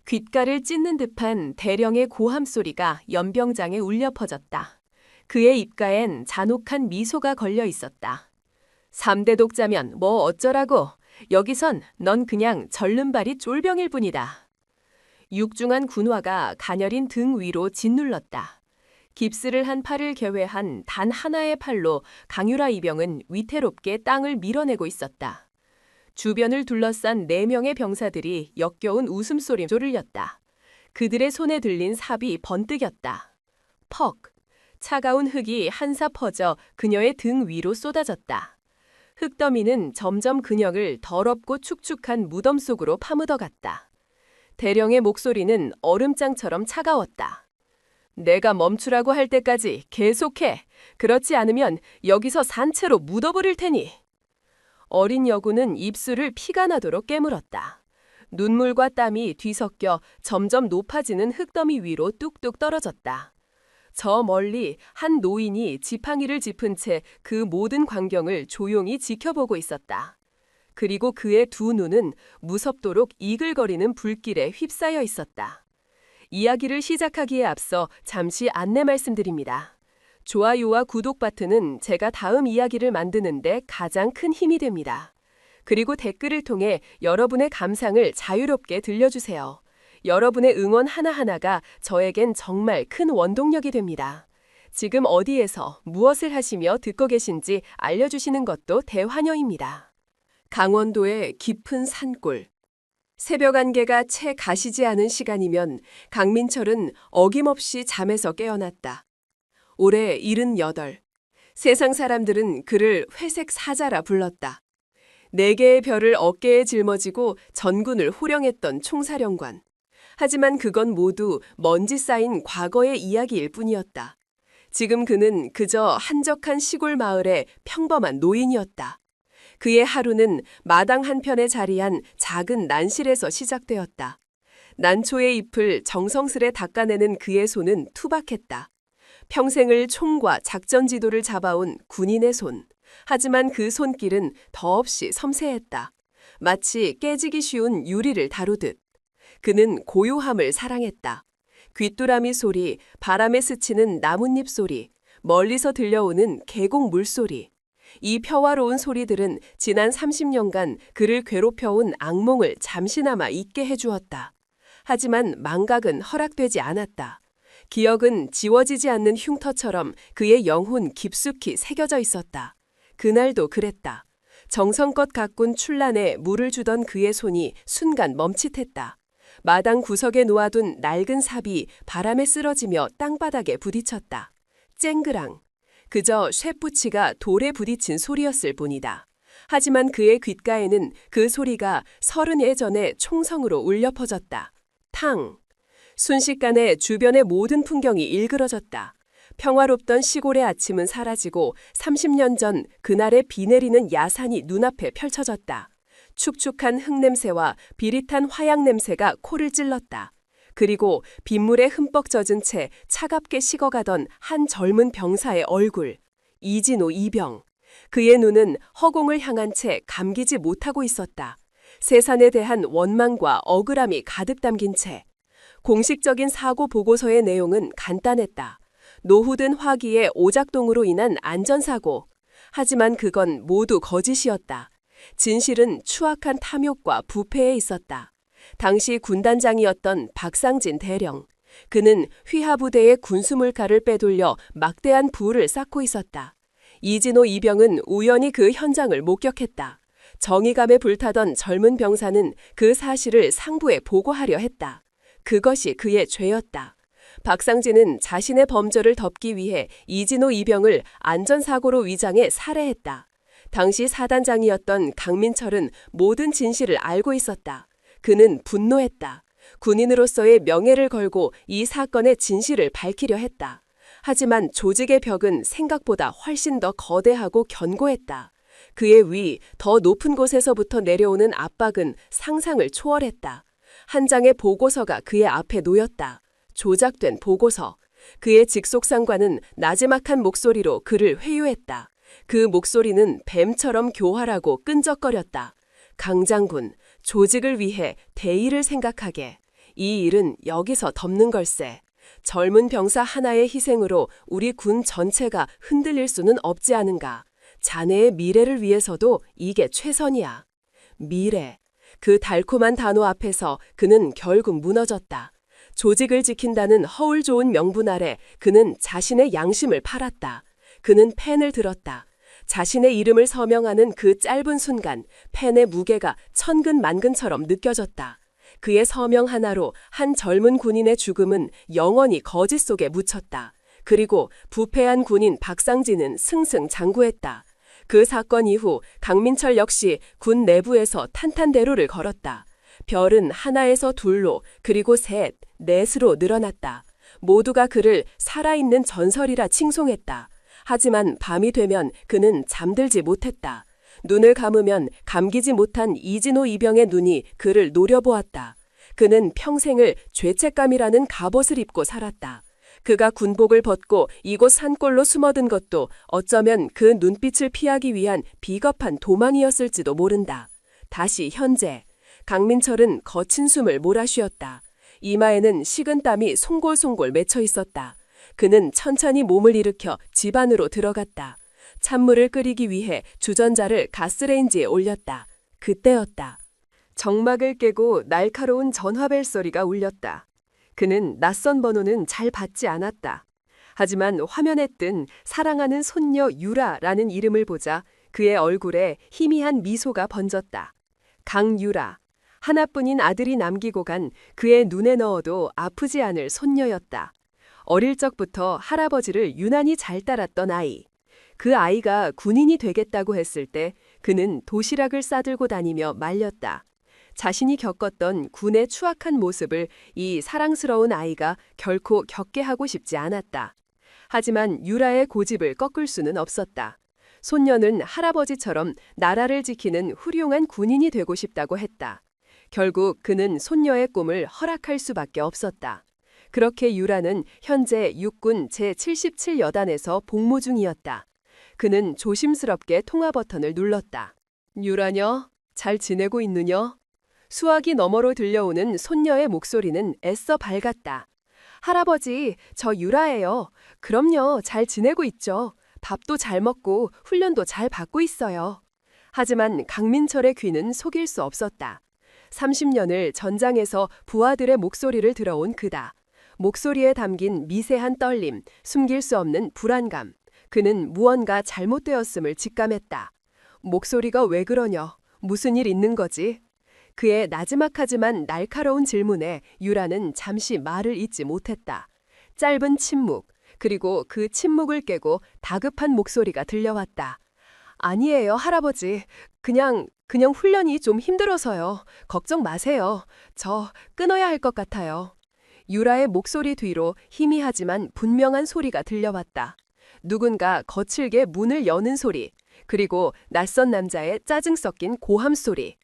귓가를 찢는 듯한 대령의 고함 소리가 연병장에 울려 퍼졌다. 그의 입가엔 잔혹한 미소가 걸려 있었다. 3대 독자면 뭐 어쩌라고. 여기선 넌 그냥 절름발이 쫄병일 뿐이다. 육중한 군화가 가녀린 등 위로 짓눌렀다. 깁스를 한 팔을 개회한 단 하나의 팔로 강유라 이병은 위태롭게 땅을 밀어내고 있었다. 주변을 둘러싼 4명의 병사들이 역겨운 웃음소리를 울렸다. 그들의 손에 들린 삽이 번뜩였다. 퍽! 차가운 흙이 한사 퍼져 그녀의 등 위로 쏟아졌다. 흙더미는 점점 그녀를 더럽고 축축한 무덤 속으로 파묻어갔다. 대령의 목소리는 얼음장처럼 차가웠다. 내가 멈추라고 할 때까지 계속해. 그렇지 않으면 여기서 산채로 묻어버릴 테니. 어린 여군은 입술을 피가 나도록 깨물었다. 눈물과 땀이 뒤섞여 점점 높아지는 흙더미 위로 뚝뚝 떨어졌다. 저 멀리 한 노인이 지팡이를 짚은 채 그 모든 광경을 조용히 지켜보고 있었다. 그리고 그의 두 눈은 무섭도록 이글거리는 불길에 휩싸여 있었다. 이야기를 시작하기에 앞서 잠시 안내 말씀드립니다. 좋아요와 구독 버튼은 제가 다음 이야기를 만드는데 가장 큰 힘이 됩니다. 그리고 댓글을 통해 여러분의 감상을 자유롭게 들려주세요. 여러분의 응원 하나하나가 저에겐 정말 큰 원동력이 됩니다. 지금 어디에서 무엇을 하시며 듣고 계신지 알려주시는 것도 대환영입니다. 강원도의 깊은 산골. 새벽 안개가 채 가시지 않은 시간이면 강민철은 어김없이 잠에서 깨어났다. 올해 78. 세상 사람들은 그를 회색 사자라 불렀다. 4개의 별을 어깨에 짊어지고 전군을 호령했던 총사령관. 하지만 그건 모두 먼지 쌓인 과거의 이야기일 뿐이었다. 지금 그는 그저 한적한 시골 마을의 평범한 노인이었다. 그의 하루는 마당 한편에 자리한 작은 난실에서 시작되었다. 난초의 잎을 정성스레 닦아내는 그의 손은 투박했다. 평생을 총과 작전 지도를 잡아온 군인의 손. 하지만 그 손길은 더없이 섬세했다. 마치 깨지기 쉬운 유리를 다루듯. 그는 고요함을 사랑했다. 귀뚜라미 소리, 바람에 스치는 나뭇잎 소리, 멀리서 들려오는 계곡 물소리. 이 평화로운 소리들은 지난 30년간 그를 괴롭혀온 악몽을 잠시나마 잊게 해주었다. 하지만 망각은 허락되지 않았다. 기억은 지워지지 않는 흉터처럼 그의 영혼 깊숙이 새겨져 있었다. 그날도 그랬다. 정성껏 가꾼 출란에 물을 주던 그의 손이 순간 멈칫했다. 마당 구석에 놓아둔 낡은 삽이 바람에 쓰러지며 땅바닥에 부딪혔다. 쨍그랑. 그저 쇠붙이가 돌에 부딪힌 소리였을 뿐이다. 하지만 그의 귓가에는 그 소리가 30해 전의 총성으로 울려 퍼졌다. 탕! 순식간에 주변의 모든 풍경이 일그러졌다. 평화롭던 시골의 아침은 사라지고 30년 전 그날의 비 내리는 야산이 눈앞에 펼쳐졌다. 축축한 흙냄새와 비릿한 화약 냄새가 코를 찔렀다. 그리고 빗물에 흠뻑 젖은 채 차갑게 식어가던 한 젊은 병사의 얼굴. 이진호 이병. 그의 눈은 허공을 향한 채 감기지 못하고 있었다. 세상에 대한 원망과 억울함이 가득 담긴 채. 공식적인 사고 보고서의 내용은 간단했다. 노후든 화기의 오작동으로 인한 안전사고. 하지만 그건 모두 거짓이었다. 진실은 추악한 탐욕과 부패에 있었다. 당시 군단장이었던 박상진 대령. 그는 휘하부대의 군수물가를 빼돌려 막대한 부를 쌓고 있었다. 이진호 이병은 우연히 그 현장을 목격했다. 정의감에 불타던 젊은 병사는 그 사실을 상부에 보고하려 했다. 그것이 그의 죄였다. 박상진은 자신의 범죄를 덮기 위해 이진호 이병을 안전사고로 위장해 살해했다. 당시 사단장이었던 강민철은 모든 진실을 알고 있었다. 그는 분노했다. 군인으로서의 명예를 걸고 이 사건의 진실을 밝히려 했다. 하지만 조직의 벽은 생각보다 훨씬 더 거대하고 견고했다. 그의 위, 더 높은 곳에서부터 내려오는 압박은 상상을 초월했다. 한 장의 보고서가 그의 앞에 놓였다. 조작된 보고서. 그의 직속상관은 나지막한 목소리로 그를 회유했다. 그 목소리는 뱀처럼 교활하고 끈적거렸다. 강 장군, 조직을 위해 대의를 생각하게. 이 일은 여기서 덮는 걸세. 젊은 병사 하나의 희생으로 우리 군 전체가 흔들릴 수는 없지 않은가. 자네의 미래를 위해서도 이게 최선이야. 미래. 그 달콤한 단어 앞에서 그는 결국 무너졌다. 조직을 지킨다는 허울 좋은 명분 아래 그는 자신의 양심을 팔았다. 그는 펜을 들었다. 자신의 이름을 서명하는 그 짧은 순간 펜의 무게가 천근만근처럼 느껴졌다. 그의 서명 하나로 한 젊은 군인의 죽음은 영원히 거짓 속에 묻혔다. 그리고 부패한 군인 박상진은 승승장구했다. 그 사건 이후 강민철 역시 군 내부에서 탄탄대로를 걸었다. 별은 하나에서 둘로 그리고 셋, 넷으로 늘어났다. 모두가 그를 살아있는 전설이라 칭송했다. 하지만 밤이 되면 그는 잠들지 못했다. 눈을 감으면 감기지 못한 이진호 이병의 눈이 그를 노려보았다. 그는 평생을 죄책감이라는 갑옷을 입고 살았다. 그가 군복을 벗고 이곳 산골로 숨어든 것도 어쩌면 그 눈빛을 피하기 위한 비겁한 도망이었을지도 모른다. 다시 현재, 강민철은 거친 숨을 몰아쉬었다. 이마에는 식은 땀이 송골송골 맺혀 있었다. 그는 천천히 몸을 일으켜 집 안으로 들어갔다. 찬물을 끓이기 위해 주전자를 가스레인지에 올렸다. 그때였다. 정막을 깨고 날카로운 전화벨 소리가 울렸다. 그는 낯선 번호는 잘 받지 않았다. 하지만 화면에 뜬 사랑하는 손녀 유라라는 이름을 보자 그의 얼굴에 희미한 미소가 번졌다. 강유라. 하나뿐인 아들이 남기고 간 그의 눈에 넣어도 아프지 않을 손녀였다. 어릴 적부터 할아버지를 유난히 잘 따랐던 아이. 그 아이가 군인이 되겠다고 했을 때 그는 도시락을 싸들고 다니며 말렸다. 자신이 겪었던 군의 추악한 모습을 이 사랑스러운 아이가 결코 겪게 하고 싶지 않았다. 하지만 유라의 고집을 꺾을 수는 없었다. 손녀는 할아버지처럼 나라를 지키는 훌륭한 군인이 되고 싶다고 했다. 결국 그는 손녀의 꿈을 허락할 수밖에 없었다. 그렇게 유라는 현재 육군 제77여단에서 복무 중이었다. 그는 조심스럽게 통화 버튼을 눌렀다. 유라녀, 잘 지내고 있느냐? 수화기 너머로 들려오는 손녀의 목소리는 애써 밝았다. 할아버지, 저 유라예요. 그럼요, 잘 지내고 있죠. 밥도 잘 먹고 훈련도 잘 받고 있어요. 하지만 강민철의 귀는 속일 수 없었다. 30년을 전장에서 부하들의 목소리를 들어온 그다. 목소리에 담긴 미세한 떨림, 숨길 수 없는 불안감. 그는 무언가 잘못되었음을 직감했다. 목소리가 왜 그러냐? 무슨 일 있는 거지? 그의 나지막하지만 날카로운 질문에 유라는 잠시 말을 잇지 못했다. 짧은 침묵, 그리고 그 침묵을 깨고 다급한 목소리가 들려왔다. 아니에요, 할아버지. 그냥 훈련이 좀 힘들어서요. 걱정 마세요. 저 끊어야 할 것 같아요. 유라의 목소리 뒤로 희미하지만 분명한 소리가 들려왔다. 누군가 거칠게 문을 여는 소리, 그리고 낯선 남자의 짜증 섞인 고함 소리.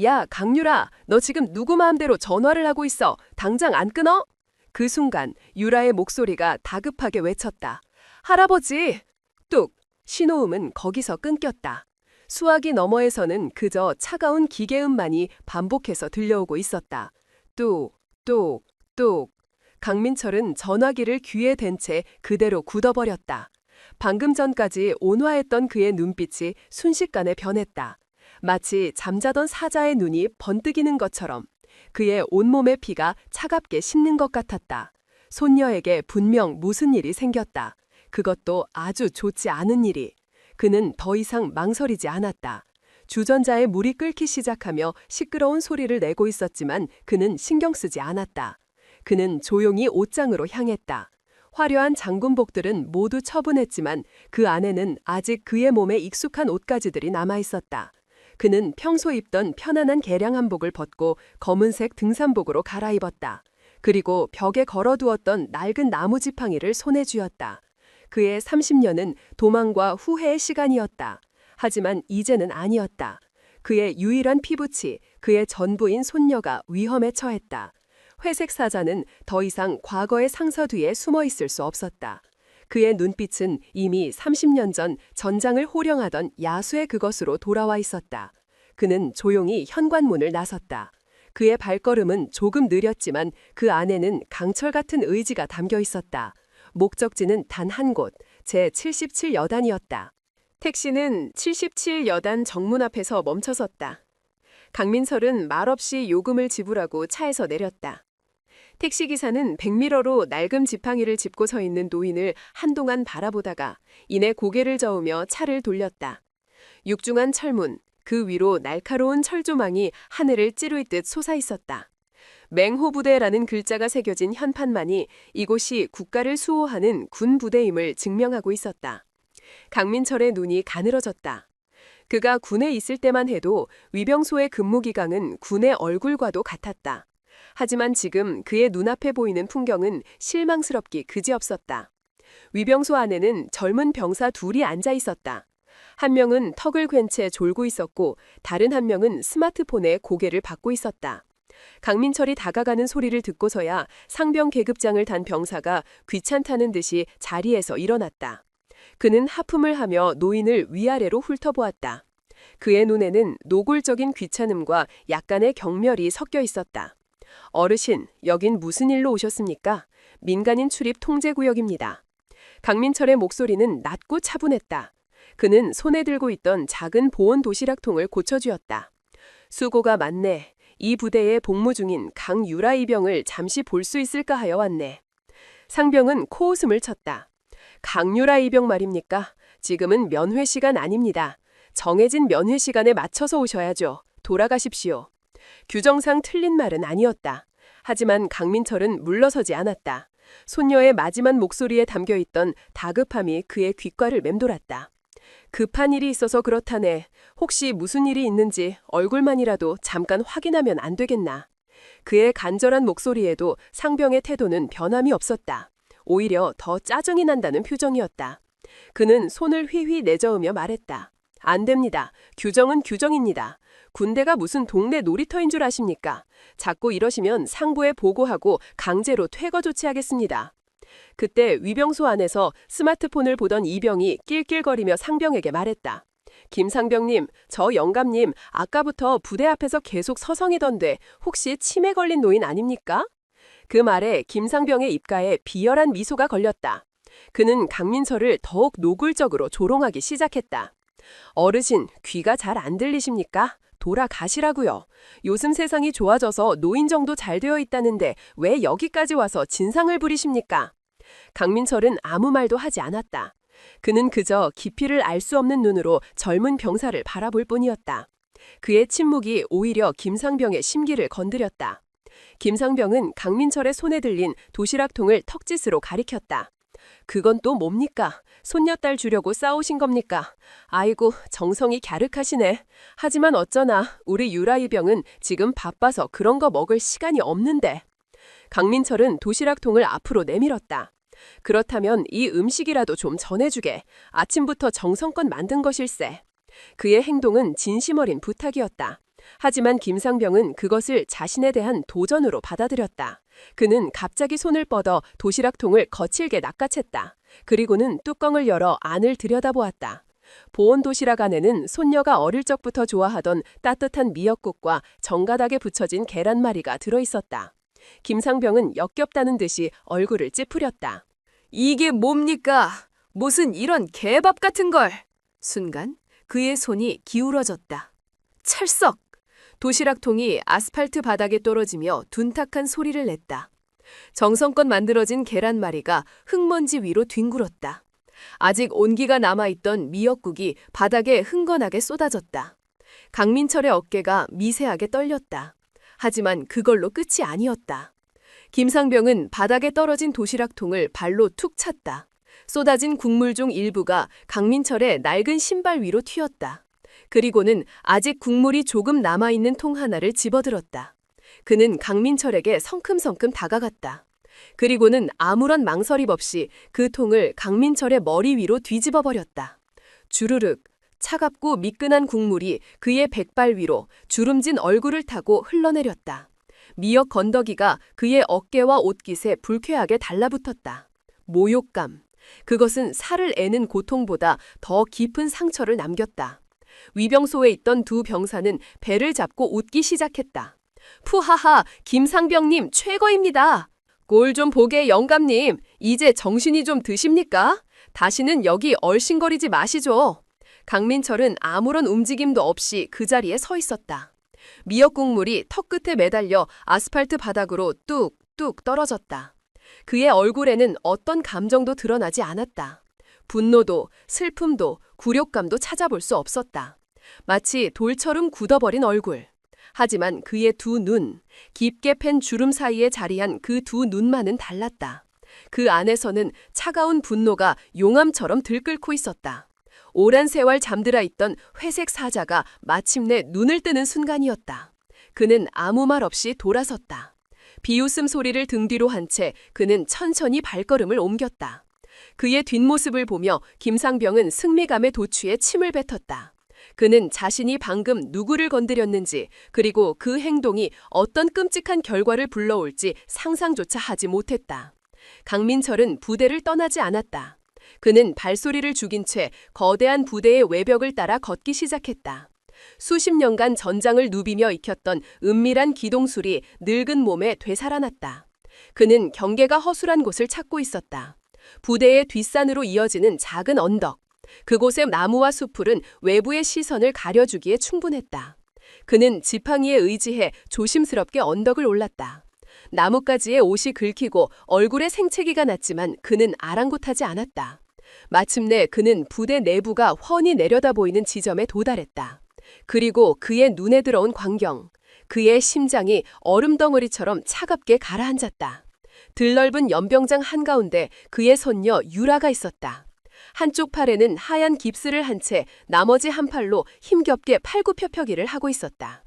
야, 강유라, 너 지금 누구 마음대로 전화를 하고 있어. 당장 안 끊어? 그 순간 유라의 목소리가 다급하게 외쳤다. 할아버지! 뚝! 신호음은 거기서 끊겼다. 수화기 너머에서는 그저 차가운 기계음만이 반복해서 들려오고 있었다. 뚝! 뚝! 뚝! 강민철은 전화기를 귀에 댄 채 그대로 굳어버렸다. 방금 전까지 온화했던 그의 눈빛이 순식간에 변했다. 마치 잠자던 사자의 눈이 번뜩이는 것처럼 그의 온몸의 피가 차갑게 식는 것 같았다. 손녀에게 분명 무슨 일이 생겼다. 그것도 아주 좋지 않은 일이. 그는 더 이상 망설이지 않았다. 주전자에 물이 끓기 시작하며 시끄러운 소리를 내고 있었지만 그는 신경 쓰지 않았다. 그는 조용히 옷장으로 향했다. 화려한 장군복들은 모두 처분했지만 그 안에는 아직 그의 몸에 익숙한 옷가지들이 남아있었다. 그는 평소 입던 편안한 개량 한복을 벗고 검은색 등산복으로 갈아입었다. 그리고 벽에 걸어두었던 낡은 나무 지팡이를 손에 쥐었다. 그의 30년은 도망과 후회의 시간이었다. 하지만 이제는 아니었다. 그의 유일한 피부치, 그의 전부인 손녀가 위험에 처했다. 회색 사자는 더 이상 과거의 상서 뒤에 숨어 있을 수 없었다. 그의 눈빛은 이미 30년 전 전장을 호령하던 야수의 그것으로 돌아와 있었다. 그는 조용히 현관문을 나섰다. 그의 발걸음은 조금 느렸지만 그 안에는 강철 같은 의지가 담겨 있었다. 목적지는 단 한 곳, 제77여단이었다. 택시는 77여단 정문 앞에서 멈춰섰다. 강민철은 말없이 요금을 지불하고 차에서 내렸다. 택시기사는 백미러로 낡은 지팡이를 짚고 서 있는 노인을 한동안 바라보다가 이내 고개를 저으며 차를 돌렸다. 육중한 철문, 그 위로 날카로운 철조망이 하늘을 찌르듯 솟아있었다. 맹호부대라는 글자가 새겨진 현판만이 이곳이 국가를 수호하는 군부대임을 증명하고 있었다. 강민철의 눈이 가늘어졌다. 그가 군에 있을 때만 해도 위병소의 근무기강은 군의 얼굴과도 같았다. 하지만 지금 그의 눈앞에 보이는 풍경은 실망스럽기 그지없었다. 위병소 안에는 젊은 병사 둘이 앉아 있었다. 한 명은 턱을 괜 채 졸고 있었고 다른 한 명은 스마트폰에 고개를 받고 있었다. 강민철이 다가가는 소리를 듣고서야 상병 계급장을 단 병사가 귀찮다는 듯이 자리에서 일어났다. 그는 하품을 하며 노인을 위아래로 훑어보았다. 그의 눈에는 노골적인 귀찮음과 약간의 경멸이 섞여 있었다. 어르신, 여긴 무슨 일로 오셨습니까? 민간인 출입 통제구역입니다. 강민철의 목소리는 낮고 차분했다. 그는 손에 들고 있던 작은 보온 도시락통을 고쳐주었다. 수고가 많네. 이 부대에 복무 중인 강유라 이병을 잠시 볼 수 있을까 하여 왔네. 상병은 코웃음을 쳤다. 강유라 이병 말입니까? 지금은 면회 시간 아닙니다. 정해진 면회 시간에 맞춰서 오셔야죠. 돌아가십시오. 규정상 틀린 말은 아니었다. 하지만 강민철은 물러서지 않았다. 손녀의 마지막 목소리에 담겨있던 다급함이 그의 귓가를 맴돌았다. 급한 일이 있어서 그렇다네. 혹시 무슨 일이 있는지 얼굴만이라도 잠깐 확인하면 안 되겠나. 그의 간절한 목소리에도 상병의 태도는 변함이 없었다. 오히려 더 짜증이 난다는 표정이었다. 그는 손을 휘휘 내저으며 말했다. 안 됩니다. 규정은 규정입니다. 군대가 무슨 동네 놀이터인 줄 아십니까? 자꾸 이러시면 상부에 보고하고 강제로 퇴거 조치하겠습니다. 그때 위병소 안에서 스마트폰을 보던 이병이 낄낄거리며 상병에게 말했다. 김상병님, 저 영감님 아까부터 부대 앞에서 계속 서성이던데 혹시 치매 걸린 노인 아닙니까? 그 말에 김상병의 입가에 비열한 미소가 걸렸다. 그는 강민철을 더욱 노골적으로 조롱하기 시작했다. 어르신, 귀가 잘 안 들리십니까? 돌아가시라고요. 요즘 세상이 좋아져서 노인 정도 잘 되어 있다는데 왜 여기까지 와서 진상을 부리십니까? 강민철은 아무 말도 하지 않았다. 그는 그저 깊이를 알 수 없는 눈으로 젊은 병사를 바라볼 뿐이었다. 그의 침묵이 오히려 김상병의 심기를 건드렸다. 김상병은 강민철의 손에 들린 도시락통을 턱짓으로 가리켰다. 그건 또 뭡니까? 손녀딸 주려고 싸우신 겁니까? 아이고, 정성이 갸륵하시네. 하지만 어쩌나 우리 유라이병은 지금 바빠서 그런 거 먹을 시간이 없는데. 강민철은 도시락통을 앞으로 내밀었다. 그렇다면 이 음식이라도 좀 전해주게. 아침부터 정성껏 만든 것일세. 그의 행동은 진심 어린 부탁이었다. 하지만 김상병은 그것을 자신에 대한 도전으로 받아들였다. 그는 갑자기 손을 뻗어 도시락통을 거칠게 낚아챘다. 그리고는 뚜껑을 열어 안을 들여다보았다. 보온 도시락 안에는 손녀가 어릴 적부터 좋아하던 따뜻한 미역국과 정가닥에 붙여진 계란말이가 들어있었다. 김상병은 역겹다는 듯이 얼굴을 찌푸렸다. 이게 뭡니까? 무슨 이런 개밥 같은 걸! 순간 그의 손이 기울어졌다. 찰썩! 도시락통이 아스팔트 바닥에 떨어지며 둔탁한 소리를 냈다. 정성껏 만들어진 계란말이가 흙먼지 위로 뒹굴었다. 아직 온기가 남아있던 미역국이 바닥에 흥건하게 쏟아졌다. 강민철의 어깨가 미세하게 떨렸다. 하지만 그걸로 끝이 아니었다. 김상병은 바닥에 떨어진 도시락통을 발로 툭 찼다. 쏟아진 국물 중 일부가 강민철의 낡은 신발 위로 튀었다. 그리고는 아직 국물이 조금 남아있는 통 하나를 집어들었다. 그는 강민철에게 성큼성큼 다가갔다. 그리고는 아무런 망설임 없이 그 통을 강민철의 머리 위로 뒤집어 버렸다. 주르륵 차갑고 미끈한 국물이 그의 백발 위로 주름진 얼굴을 타고 흘러내렸다. 미역 건더기가 그의 어깨와 옷깃에 불쾌하게 달라붙었다. 모욕감. 그것은 살을 애는 고통보다 더 깊은 상처를 남겼다. 위병소에 있던 두 병사는 배를 잡고 웃기 시작했다. 푸하하, 김상병님 최고입니다. 꼴 좀 보게 영감님, 이제 정신이 좀 드십니까? 다시는 여기 얼씬거리지 마시죠. 강민철은 아무런 움직임도 없이 그 자리에 서 있었다. 미역국물이 턱 끝에 매달려 아스팔트 바닥으로 뚝뚝 떨어졌다. 그의 얼굴에는 어떤 감정도 드러나지 않았다. 분노도, 슬픔도, 굴욕감도 찾아볼 수 없었다. 마치 돌처럼 굳어버린 얼굴. 하지만 그의 두 눈, 깊게 팬 주름 사이에 자리한 그 두 눈만은 달랐다. 그 안에서는 차가운 분노가 용암처럼 들끓고 있었다. 오랜 세월 잠들어 있던 회색 사자가 마침내 눈을 뜨는 순간이었다. 그는 아무 말 없이 돌아섰다. 비웃음 소리를 등 뒤로 한 채 그는 천천히 발걸음을 옮겼다. 그의 뒷모습을 보며 김상병은 승리감에 도취해 침을 뱉었다. 그는 자신이 방금 누구를 건드렸는지, 그리고 그 행동이 어떤 끔찍한 결과를 불러올지 상상조차 하지 못했다. 강민철은 부대를 떠나지 않았다. 그는 발소리를 죽인 채 거대한 부대의 외벽을 따라 걷기 시작했다. 수십 년간 전장을 누비며 익혔던 은밀한 기동술이 늙은 몸에 되살아났다. 그는 경계가 허술한 곳을 찾고 있었다. 부대의 뒷산으로 이어지는 작은 언덕. 그곳의 나무와 숲풀은 외부의 시선을 가려주기에 충분했다. 그는 지팡이에 의지해 조심스럽게 언덕을 올랐다. 나뭇가지에 옷이 긁히고 얼굴에 생채기가 났지만 그는 아랑곳하지 않았다. 마침내 그는 부대 내부가 훤히 내려다 보이는 지점에 도달했다. 그리고 그의 눈에 들어온 광경, 그의 심장이 얼음덩어리처럼 차갑게 가라앉았다. 들넓은 연병장 한가운데 그의 손녀 유라가 있었다. 한쪽 팔에는 하얀 깁스를 한 채 나머지 한 팔로 힘겹게 팔굽혀펴기를 하고 있었다.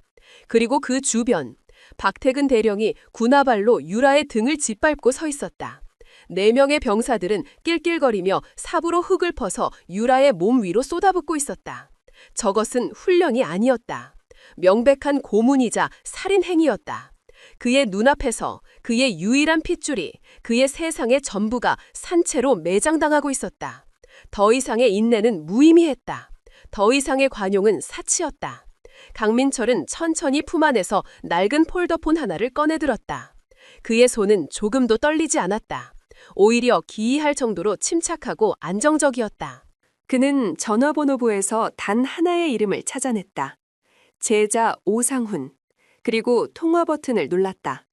그리고 그 주변, 박태근 대령이 군화발로 유라의 등을 짓밟고 서 있었다. 4명의 병사들은 낄낄거리며 삽으로 흙을 퍼서 유라의 몸 위로 쏟아붓고 있었다. 저것은 훈련이 아니었다. 명백한 고문이자 살인 행위였다. 그의 눈앞에서 그의 유일한 핏줄이, 그의 세상의 전부가 산채로 매장당하고 있었다. 더 이상의 인내는 무의미했다. 더 이상의 관용은 사치였다. 강민철은 천천히 품 안에서 낡은 폴더폰 하나를 꺼내들었다. 그의 손은 조금도 떨리지 않았다. 오히려 기이할 정도로 침착하고 안정적이었다. 그는 전화번호부에서 단 하나의 이름을 찾아냈다. 제자 오상훈. 그리고 통화 버튼을 눌렀다.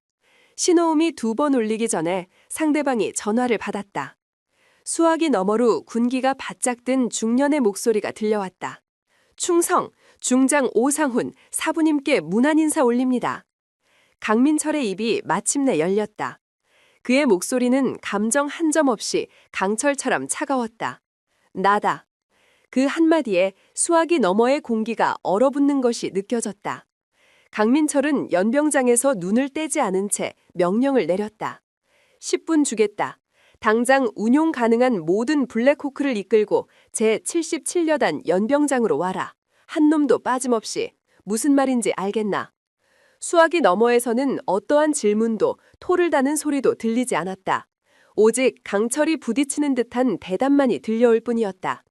신호음이 2번 울리기 전에 상대방이 전화를 받았다. 수화기 너머로 군기가 바짝 든 중년의 목소리가 들려왔다. 충성, 중장 오상훈, 사부님께 문안 인사 올립니다. 강민철의 입이 마침내 열렸다. 그의 목소리는 감정 한 점 없이 강철처럼 차가웠다. 나다. 그 한마디에 수화기 너머의 공기가 얼어붙는 것이 느껴졌다. 강민철은 연병장에서 눈을 떼지 않은 채 명령을 내렸다. 10분 주겠다. 당장 운용 가능한 모든 블랙호크를 이끌고 제77여단 연병장으로 와라. 한 놈도 빠짐없이. 무슨 말인지 알겠나? 수화기 너머에서는 어떠한 질문도 토를 다는 소리도 들리지 않았다. 오직 강철이 부딪히는 듯한 대답만이 들려올 뿐이었다.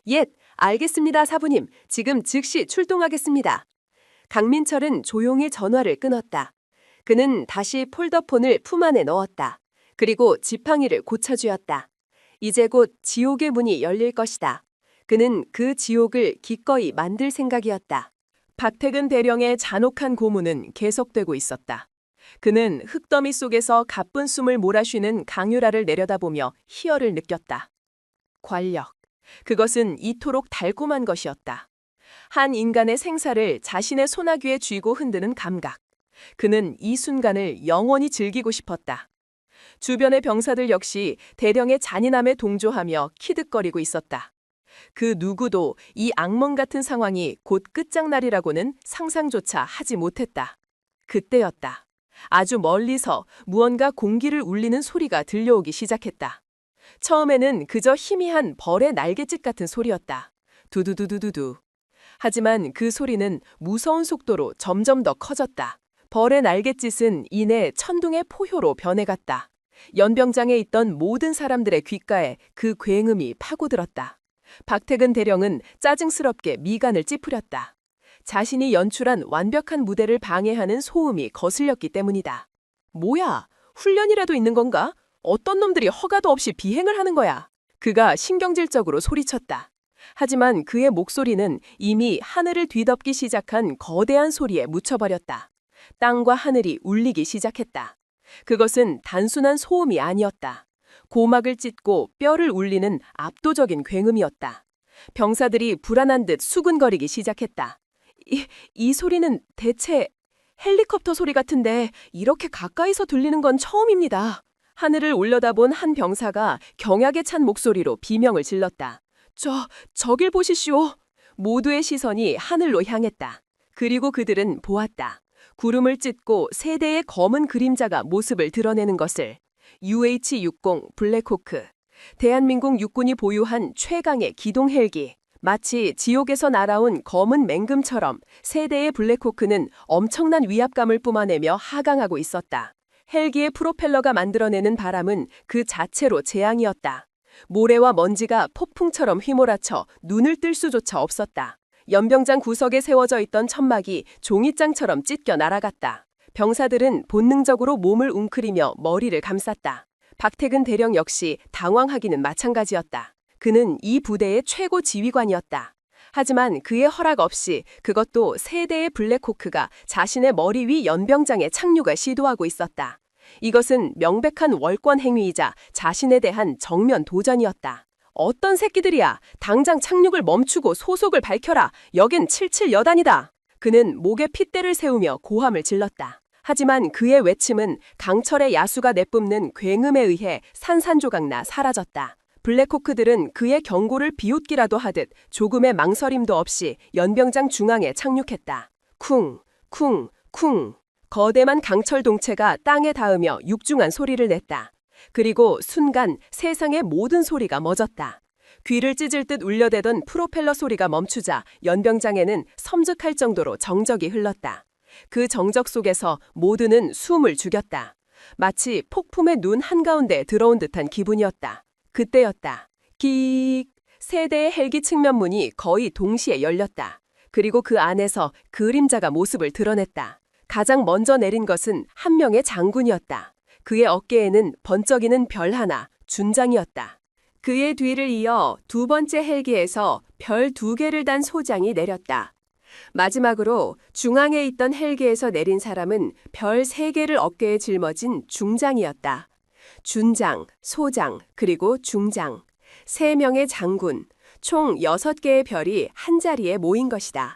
옙, 알겠습니다, 사부님. 지금 즉시 출동하겠습니다. 강민철은 조용히 전화를 끊었다. 그는 다시 폴더폰을 품 안에 넣었다. 그리고 지팡이를 고쳐주었다. 이제 곧 지옥의 문이 열릴 것이다. 그는 그 지옥을 기꺼이 만들 생각이었다. 박태근 대령의 잔혹한 고문은 계속되고 있었다. 그는 흙더미 속에서 가쁜 숨을 몰아쉬는 강유라를 내려다보며 희열을 느꼈다. 권력. 그것은 이토록 달콤한 것이었다. 한 인간의 생사를 자신의 소나귀에 쥐고 흔드는 감각. 그는 이 순간을 영원히 즐기고 싶었다. 주변의 병사들 역시 대령의 잔인함에 동조하며 키득거리고 있었다. 그 누구도 이 악몽 같은 상황이 곧 끝장날이라고는 상상조차 하지 못했다. 그때였다. 아주 멀리서 무언가 공기를 울리는 소리가 들려오기 시작했다. 처음에는 그저 희미한 벌의 날갯짓 같은 소리였다. 두두두두두두. 하지만 그 소리는 무서운 속도로 점점 더 커졌다. 벌의 날갯짓은 이내 천둥의 포효로 변해갔다. 연병장에 있던 모든 사람들의 귓가에 그 굉음이 파고들었다. 박태근 대령은 짜증스럽게 미간을 찌푸렸다. 자신이 연출한 완벽한 무대를 방해하는 소음이 거슬렸기 때문이다. 뭐야, 훈련이라도 있는 건가? 어떤 놈들이 허가도 없이 비행을 하는 거야? 그가 신경질적으로 소리쳤다. 하지만 그의 목소리는 이미 하늘을 뒤덮기 시작한 거대한 소리에 묻혀버렸다. 땅과 하늘이 울리기 시작했다. 그것은 단순한 소음이 아니었다. 고막을 찢고 뼈를 울리는 압도적인 굉음이었다. 병사들이 불안한 듯 수근거리기 시작했다. 이 소리는 대체 헬리콥터 소리 같은데 이렇게 가까이서 들리는 건 처음입니다. 하늘을 올려다본 한 병사가 경악에 찬 목소리로 비명을 질렀다. 저길 보시시오. 모두의 시선이 하늘로 향했다. 그리고 그들은 보았다. 구름을 찢고 세 대의 검은 그림자가 모습을 드러내는 것을. UH-60 블랙호크. 대한민국 육군이 보유한 최강의 기동 헬기. 마치 지옥에서 날아온 검은 맹금처럼 세 대의 블랙호크는 엄청난 위압감을 뿜어내며 하강하고 있었다. 헬기의 프로펠러가 만들어내는 바람은 그 자체로 재앙이었다. 모래와 먼지가 폭풍처럼 휘몰아쳐 눈을 뜰 수조차 없었다. 연병장 구석에 세워져 있던 천막이 종이장처럼 찢겨 날아갔다. 병사들은 본능적으로 몸을 웅크리며 머리를 감쌌다. 박태근 대령 역시 당황하기는 마찬가지였다. 그는 이 부대의 최고 지휘관이었다. 하지만 그의 허락 없이 그것도 세 대의 블랙호크가 자신의 머리 위 연병장에 착륙을 시도하고 있었다. 이것은 명백한 월권 행위이자 자신에 대한 정면 도전이었다. 어떤 새끼들이야. 당장 착륙을 멈추고 소속을 밝혀라. 여긴 77여단이다. 그는 목에 핏대를 세우며 고함을 질렀다. 하지만 그의 외침은 강철의 야수가 내뿜는 굉음에 의해 산산조각나 사라졌다. 블랙호크들은 그의 경고를 비웃기라도 하듯 조금의 망설임도 없이 연병장 중앙에 착륙했다. 쿵, 쿵, 쿵. 거대만 강철 동체가 땅에 닿으며 육중한 소리를 냈다. 그리고 순간 세상의 모든 소리가 멎었다. 귀를 찢을 듯 울려대던 프로펠러 소리가 멈추자 연병장에는 섬뜩할 정도로 정적이 흘렀다. 그 정적 속에서 모두는 숨을 죽였다. 마치 폭풍의 눈 한가운데 들어온 듯한 기분이었다. 그때였다. 킥! 세 대의 헬기 측면문이 거의 동시에 열렸다. 그리고 그 안에서 그림자가 모습을 드러냈다. 가장 먼저 내린 것은 한 명의 장군이었다. 그의 어깨에는 번쩍이는 별 하나, 준장이었다. 그의 뒤를 이어 두 번째 헬기에서 별 2개를 단 소장이 내렸다. 마지막으로 중앙에 있던 헬기에서 내린 사람은 별 3개를 어깨에 짊어진 중장이었다. 준장, 소장, 그리고 중장. 3명의 장군, 총 6개의 별이 한자리에 모인 것이다.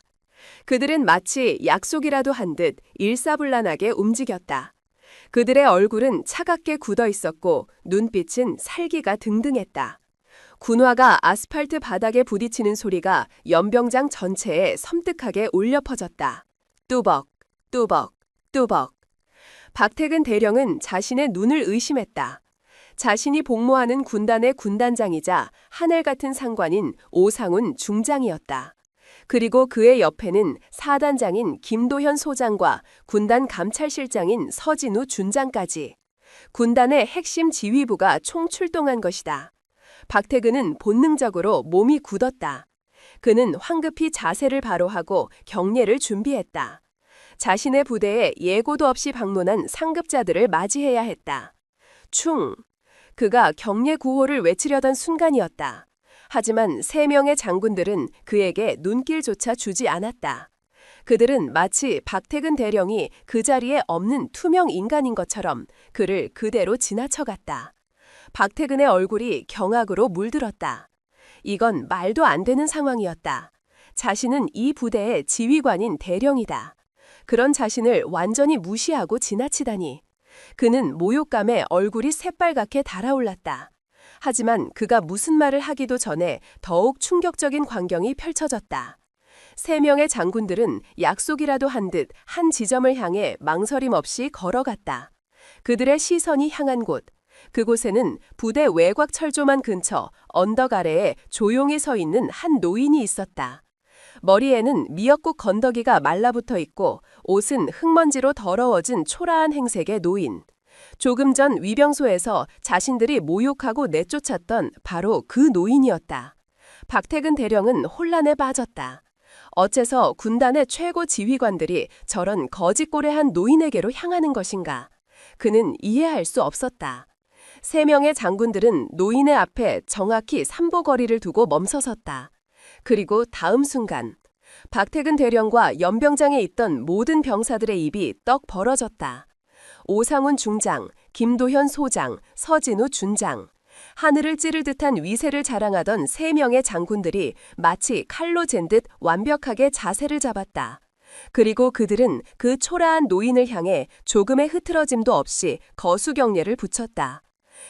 그들은 마치 약속이라도 한 듯 일사불란하게 움직였다. 그들의 얼굴은 차갑게 굳어 있었고 눈빛은 살기가 등등했다. 군화가 아스팔트 바닥에 부딪히는 소리가 연병장 전체에 섬뜩하게 울려 퍼졌다. 뚜벅, 뚜벅, 뚜벅. 박태근 대령은 자신의 눈을 의심했다. 자신이 복무하는 군단의 군단장이자 하늘 같은 상관인 오상훈 중장이었다. 그리고 그의 옆에는 사단장인 김도현 소장과 군단 감찰실장인 서진우 준장까지. 군단의 핵심 지휘부가 총출동한 것이다. 박태근은 본능적으로 몸이 굳었다. 그는 황급히 자세를 바로 하고 경례를 준비했다. 자신의 부대에 예고도 없이 방문한 상급자들을 맞이해야 했다. 충! 그가 경례 구호를 외치려던 순간이었다. 하지만 3명의 장군들은 그에게 눈길조차 주지 않았다. 그들은 마치 박태근 대령이 그 자리에 없는 투명 인간인 것처럼 그를 그대로 지나쳐갔다. 박태근의 얼굴이 경악으로 물들었다. 이건 말도 안 되는 상황이었다. 자신은 이 부대의 지휘관인 대령이다. 그런 자신을 완전히 무시하고 지나치다니. 그는 모욕감에 얼굴이 새빨갛게 달아올랐다. 하지만 그가 무슨 말을 하기도 전에 더욱 충격적인 광경이 펼쳐졌다. 3명의 장군들은 약속이라도 한 듯 한 지점을 향해 망설임 없이 걸어갔다. 그들의 시선이 향한 곳, 그곳에는 부대 외곽 철조망 근처 언덕 아래에 조용히 서 있는 한 노인이 있었다. 머리에는 미역국 건더기가 말라붙어 있고 옷은 흙먼지로 더러워진 초라한 행색의 노인. 조금 전 위병소에서 자신들이 모욕하고 내쫓았던 바로 그 노인이었다. 박태근 대령은 혼란에 빠졌다. 어째서 군단의 최고 지휘관들이 저런 거짓고래한 노인에게로 향하는 것인가? 그는 이해할 수 없었다. 3명의 장군들은 노인의 앞에 정확히 3보거리를 두고 멈서섰다. 그리고 다음 순간 박태근 대령과 연병장에 있던 모든 병사들의 입이 떡 벌어졌다. 오상훈 중장, 김도현 소장, 서진우 준장. 하늘을 찌를 듯한 위세를 자랑하던 3명의 장군들이 마치 칼로 잰 듯 완벽하게 자세를 잡았다. 그리고 그들은 그 초라한 노인을 향해 조금의 흐트러짐도 없이 거수경례를 붙였다.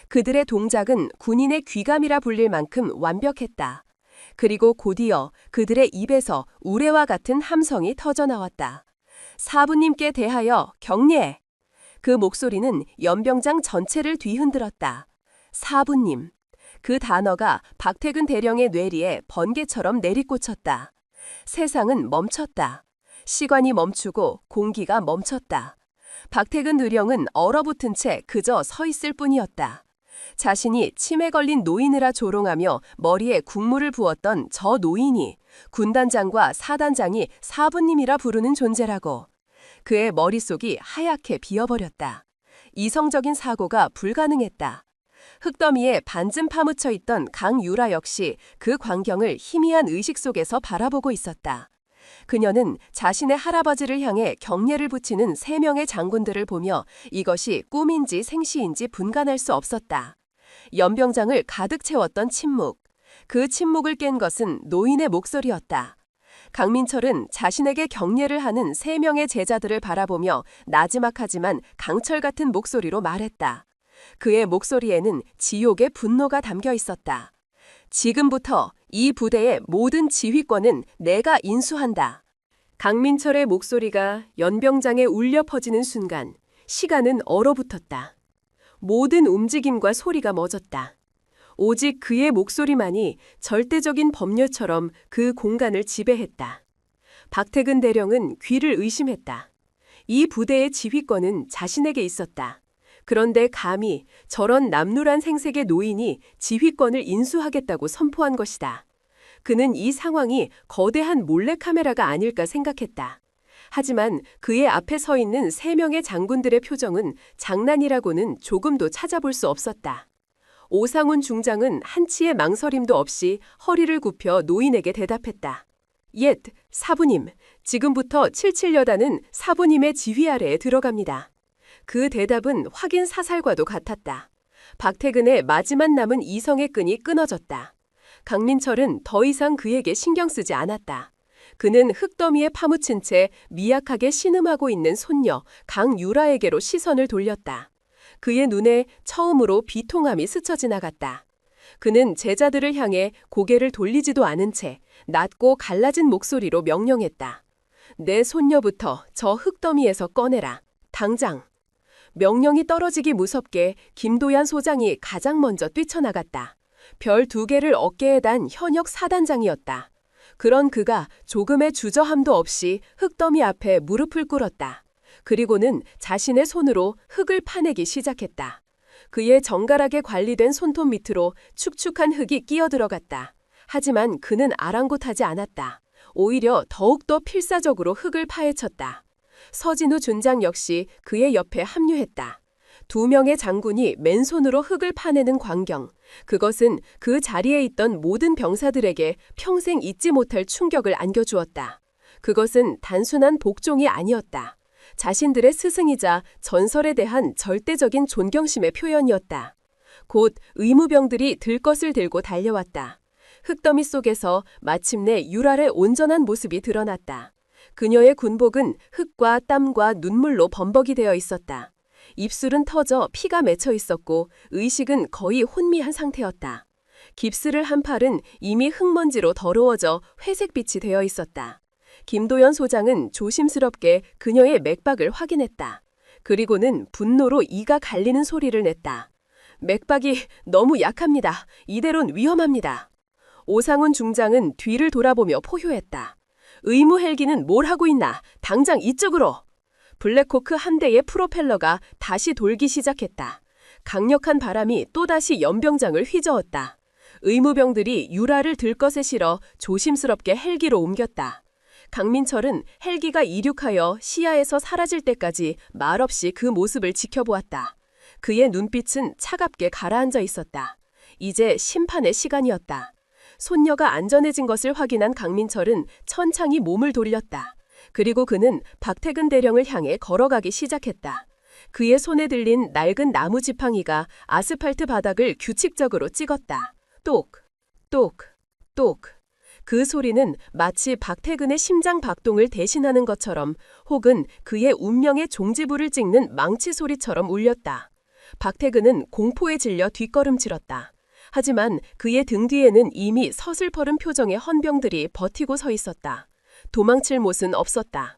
그들의 동작은 군인의 귀감이라 불릴 만큼 완벽했다. 그리고 곧이어 그들의 입에서 우레와 같은 함성이 터져나왔다. 사부님께 대하여 경례! 그 목소리는 연병장 전체를 뒤흔들었다. 사부님. 그 단어가 박태근 대령의 뇌리에 번개처럼 내리꽂혔다. 세상은 멈췄다. 시간이 멈추고 공기가 멈췄다. 박태근 의령은 얼어붙은 채 그저 서 있을 뿐이었다. 자신이 침에 걸린 노인이라 조롱하며 머리에 국물을 부었던 저 노인이 군단장과 사단장이 사부님이라 부르는 존재라고. 그의 머릿속이 하얗게 비어버렸다. 이성적인 사고가 불가능했다. 흙더미에 반쯤 파묻혀 있던 강유라 역시 그 광경을 희미한 의식 속에서 바라보고 있었다. 그녀는 자신의 할아버지를 향해 경례를 붙이는 3명의 장군들을 보며 이것이 꿈인지 생시인지 분간할 수 없었다. 연병장을 가득 채웠던 침묵. 그 침묵을 깬 것은 노인의 목소리였다. 강민철은 자신에게 경례를 하는 3명의 제자들을 바라보며 나지막하지만 강철 같은 목소리로 말했다. 그의 목소리에는 지옥의 분노가 담겨 있었다. 지금부터 이 부대의 모든 지휘권은 내가 인수한다. 강민철의 목소리가 연병장에 울려 퍼지는 순간 시간은 얼어붙었다. 모든 움직임과 소리가 멎었다. 오직 그의 목소리만이 절대적인 법률처럼 그 공간을 지배했다. 박태근 대령은 귀를 의심했다. 이 부대의 지휘권은 자신에게 있었다. 그런데 감히 저런 남루란 생색의 노인이 지휘권을 인수하겠다고 선포한 것이다. 그는 이 상황이 거대한 몰래카메라가 아닐까 생각했다. 하지만 그의 앞에 서 있는 3명의 장군들의 표정은 장난이라고는 조금도 찾아볼 수 없었다. 오상훈 중장은 한치의 망설임도 없이 허리를 굽혀 노인에게 대답했다. 옛, 사부님, 지금부터 77여단은 사부님의 지휘 아래에 들어갑니다. 그 대답은 확인 사살과도 같았다. 박태근의 마지막 남은 이성의 끈이 끊어졌다. 강민철은 더 이상 그에게 신경 쓰지 않았다. 그는 흙더미에 파묻힌 채 미약하게 신음하고 있는 손녀 강유라에게로 시선을 돌렸다. 그의 눈에 처음으로 비통함이 스쳐 지나갔다. 그는 제자들을 향해 고개를 돌리지도 않은 채 낮고 갈라진 목소리로 명령했다. 내 손녀부터 저 흙더미에서 꺼내라. 당장. 명령이 떨어지기 무섭게 김도ያን 소장이 가장 먼저 뛰쳐나갔다. 별 2개를 어깨에 단 현역 사단장이었다. 그런 그가 조금의 주저함도 없이 흙더미 앞에 무릎을 꿇었다. 그리고는 자신의 손으로 흙을 파내기 시작했다. 그의 정갈하게 관리된 손톱 밑으로 축축한 흙이 끼어들어갔다. 하지만 그는 아랑곳하지 않았다. 오히려 더욱더 필사적으로 흙을 파헤쳤다. 서진우 준장 역시 그의 옆에 합류했다. 2명의 장군이 맨손으로 흙을 파내는 광경. 그것은 그 자리에 있던 모든 병사들에게 평생 잊지 못할 충격을 안겨주었다. 그것은 단순한 복종이 아니었다. 자신들의 스승이자 전설에 대한 절대적인 존경심의 표현이었다. 곧 의무병들이 들것을 들고 달려왔다. 흙더미 속에서 마침내 유랄의 온전한 모습이 드러났다. 그녀의 군복은 흙과 땀과 눈물로 범벅이 되어 있었다. 입술은 터져 피가 맺혀 있었고 의식은 거의 혼미한 상태였다. 깁스를 한 팔은 이미 흙먼지로 더러워져 회색빛이 되어 있었다. 김도연 소장은 조심스럽게 그녀의 맥박을 확인했다. 그리고는 분노로 이가 갈리는 소리를 냈다. 맥박이 너무 약합니다. 이대론 위험합니다. 오상훈 중장은 뒤를 돌아보며 포효했다. 의무 헬기는 뭘 하고 있나? 당장 이쪽으로! 블랙호크 한 대의 프로펠러가 다시 돌기 시작했다. 강력한 바람이 또다시 연병장을 휘저었다. 의무병들이 유라를 들것에 실어 조심스럽게 헬기로 옮겼다. 강민철은 헬기가 이륙하여 시야에서 사라질 때까지 말없이 그 모습을 지켜보았다. 그의 눈빛은 차갑게 가라앉아 있었다. 이제 심판의 시간이었다. 손녀가 안전해진 것을 확인한 강민철은 천천히 몸을 돌렸다. 그리고 그는 박태근 대령을 향해 걸어가기 시작했다. 그의 손에 들린 낡은 나무 지팡이가 아스팔트 바닥을 규칙적으로 찍었다. 똑, 똑, 똑. 그 소리는 마치 박태근의 심장 박동을 대신하는 것처럼 혹은 그의 운명의 종지부를 찍는 망치 소리처럼 울렸다. 박태근은 공포에 질려 뒷걸음질렀다. 하지만 그의 등 뒤에는 이미 서슬퍼른 표정의 헌병들이 버티고 서 있었다. 도망칠 못은 없었다.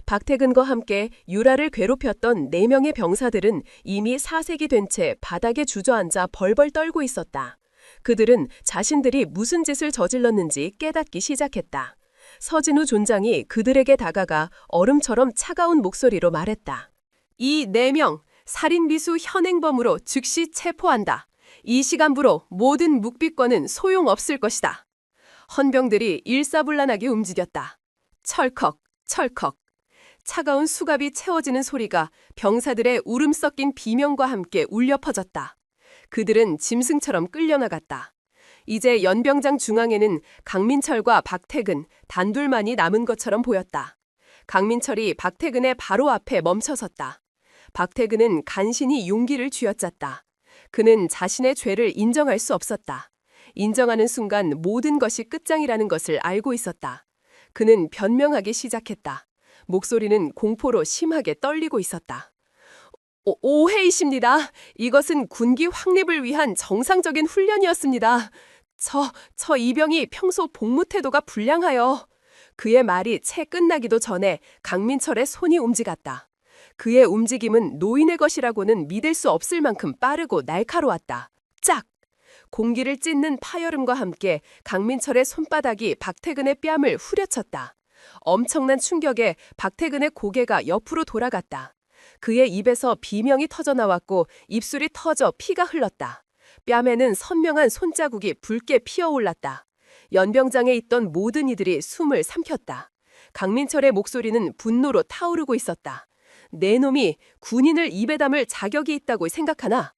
박태근과 함께 유라를 괴롭혔던 4명의 병사들은 이미 사색이 된 채 바닥에 주저앉아 벌벌 떨고 있었다. 그들은 자신들이 무슨 짓을 저질렀는지 깨닫기 시작했다. 서진우 존장이 그들에게 다가가 얼음처럼 차가운 목소리로 말했다. 이 4명 살인미수 현행범으로 즉시 체포한다. 이 시간부로 모든 묵비권은 소용없을 것이다. 헌병들이 일사불란하게 움직였다. 철컥, 철컥. 차가운 수갑이 채워지는 소리가 병사들의 울음 섞인 비명과 함께 울려 퍼졌다. 그들은 짐승처럼 끌려나갔다. 이제 연병장 중앙에는 강민철과 박태근 단둘만이 남은 것처럼 보였다. 강민철이 박태근의 바로 앞에 멈춰섰다. 박태근은 간신히 용기를 쥐어짰다. 그는 자신의 죄를 인정할 수 없었다. 인정하는 순간 모든 것이 끝장이라는 것을 알고 있었다. 그는 변명하기 시작했다. 목소리는 공포로 심하게 떨리고 있었다. 오해이십니다. 이것은 군기 확립을 위한 정상적인 훈련이었습니다. 저 이병이 평소 복무 태도가 불량하여. 그의 말이 채 끝나기도 전에 강민철의 손이 움직였다. 그의 움직임은 노인의 것이라고는 믿을 수 없을 만큼 빠르고 날카로웠다. 짝! 공기를 찢는 파열음과 함께 강민철의 손바닥이 박태근의 뺨을 후려쳤다. 엄청난 충격에 박태근의 고개가 옆으로 돌아갔다. 그의 입에서 비명이 터져나왔고 입술이 터져 피가 흘렀다. 뺨에는 선명한 손자국이 붉게 피어올랐다. 연병장에 있던 모든 이들이 숨을 삼켰다. 강민철의 목소리는 분노로 타오르고 있었다. 내 놈이 군인을 입에 담을 자격이 있다고 생각하나?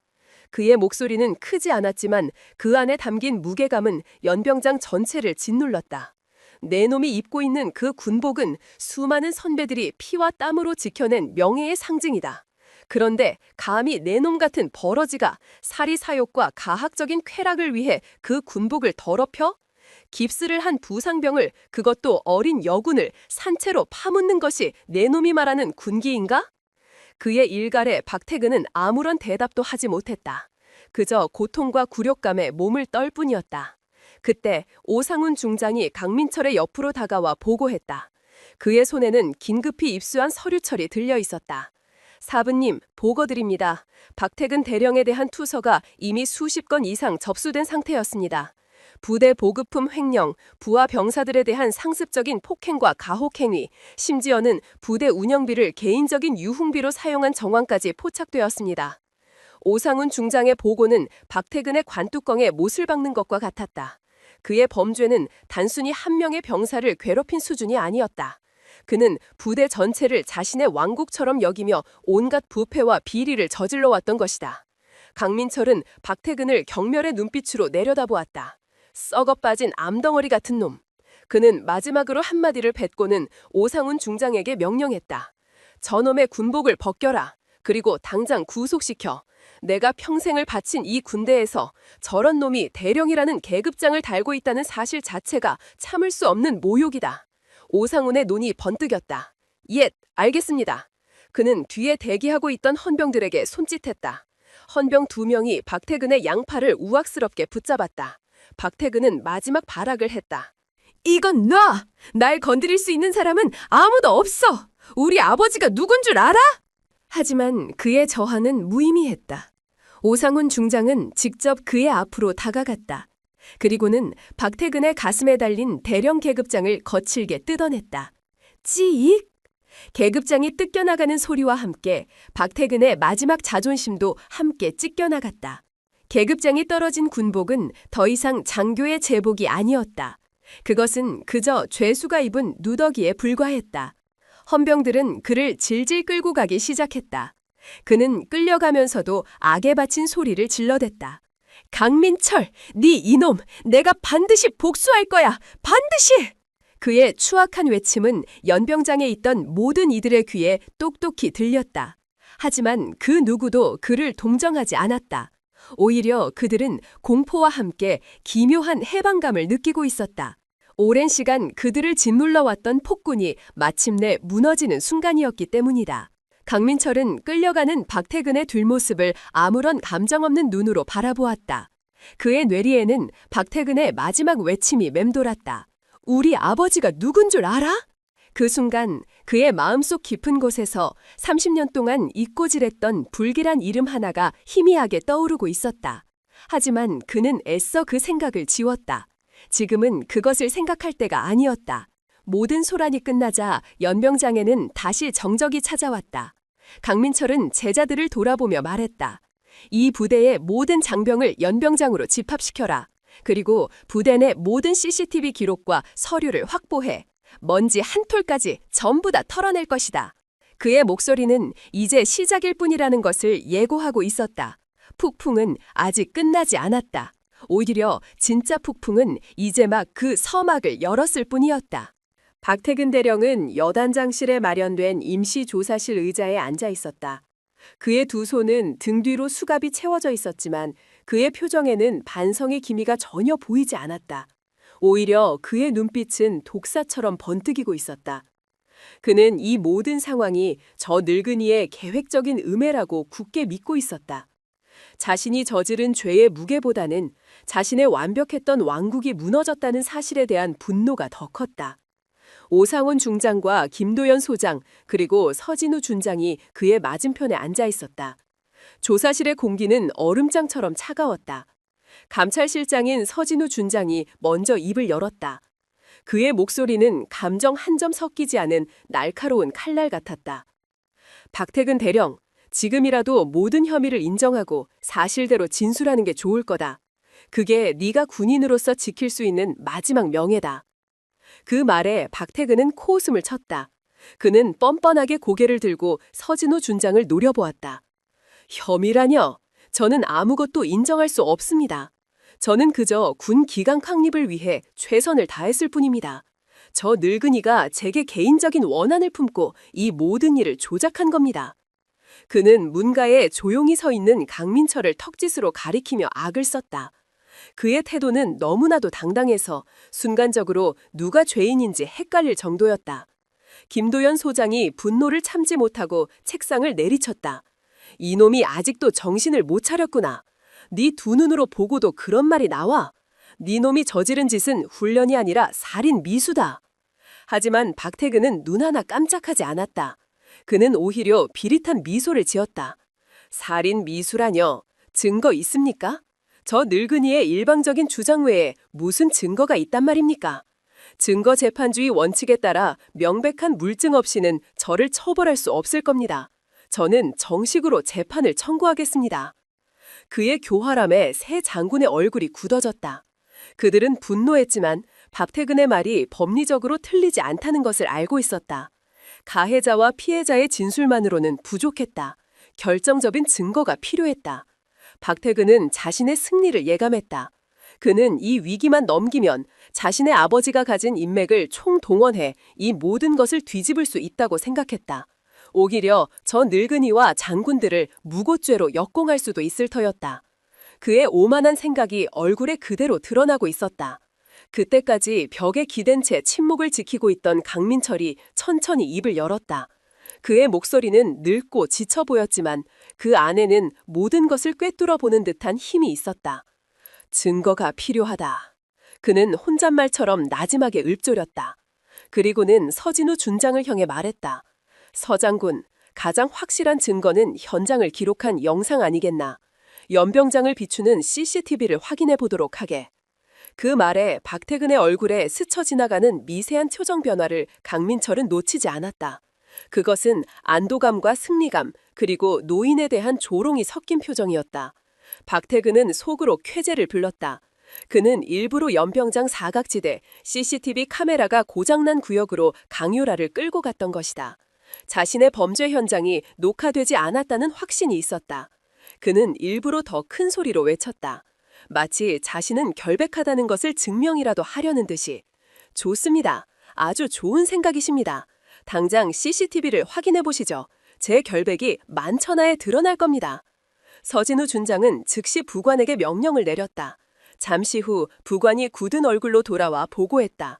그의 목소리는 크지 않았지만 그 안에 담긴 무게감은 연병장 전체를 짓눌렀다. 내 놈이 입고 있는 그 군복은 수많은 선배들이 피와 땀으로 지켜낸 명예의 상징이다. 그런데 감히 내 놈 같은 버러지가 사리사욕과 가학적인 쾌락을 위해 그 군복을 더럽혀? 깁스를 한 부상병을, 그것도 어린 여군을 산채로 파묻는 것이 내 놈이 말하는 군기인가? 그의 일갈에 박태근은 아무런 대답도 하지 못했다. 그저 고통과 굴욕감에 몸을 떨 뿐이었다. 그때 오상훈 중장이 강민철의 옆으로 다가와 보고했다. 그의 손에는 긴급히 입수한 서류철이 들려 있었다. 사부님, 보고드립니다. 박태근 대령에 대한 투서가 이미 수십 건 이상 접수된 상태였습니다. 부대 보급품 횡령, 부하 병사들에 대한 상습적인 폭행과 가혹행위, 심지어는 부대 운영비를 개인적인 유흥비로 사용한 정황까지 포착되었습니다. 오상훈 중장의 보고는 박태근의 관뚜껑에 못을 박는 것과 같았다. 그의 범죄는 단순히 한 명의 병사를 괴롭힌 수준이 아니었다. 그는 부대 전체를 자신의 왕국처럼 여기며 온갖 부패와 비리를 저질러왔던 것이다. 강민철은 박태근을 경멸의 눈빛으로 내려다보았다. 썩어 빠진 암덩어리 같은 놈. 그는 마지막으로 한마디를 뱉고는 오상훈 중장에게 명령했다. 저놈의 군복을 벗겨라. 그리고 당장 구속시켜. 내가 평생을 바친 이 군대에서 저런 놈이 대령이라는 계급장을 달고 있다는 사실 자체가 참을 수 없는 모욕이다. 오상훈의 눈이 번뜩였다. 예, 알겠습니다. 그는 뒤에 대기하고 있던 헌병들에게 손짓했다. 헌병 2명이 박태근의 양팔을 우악스럽게 붙잡았다. 박태근은 마지막 발악을 했다. 이건 놔! 날 건드릴 수 있는 사람은 아무도 없어! 우리 아버지가 누군 줄 알아? 하지만 그의 저항은 무의미했다. 오상훈 중장은 직접 그의 앞으로 다가갔다. 그리고는 박태근의 가슴에 달린 대령 계급장을 거칠게 뜯어냈다. 찌익! 계급장이 뜯겨나가는 소리와 함께 박태근의 마지막 자존심도 함께 찢겨나갔다. 계급장이 떨어진 군복은 더 이상 장교의 제복이 아니었다. 그것은 그저 죄수가 입은 누더기에 불과했다. 헌병들은 그를 질질 끌고 가기 시작했다. 그는 끌려가면서도 악에 바친 소리를 질러댔다. 강민철, 네 이놈, 내가 반드시 복수할 거야! 반드시! 그의 추악한 외침은 연병장에 있던 모든 이들의 귀에 똑똑히 들렸다. 하지만 그 누구도 그를 동정하지 않았다. 오히려 그들은 공포와 함께 기묘한 해방감을 느끼고 있었다. 오랜 시간 그들을 짓눌러왔던 폭군이 마침내 무너지는 순간이었기 때문이다. 강민철은 끌려가는 박태근의 뒷모습을 아무런 감정 없는 눈으로 바라보았다. 그의 뇌리에는 박태근의 마지막 외침이 맴돌았다. 우리 아버지가 누군 줄 알아? 그 순간 그의 마음속 깊은 곳에서 30년 동안 잊고 지냈던 불길한 이름 하나가 희미하게 떠오르고 있었다. 하지만 그는 애써 그 생각을 지웠다. 지금은 그것을 생각할 때가 아니었다. 모든 소란이 끝나자 연병장에는 다시 정적이 찾아왔다. 강민철은 제자들을 돌아보며 말했다. 이 부대의 모든 장병을 연병장으로 집합시켜라. 그리고 부대 내 모든 CCTV 기록과 서류를 확보해. 먼지 한 톨까지 전부 다 털어낼 것이다. 그의 목소리는 이제 시작일 뿐이라는 것을 예고하고 있었다. 폭풍은 아직 끝나지 않았다. 오히려 진짜 폭풍은 이제 막 그 서막을 열었을 뿐이었다. 박태근 대령은 여단장실에 마련된 임시조사실 의자에 앉아 있었다. 그의 두 손은 등 뒤로 수갑이 채워져 있었지만 그의 표정에는 반성의 기미가 전혀 보이지 않았다. 오히려 그의 눈빛은 독사처럼 번뜩이고 있었다. 그는 이 모든 상황이 저 늙은이의 계획적인 음해라고 굳게 믿고 있었다. 자신이 저지른 죄의 무게보다는 자신의 완벽했던 왕국이 무너졌다는 사실에 대한 분노가 더 컸다. 오상훈 중장과 김도연 소장 그리고 서진우 준장이 그의 맞은편에 앉아 있었다. 조사실의 공기는 얼음장처럼 차가웠다. 감찰실장인 서진우 준장이 먼저 입을 열었다. 그의 목소리는 감정 한 점 섞이지 않은 날카로운 칼날 같았다. 박태근 대령, 지금이라도 모든 혐의를 인정하고 사실대로 진술하는 게 좋을 거다. 그게 네가 군인으로서 지킬 수 있는 마지막 명예다. 그 말에 박태근은 코웃음을 쳤다. 그는 뻔뻔하게 고개를 들고 서진우 준장을 노려보았다. 혐의라뇨? 저는 아무것도 인정할 수 없습니다. 저는 그저 군 기강 확립을 위해 최선을 다했을 뿐입니다. 저 늙은이가 제게 개인적인 원한을 품고 이 모든 일을 조작한 겁니다. 그는 문가에 조용히 서 있는 강민철을 턱짓으로 가리키며 악을 썼다. 그의 태도는 너무나도 당당해서 순간적으로 누가 죄인인지 헷갈릴 정도였다. 김도연 소장이 분노를 참지 못하고 책상을 내리쳤다. 이놈이 아직도 정신을 못 차렸구나. 네 두 눈으로 보고도 그런 말이 나와? 네 놈이 저지른 짓은 훈련이 아니라 살인 미수다. 하지만 박태근은 눈 하나 깜짝하지 않았다. 그는 오히려 비릿한 미소를 지었다. 살인 미수라뇨? 증거 있습니까? 저 늙은이의 일방적인 주장 외에 무슨 증거가 있단 말입니까? 증거재판주의 원칙에 따라 명백한 물증 없이는 저를 처벌할 수 없을 겁니다. 저는 정식으로 재판을 청구하겠습니다. 그의 교활함에 새 장군의 얼굴이 굳어졌다. 그들은 분노했지만 박태근의 말이 법리적으로 틀리지 않다는 것을 알고 있었다. 가해자와 피해자의 진술만으로는 부족했다. 결정적인 증거가 필요했다. 박태근은 자신의 승리를 예감했다. 그는 이 위기만 넘기면 자신의 아버지가 가진 인맥을 총동원해 이 모든 것을 뒤집을 수 있다고 생각했다. 오히려 저 늙은이와 장군들을 무고죄로 역공할 수도 있을 터였다. 그의 오만한 생각이 얼굴에 그대로 드러나고 있었다. 그때까지 벽에 기댄 채 침묵을 지키고 있던 강민철이 천천히 입을 열었다. 그의 목소리는 늙고 지쳐 보였지만 그 안에는 모든 것을 꿰뚫어 보는 듯한 힘이 있었다. 증거가 필요하다. 그는 혼잣말처럼 나지막에 읊조렸다. 그리고는 서진우 준장을 향해 말했다. 서장군, 가장 확실한 증거는 현장을 기록한 영상 아니겠나. 연병장을 비추는 CCTV를 확인해 보도록 하게. 그 말에 박태근의 얼굴에 스쳐 지나가는 미세한 표정 변화를 강민철은 놓치지 않았다. 그것은 안도감과 승리감, 그리고 노인에 대한 조롱이 섞인 표정이었다. 박태근은 속으로 쾌재를 불렀다. 그는 일부러 연병장 사각지대 CCTV 카메라가 고장난 구역으로 강유라를 끌고 갔던 것이다. 자신의 범죄 현장이 녹화되지 않았다는 확신이 있었다. 그는 일부러 더 큰 소리로 외쳤다. 마치 자신은 결백하다는 것을 증명이라도 하려는 듯이. 좋습니다. 아주 좋은 생각이십니다. 당장 CCTV를 확인해 보시죠. 제 결백이 만천하에 드러날 겁니다. 서진우 준장은 즉시 부관에게 명령을 내렸다. 잠시 후 부관이 굳은 얼굴로 돌아와 보고했다.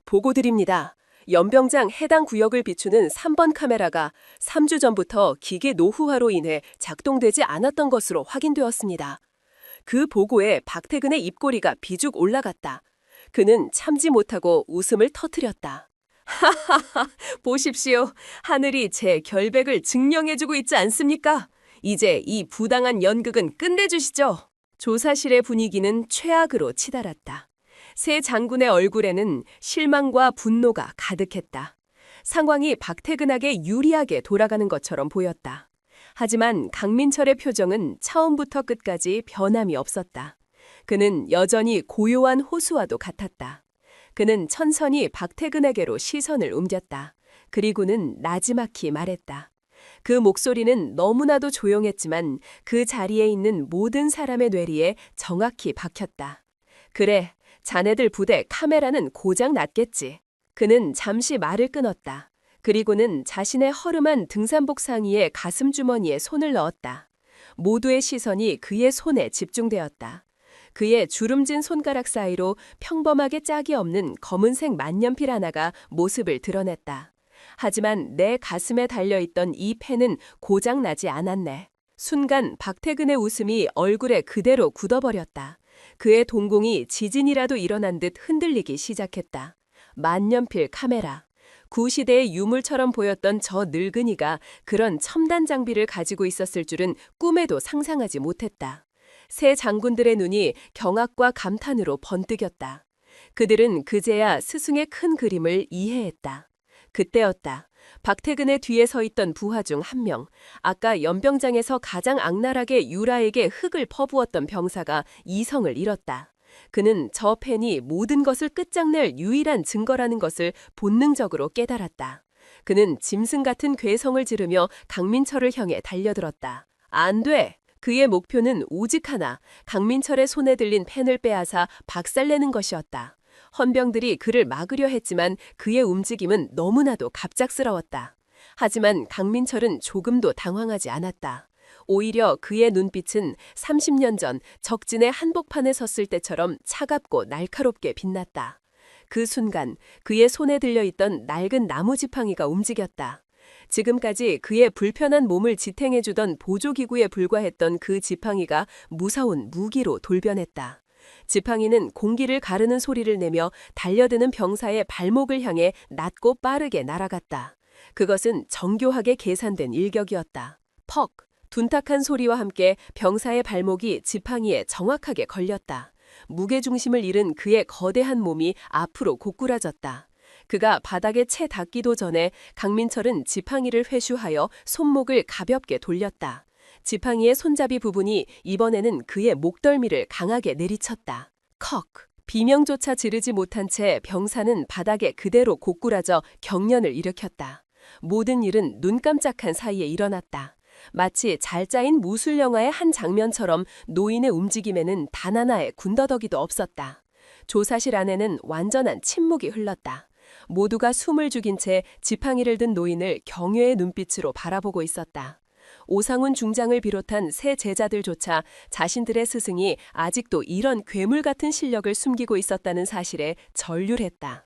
보고 드립니다. 연병장 해당 구역을 비추는 3번 카메라가 3주 전부터 기계 노후화로 인해 작동되지 않았던 것으로 확인되었습니다. 그 보고에 박태근의 입꼬리가 비죽 올라갔다. 그는 참지 못하고 웃음을 터뜨렸다. 하하하, 보십시오. 하늘이 제 결백을 증명해주고 있지 않습니까? 이제 이 부당한 연극은 끝내주시죠. 조사실의 분위기는 최악으로 치달았다. 새 장군의 얼굴에는 실망과 분노가 가득했다. 상황이 박태근에게 유리하게 돌아가는 것처럼 보였다. 하지만 강민철의 표정은 처음부터 끝까지 변함이 없었다. 그는 여전히 고요한 호수와도 같았다. 그는 천천히 박태근에게로 시선을 옮겼다. 그리고는 나지막히 말했다. 그 목소리는 너무나도 조용했지만 그 자리에 있는 모든 사람의 뇌리에 정확히 박혔다. 그래, 자네들 부대 카메라는 고장 났겠지. 그는 잠시 말을 끊었다. 그리고는 자신의 허름한 등산복 상의에 가슴 주머니에 손을 넣었다. 모두의 시선이 그의 손에 집중되었다. 그의 주름진 손가락 사이로 평범하게 짝이 없는 검은색 만년필 하나가 모습을 드러냈다. 하지만 내 가슴에 달려있던 이 펜은 고장나지 않았네. 순간 박태근의 웃음이 얼굴에 그대로 굳어버렸다. 그의 동공이 지진이라도 일어난 듯 흔들리기 시작했다. 만년필 카메라. 구시대의 유물처럼 보였던 저 늙은이가 그런 첨단 장비를 가지고 있었을 줄은 꿈에도 상상하지 못했다. 새 장군들의 눈이 경악과 감탄으로 번뜩였다. 그들은 그제야 스승의 큰 그림을 이해했다. 그때였다. 박태근의 뒤에 서 있던 부하 중 한 명, 아까 연병장에서 가장 악랄하게 유라에게 흙을 퍼부었던 병사가 이성을 잃었다. 그는 저 펜이 모든 것을 끝장낼 유일한 증거라는 것을 본능적으로 깨달았다. 그는 짐승 같은 괴성을 지르며 강민철을 향해 달려들었다. 안 돼! 그의 목표는 오직 하나, 강민철의 손에 들린 펜을 빼앗아 박살내는 것이었다. 헌병들이 그를 막으려 했지만 그의 움직임은 너무나도 갑작스러웠다. 하지만 강민철은 조금도 당황하지 않았다. 오히려 그의 눈빛은 30년 전 적진의 한복판에 섰을 때처럼 차갑고 날카롭게 빛났다. 그 순간 그의 손에 들려있던 낡은 나무 지팡이가 움직였다. 지금까지 그의 불편한 몸을 지탱해주던 보조기구에 불과했던 그 지팡이가 무서운 무기로 돌변했다. 지팡이는 공기를 가르는 소리를 내며 달려드는 병사의 발목을 향해 낮고 빠르게 날아갔다. 그것은 정교하게 계산된 일격이었다. 퍽! 둔탁한 소리와 함께 병사의 발목이 지팡이에 정확하게 걸렸다. 무게중심을 잃은 그의 거대한 몸이 앞으로 고꾸라졌다. 그가 바닥에 채 닿기도 전에 강민철은 지팡이를 회수하여 손목을 가볍게 돌렸다. 지팡이의 손잡이 부분이 이번에는 그의 목덜미를 강하게 내리쳤다. 컥! 비명조차 지르지 못한 채 병사는 바닥에 그대로 고꾸라져 경련을 일으켰다. 모든 일은 눈 깜짝한 사이에 일어났다. 마치 잘 짜인 무술 영화의 한 장면처럼 노인의 움직임에는 단 하나의 군더더기도 없었다. 조사실 안에는 완전한 침묵이 흘렀다. 모두가 숨을 죽인 채 지팡이를 든 노인을 경외의 눈빛으로 바라보고 있었다. 오상훈 중장을 비롯한 새 제자들조차 자신들의 스승이 아직도 이런 괴물 같은 실력을 숨기고 있었다는 사실에 절률했다.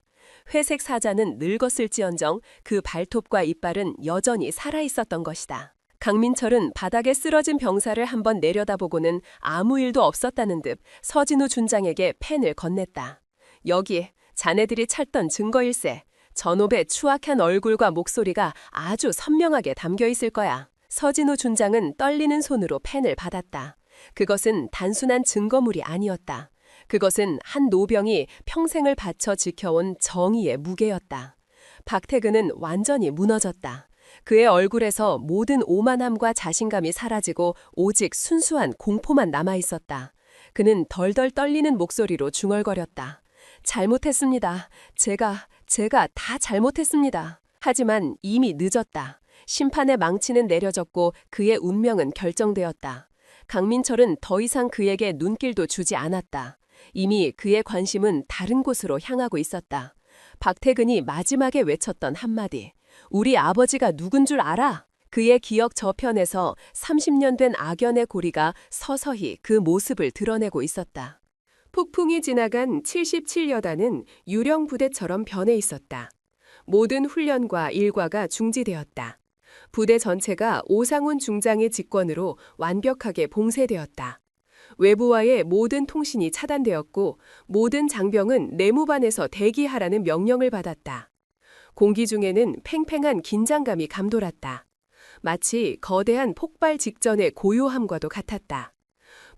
회색 사자는 늙었을지언정 그 발톱과 이빨은 여전히 살아있었던 것이다. 강민철은 바닥에 쓰러진 병사를 한번 내려다보고는 아무 일도 없었다는 듯 서진우 준장에게 펜을 건넸다. 여기 자네들이 찾던 증거일세. 전업의 추악한 얼굴과 목소리가 아주 선명하게 담겨 있을 거야. 서진우 준장은 떨리는 손으로 펜을 받았다. 그것은 단순한 증거물이 아니었다. 그것은 한 노병이 평생을 바쳐 지켜온 정의의 무게였다. 박태근은 완전히 무너졌다. 그의 얼굴에서 모든 오만함과 자신감이 사라지고 오직 순수한 공포만 남아있었다. 그는 덜덜 떨리는 목소리로 중얼거렸다. 잘못했습니다. 제가 다 잘못했습니다. 하지만 이미 늦었다. 심판의 망치는 내려졌고 그의 운명은 결정되었다. 강민철은 더 이상 그에게 눈길도 주지 않았다. 이미 그의 관심은 다른 곳으로 향하고 있었다. 박태근이 마지막에 외쳤던 한마디. 우리 아버지가 누군 줄 알아? 그의 기억 저편에서 30년 된 악연의 고리가 서서히 그 모습을 드러내고 있었다. 폭풍이 지나간 77여단은 유령 부대처럼 변해 있었다. 모든 훈련과 일과가 중지되었다. 부대 전체가 오상훈 중장의 직권으로 완벽하게 봉쇄되었다. 외부와의 모든 통신이 차단되었고 모든 장병은 내무반에서 대기하라는 명령을 받았다. 공기 중에는 팽팽한 긴장감이 감돌았다. 마치 거대한 폭발 직전의 고요함과도 같았다.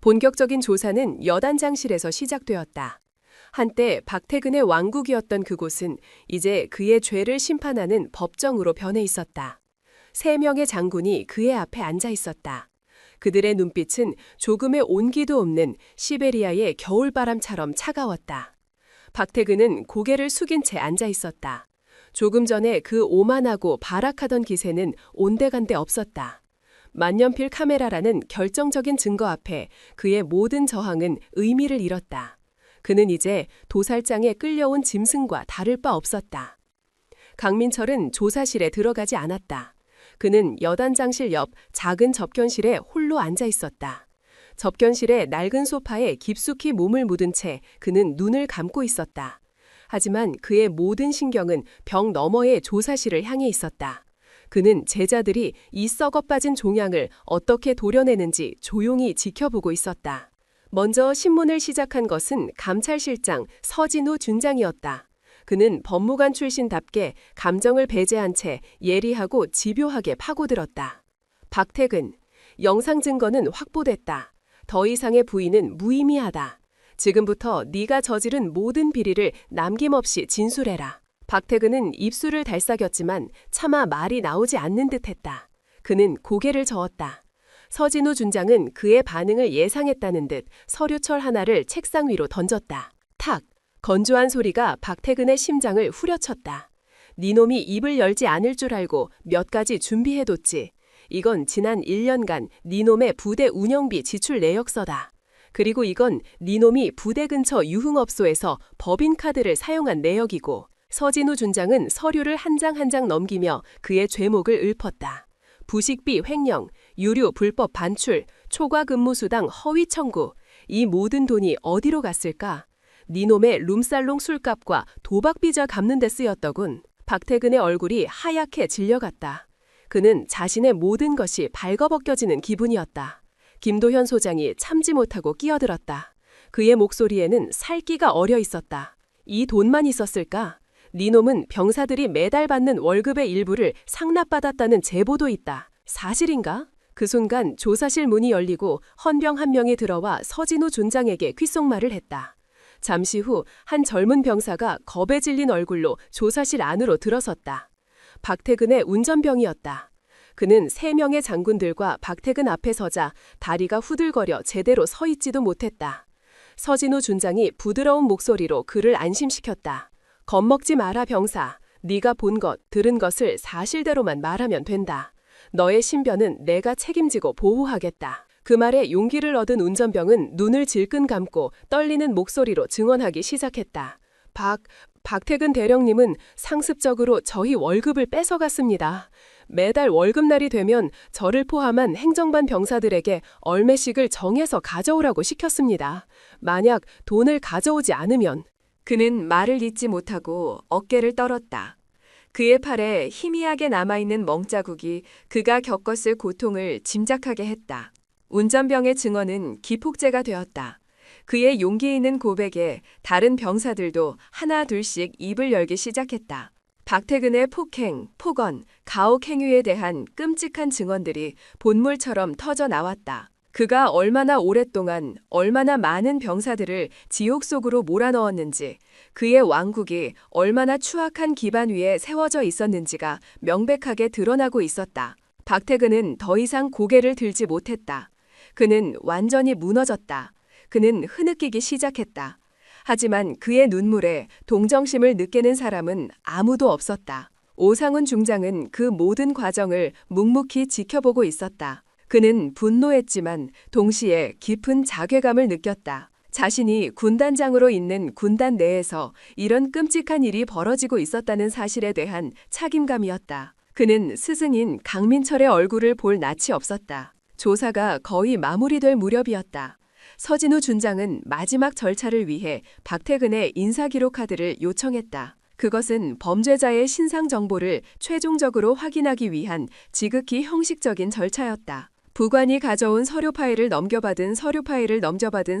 본격적인 조사는 여단장실에서 시작되었다. 한때 박태근의 왕국이었던 그곳은 이제 그의 죄를 심판하는 법정으로 변해 있었다. 3명의 장군이 그의 앞에 앉아 있었다. 그들의 눈빛은 조금의 온기도 없는 시베리아의 겨울바람처럼 차가웠다. 박태근은 고개를 숙인 채 앉아 있었다. 조금 전에 그 오만하고 발악하던 기세는 온데간데 없었다. 만년필 카메라라는 결정적인 증거 앞에 그의 모든 저항은 의미를 잃었다. 그는 이제 도살장에 끌려온 짐승과 다를 바 없었다. 강민철은 조사실에 들어가지 않았다. 그는 여단장실 옆 작은 접견실에 홀로 앉아 있었다. 접견실의 낡은 소파에 깊숙이 몸을 묻은 채 그는 눈을 감고 있었다. 하지만 그의 모든 신경은 벽 너머의 조사실을 향해 있었다. 그는 제자들이 이 썩어빠진 종양을 어떻게 도려내는지 조용히 지켜보고 있었다. 먼저 신문을 시작한 것은 감찰실장 서진우 준장이었다. 그는 법무관 출신답게 감정을 배제한 채 예리하고 집요하게 파고들었다. 박태근, 영상 증거는 확보됐다. 더 이상의 부인은 무의미하다. 지금부터 네가 저지른 모든 비리를 남김없이 진술해라. 박태근은 입술을 달싹였지만 차마 말이 나오지 않는 듯했다. 그는 고개를 저었다. 서진우 준장은 그의 반응을 예상했다는 듯 서류철 하나를 책상 위로 던졌다. 탁! 건조한 소리가 박태근의 심장을 후려쳤다. 니놈이 입을 열지 않을 줄 알고 몇 가지 준비해뒀지. 이건 지난 1년간 니놈의 부대 운영비 지출 내역서다. 그리고 이건 니놈이 부대 근처 유흥업소에서 법인카드를 사용한 내역이고 서진우 준장은 서류를 한 장 한 장 넘기며 그의 죄목을 읊었다. 부식비 횡령, 유료 불법 반출, 초과 근무수당 허위 청구. 이 모든 돈이 어디로 갔을까? 니놈의 룸살롱 술값과 도박비자 갚는 데 쓰였더군. 박태근의 얼굴이 하얗게 질려갔다. 그는 자신의 모든 것이 발거벗겨지는 기분이었다. 김도현 소장이 참지 못하고 끼어들었다. 그의 목소리에는 살기가 어려 있었다. 이 돈만 있었을까? 니놈은 병사들이 매달 받는 월급의 일부를 상납받았다는 제보도 있다. 사실인가? 그 순간 조사실 문이 열리고 헌병 한 명이 들어와 서진우 준장에게 귓속말을 했다. 잠시 후 한 젊은 병사가 겁에 질린 얼굴로 조사실 안으로 들어섰다. 박태근의 운전병이었다. 그는 3명의 장군들과 박태근 앞에 서자 다리가 후들거려 제대로 서 있지도 못했다. 서진우 준장이 부드러운 목소리로 그를 안심시켰다. 겁먹지 마라 병사. 네가 본 것, 들은 것을 사실대로만 말하면 된다. 너의 신변은 내가 책임지고 보호하겠다. 그 말에 용기를 얻은 운전병은 눈을 질끈 감고 떨리는 목소리로 증언하기 시작했다. 박태근 대령님은 상습적으로 저희 월급을 뺏어갔습니다. 매달 월급날이 되면 저를 포함한 행정반 병사들에게 얼매씩을 정해서 가져오라고 시켰습니다. 만약 돈을 가져오지 않으면. 그는 말을 잇지 못하고 어깨를 떨었다. 그의 팔에 희미하게 남아있는 멍자국이 그가 겪었을 고통을 짐작하게 했다. 운전병의 증언은 기폭제가 되었다. 그의 용기 있는 고백에 다른 병사들도 하나 둘씩 입을 열기 시작했다. 박태근의 폭행, 폭언, 가혹 행위에 대한 끔찍한 증언들이 본물처럼 터져 나왔다. 그가 얼마나 오랫동안 얼마나 많은 병사들을 지옥 속으로 몰아넣었는지, 그의 왕국이 얼마나 추악한 기반 위에 세워져 있었는지가 명백하게 드러나고 있었다. 박태근은 더 이상 고개를 들지 못했다. 그는 완전히 무너졌다. 그는 흐느끼기 시작했다. 하지만 그의 눈물에 동정심을 느끼는 사람은 아무도 없었다. 오상훈 중장은 그 모든 과정을 묵묵히 지켜보고 있었다. 그는 분노했지만 동시에 깊은 자괴감을 느꼈다. 자신이 군단장으로 있는 군단 내에서 이런 끔찍한 일이 벌어지고 있었다는 사실에 대한 책임감이었다. 그는 스승인 강민철의 얼굴을 볼 낯이 없었다. 조사가 거의 마무리될 무렵이었다. 서진우 준장은 마지막 절차를 위해 박태근의 인사기록 카드를 요청했다. 그것은 범죄자의 신상 정보를 최종적으로 확인하기 위한 지극히 형식적인 절차였다. 부관이 가져온 서류 파일을 넘겨받은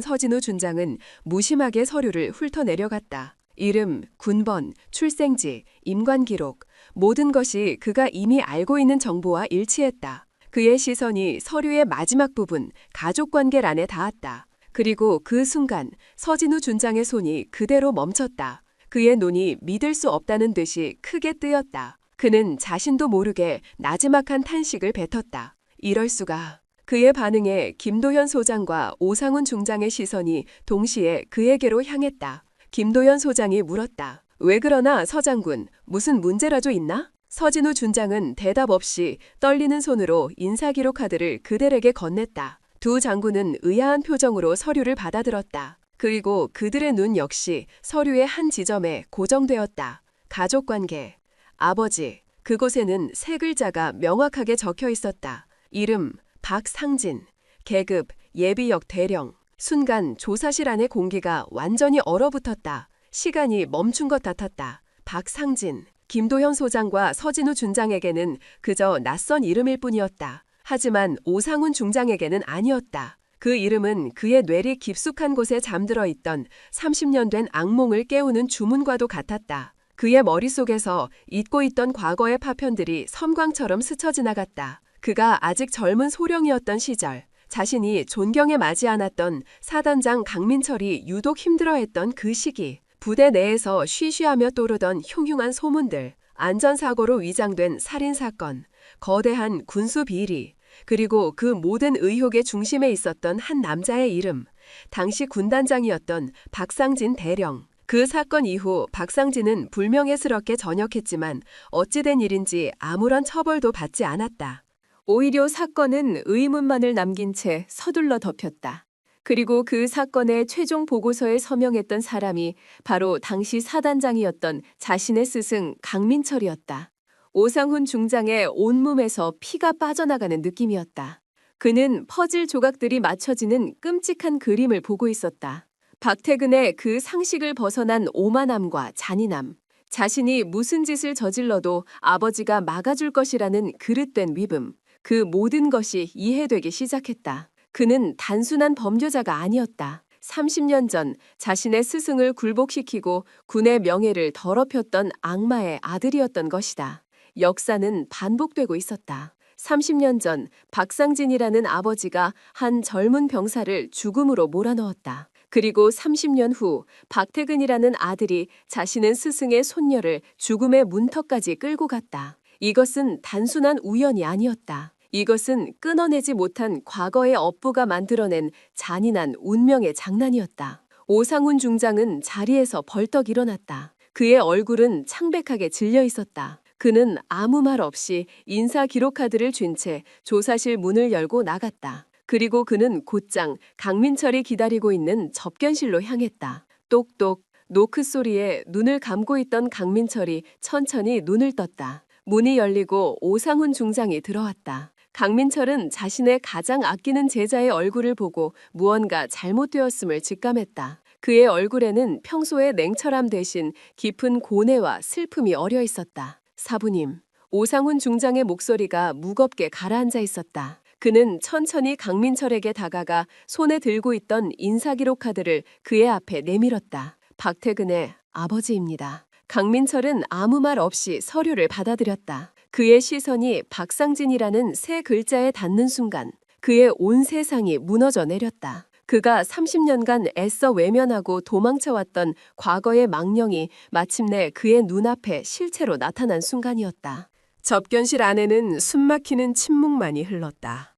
서진우 준장은 무심하게 서류를 훑어내려갔다. 이름, 군번, 출생지, 임관기록, 모든 것이 그가 이미 알고 있는 정보와 일치했다. 그의 시선이 서류의 마지막 부분, 가족관계란에 닿았다. 그리고 그 순간 서진우 준장의 손이 그대로 멈췄다. 그의 눈이 믿을 수 없다는 듯이 크게 뜨였다. 그는 자신도 모르게 나지막한 탄식을 뱉었다. 이럴 수가. 그의 반응에 김도현 소장과 오상훈 중장의 시선이 동시에 그에게로 향했다. 김도현 소장이 물었다. 왜 그러나 서장군, 무슨 문제라도 있나? 서진우 준장은 대답 없이 떨리는 손으로 인사기록 카드를 그들에게 건넸다. 두 장군은 의아한 표정으로 서류를 받아들었다. 그리고 그들의 눈 역시 서류의 한 지점에 고정되었다. 가족관계, 아버지. 그곳에는 세 글자가 명확하게 적혀 있었다. 이름, 박상진. 계급, 예비역 대령. 순간 조사실 안의 공기가 완전히 얼어붙었다. 시간이 멈춘 것 같았다. 박상진. 김도현 소장과 서진우 준장에게는 그저 낯선 이름일 뿐이었다. 하지만 오상훈 중장에게는 아니었다. 그 이름은 그의 뇌리 깊숙한 곳에 잠들어 있던 30년 된 악몽을 깨우는 주문과도 같았다. 그의 머릿속에서 잊고 있던 과거의 파편들이 섬광처럼 스쳐 지나갔다. 그가 아직 젊은 소령이었던 시절, 자신이 존경에 맞지 않았던 사단장 강민철이 유독 힘들어했던 그 시기, 부대 내에서 쉬쉬하며 떠오르던 흉흉한 소문들, 안전사고로 위장된 살인사건, 거대한 군수 비리, 그리고 그 모든 의혹의 중심에 있었던 한 남자의 이름, 당시 군단장이었던 박상진 대령. 그 사건 이후 박상진은 불명예스럽게 전역했지만 어찌된 일인지 아무런 처벌도 받지 않았다. 오히려 사건은 의문만을 남긴 채 서둘러 덮였다. 그리고 그 사건의 최종 보고서에 서명했던 사람이 바로 당시 사단장이었던 자신의 스승 강민철이었다. 오상훈 중장의 온몸에서 피가 빠져나가는 느낌이었다. 그는 퍼즐 조각들이 맞춰지는 끔찍한 그림을 보고 있었다. 박태근의 그 상식을 벗어난 오만함과 잔인함, 자신이 무슨 짓을 저질러도 아버지가 막아줄 것이라는 그릇된 위분, 그 모든 것이 이해되기 시작했다. 그는 단순한 범죄자가 아니었다. 30년 전 자신의 스승을 굴복시키고 군의 명예를 더럽혔던 악마의 아들이었던 것이다. 역사는 반복되고 있었다. 30년 전 박상진이라는 아버지가 한 젊은 병사를 죽음으로 몰아넣었다. 그리고 30년 후 박태근이라는 아들이 자신의 스승의 손녀를 죽음의 문턱까지 끌고 갔다. 이것은 단순한 우연이 아니었다. 이것은 끊어내지 못한 과거의 업보가 만들어낸 잔인한 운명의 장난이었다. 오상훈 중장은 자리에서 벌떡 일어났다. 그의 얼굴은 창백하게 질려 있었다. 그는 아무 말 없이 인사 기록 카드를 쥔 채 조사실 문을 열고 나갔다. 그리고 그는 곧장 강민철이 기다리고 있는 접견실로 향했다. 똑똑, 노크 소리에 눈을 감고 있던 강민철이 천천히 눈을 떴다. 문이 열리고 오상훈 중장이 들어왔다. 강민철은 자신의 가장 아끼는 제자의 얼굴을 보고 무언가 잘못되었음을 직감했다. 그의 얼굴에는 평소의 냉철함 대신 깊은 고뇌와 슬픔이 어려 있었다. 사부님, 오상훈 중장의 목소리가 무겁게 가라앉아 있었다. 그는 천천히 강민철에게 다가가 손에 들고 있던 인사기록 카드를 그의 앞에 내밀었다. 박태근의 아버지입니다. 강민철은 아무 말 없이 서류를 받아들였다. 그의 시선이 박상진이라는 세 글자에 닿는 순간 그의 온 세상이 무너져 내렸다. 그가 30년간 애써 외면하고 도망쳐왔던 과거의 망령이 마침내 그의 눈앞에 실체로 나타난 순간이었다. 접견실 안에는 숨막히는 침묵만이 흘렀다.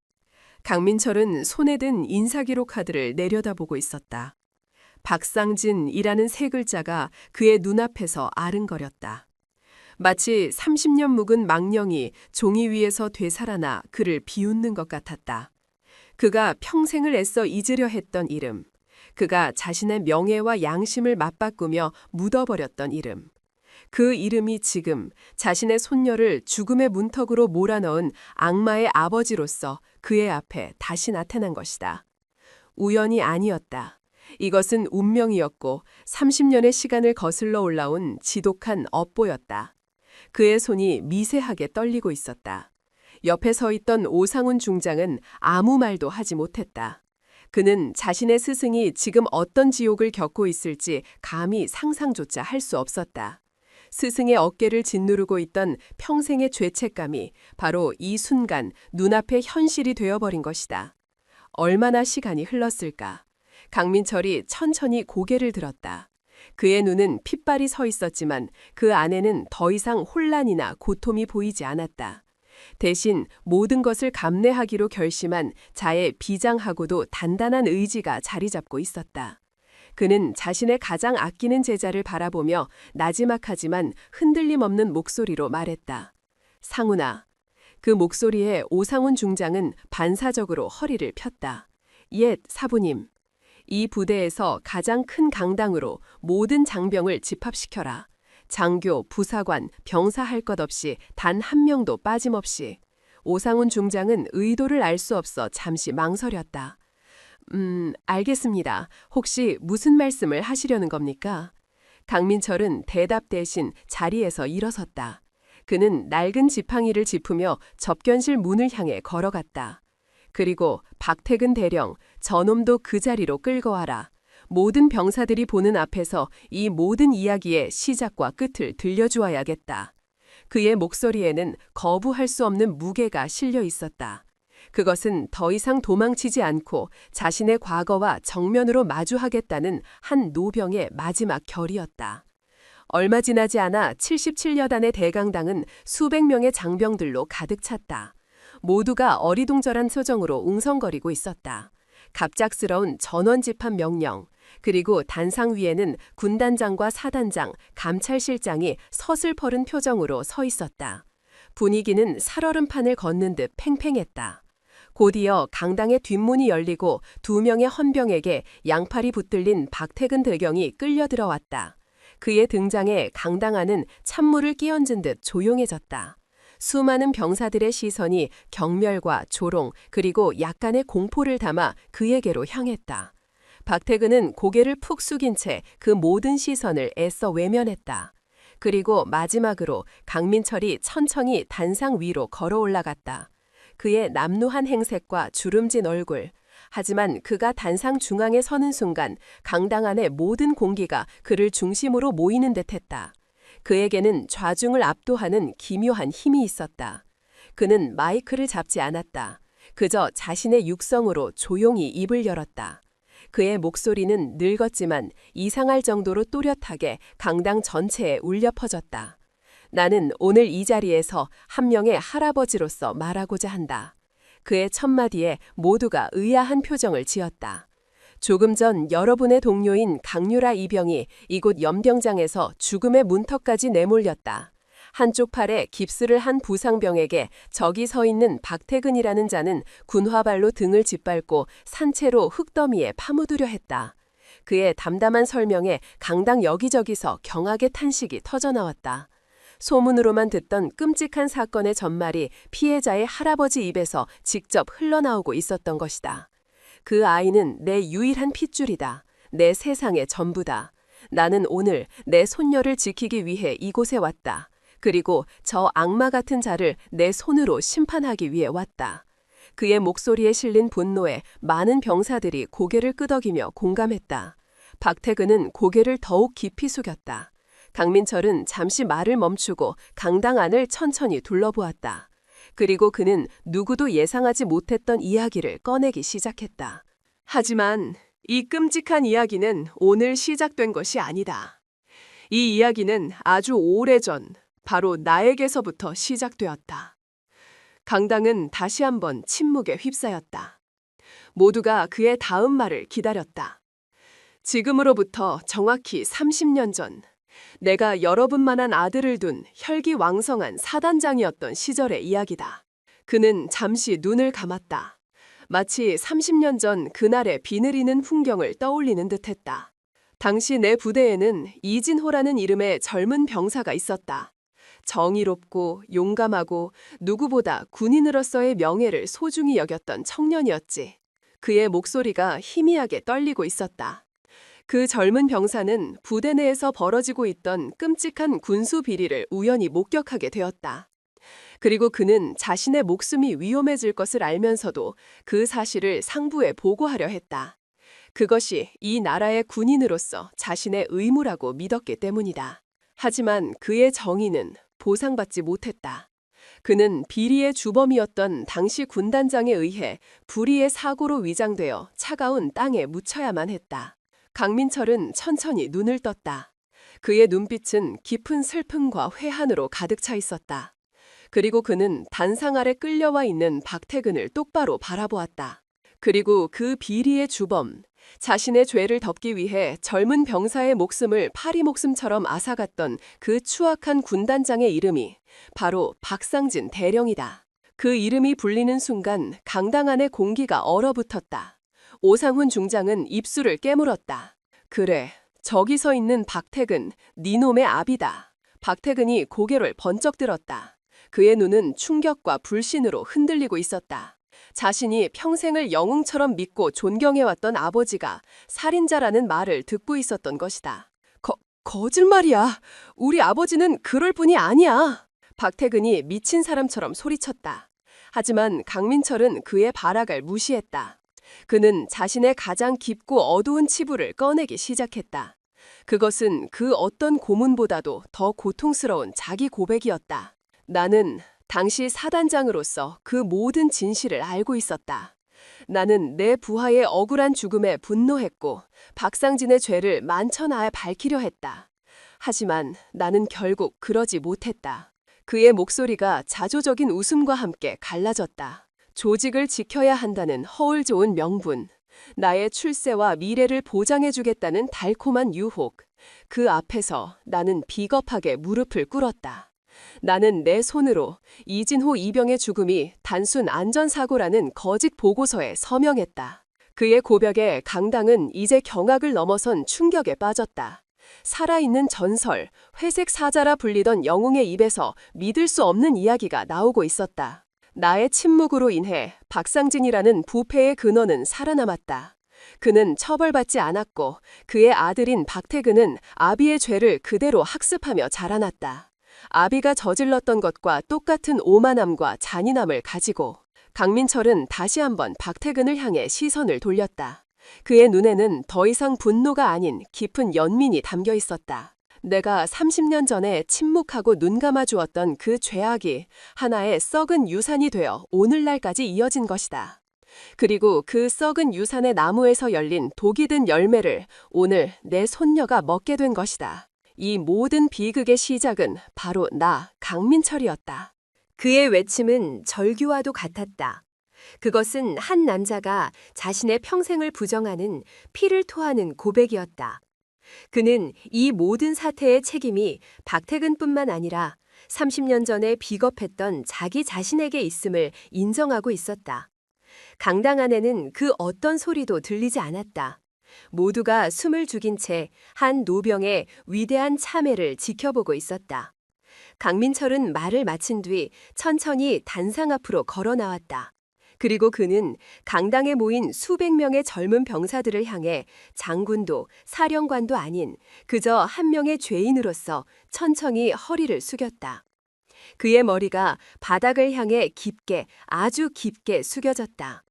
강민철은 손에 든 인사기록 카드를 내려다보고 있었다. 박상진이라는 세 글자가 그의 눈앞에서 아른거렸다. 마치 30년 묵은 망령이 종이 위에서 되살아나 그를 비웃는 것 같았다. 그가 평생을 애써 잊으려 했던 이름. 그가 자신의 명예와 양심을 맞바꾸며 묻어버렸던 이름. 그 이름이 지금 자신의 손녀를 죽음의 문턱으로 몰아넣은 악마의 아버지로서 그의 앞에 다시 나타난 것이다. 우연이 아니었다. 이것은 운명이었고 30년의 시간을 거슬러 올라온 지독한 업보였다. 그의 손이 미세하게 떨리고 있었다. 옆에 서 있던 오상훈 중장은 아무 말도 하지 못했다. 그는 자신의 스승이 지금 어떤 지옥을 겪고 있을지 감히 상상조차 할 수 없었다. 스승의 어깨를 짓누르고 있던 평생의 죄책감이 바로 이 순간 눈앞의 현실이 되어버린 것이다. 얼마나 시간이 흘렀을까? 강민철이 천천히 고개를 들었다. 그의 눈은 핏발이 서 있었지만 그 안에는 더 이상 혼란이나 고통이 보이지 않았다. 대신 모든 것을 감내하기로 결심한 자의 비장하고도 단단한 의지가 자리 잡고 있었다. 그는 자신의 가장 아끼는 제자를 바라보며 나지막하지만 흔들림 없는 목소리로 말했다. 상훈아. 그 목소리에 오상훈 중장은 반사적으로 허리를 폈다. 옛 사부님. 이 부대에서 가장 큰 강당으로 모든 장병을 집합시켜라. 장교, 부사관, 병사 할 것 없이 단 한 명도 빠짐없이. 오상훈 중장은 의도를 알 수 없어 잠시 망설였다. 알겠습니다. 혹시 무슨 말씀을 하시려는 겁니까? 강민철은 대답 대신 자리에서 일어섰다. 그는 낡은 지팡이를 짚으며 접견실 문을 향해 걸어갔다. 그리고 박태근 대령, 저놈도 그 자리로 끌고 와라. 모든 병사들이 보는 앞에서 이 모든 이야기의 시작과 끝을 들려주어야겠다. 그의 목소리에는 거부할 수 없는 무게가 실려 있었다. 그것은 더 이상 도망치지 않고 자신의 과거와 정면으로 마주하겠다는 한 노병의 마지막 결이었다. 얼마 지나지 않아 77여단의 대강당은 수백 명의 장병들로 가득 찼다. 모두가 어리둥절한 표정으로 웅성거리고 있었다. 갑작스러운 전원집합 명령, 그리고 단상 위에는 군단장과 사단장, 감찰실장이 서슬퍼른 표정으로 서 있었다. 분위기는 살얼음판을 걷는 듯 팽팽했다. 곧이어 강당의 뒷문이 열리고 두 명의 헌병에게 양팔이 붙들린 박태근 대령이 끌려 들어왔다. 그의 등장에 강당 안은 찬물을 끼얹은 듯 조용해졌다. 수많은 병사들의 시선이 경멸과 조롱 그리고 약간의 공포를 담아 그에게로 향했다. 박태근은 고개를 푹 숙인 채 그 모든 시선을 애써 외면했다. 그리고 마지막으로 강민철이 천천히 단상 위로 걸어 올라갔다. 그의 남루한 행색과 주름진 얼굴. 하지만 그가 단상 중앙에 서는 순간 강당 안의 모든 공기가 그를 중심으로 모이는 듯했다. 그에게는 좌중을 압도하는 기묘한 힘이 있었다. 그는 마이크를 잡지 않았다. 그저 자신의 육성으로 조용히 입을 열었다. 그의 목소리는 늙었지만 이상할 정도로 또렷하게 강당 전체에 울려 퍼졌다. 나는 오늘 이 자리에서 한 명의 할아버지로서 말하고자 한다. 그의 첫마디에 모두가 의아한 표정을 지었다. 조금 전 여러분의 동료인 강유라 이병이 이곳 연병장에서 죽음의 문턱까지 내몰렸다. 한쪽 팔에 깁스를 한 부상병에게 저기 서 있는 박태근이라는 자는 군화발로 등을 짓밟고 산채로 흙더미에 파묻으려 했다. 그의 담담한 설명에 강당 여기저기서 경악의 탄식이 터져나왔다. 소문으로만 듣던 끔찍한 사건의 전말이 피해자의 할아버지 입에서 직접 흘러나오고 있었던 것이다. 그 아이는 내 유일한 핏줄이다. 내 세상의 전부다. 나는 오늘 내 손녀를 지키기 위해 이곳에 왔다. 그리고 저 악마 같은 자를 내 손으로 심판하기 위해 왔다. 그의 목소리에 실린 분노에 많은 병사들이 고개를 끄덕이며 공감했다. 박태근은 고개를 더욱 깊이 숙였다. 강민철은 잠시 말을 멈추고 강당 안을 천천히 둘러보았다. 그리고 그는 누구도 예상하지 못했던 이야기를 꺼내기 시작했다. 하지만 이 끔찍한 이야기는 오늘 시작된 것이 아니다. 이 이야기는 아주 오래전 바로 나에게서부터 시작되었다. 강당은 다시 한번 침묵에 휩싸였다. 모두가 그의 다음 말을 기다렸다. 지금으로부터 정확히 30년 전, 내가 여러분만한 아들을 둔 혈기왕성한 사단장이었던 시절의 이야기다. 그는 잠시 눈을 감았다. 마치 30년 전 그날의 비느리는 풍경을 떠올리는 듯했다. 당시 내 부대에는 이진호라는 이름의 젊은 병사가 있었다. 정의롭고 용감하고 누구보다 군인으로서의 명예를 소중히 여겼던 청년이었지. 그의 목소리가 희미하게 떨리고 있었다. 그 젊은 병사는 부대 내에서 벌어지고 있던 끔찍한 군수 비리를 우연히 목격하게 되었다. 그리고 그는 자신의 목숨이 위험해질 것을 알면서도 그 사실을 상부에 보고하려 했다. 그것이 이 나라의 군인으로서 자신의 의무라고 믿었기 때문이다. 하지만 그의 정의는 보상받지 못했다. 그는 비리의 주범이었던 당시 군단장에 의해 불의의 사고로 위장되어 차가운 땅에 묻혀야만 했다. 강민철은 천천히 눈을 떴다. 그의 눈빛은 깊은 슬픔과 회한으로 가득 차 있었다. 그리고 그는 단상 아래 끌려와 있는 박태근을 똑바로 바라보았다. 그리고 그 비리의 주범, 자신의 죄를 덮기 위해 젊은 병사의 목숨을 파리 목숨처럼 앗아갔던 그 추악한 군단장의 이름이 바로 박상진 대령이다. 그 이름이 불리는 순간 강당 안의 공기가 얼어붙었다. 오상훈 중장은 입술을 깨물었다. 그래, 저기 서 있는 박태근, 네 놈의 아비다. 박태근이 고개를 번쩍 들었다. 그의 눈은 충격과 불신으로 흔들리고 있었다. 자신이 평생을 영웅처럼 믿고 존경해왔던 아버지가 살인자라는 말을 듣고 있었던 것이다. 거짓말이야. 우리 아버지는 그럴 분이 아니야. 박태근이 미친 사람처럼 소리쳤다. 하지만 강민철은 그의 발악을 무시했다. 그는 자신의 가장 깊고 어두운 치부를 꺼내기 시작했다. 그것은 그 어떤 고문보다도 더 고통스러운 자기 고백이었다. 나는 당시 사단장으로서 그 모든 진실을 알고 있었다. 나는 내 부하의 억울한 죽음에 분노했고 박상진의 죄를 만천하에 밝히려 했다. 하지만 나는 결국 그러지 못했다. 그의 목소리가 자조적인 웃음과 함께 갈라졌다. 조직을 지켜야 한다는 허울 좋은 명분, 나의 출세와 미래를 보장해주겠다는 달콤한 유혹, 그 앞에서 나는 비겁하게 무릎을 꿇었다. 나는 내 손으로 이진호 이병의 죽음이 단순 안전사고라는 거짓 보고서에 서명했다. 그의 고백에 강당은 이제 경악을 넘어선 충격에 빠졌다. 살아있는 전설, 회색 사자라 불리던 영웅의 입에서 믿을 수 없는 이야기가 나오고 있었다. 나의 침묵으로 인해 박상진이라는 부패의 근원은 살아남았다. 그는 처벌받지 않았고 그의 아들인 박태근은 아비의 죄를 그대로 학습하며 자라났다. 아비가 저질렀던 것과 똑같은 오만함과 잔인함을 가지고 강민철은 다시 한번 박태근을 향해 시선을 돌렸다. 그의 눈에는 더 이상 분노가 아닌 깊은 연민이 담겨 있었다. 내가 30년 전에 침묵하고 눈 감아 주었던 그 죄악이 하나의 썩은 유산이 되어 오늘날까지 이어진 것이다. 그리고 그 썩은 유산의 나무에서 열린 독이 든 열매를 오늘 내 손녀가 먹게 된 것이다. 이 모든 비극의 시작은 바로 나, 강민철이었다. 그의 외침은 절규와도 같았다. 그것은 한 남자가 자신의 평생을 부정하는 피를 토하는 고백이었다. 그는 이 모든 사태의 책임이 박태근뿐만 아니라 30년 전에 비겁했던 자기 자신에게 있음을 인정하고 있었다. 강당 안에는 그 어떤 소리도 들리지 않았다. 모두가 숨을 죽인 채 한 노병의 위대한 참회를 지켜보고 있었다. 강민철은 말을 마친 뒤 천천히 단상 앞으로 걸어 나왔다. 그리고 그는 강당에 모인 수백 명의 젊은 병사들을 향해 장군도 사령관도 아닌 그저 한 명의 죄인으로서 천천히 허리를 숙였다. 그의 머리가 바닥을 향해 깊게, 아주 깊게 숙여졌다.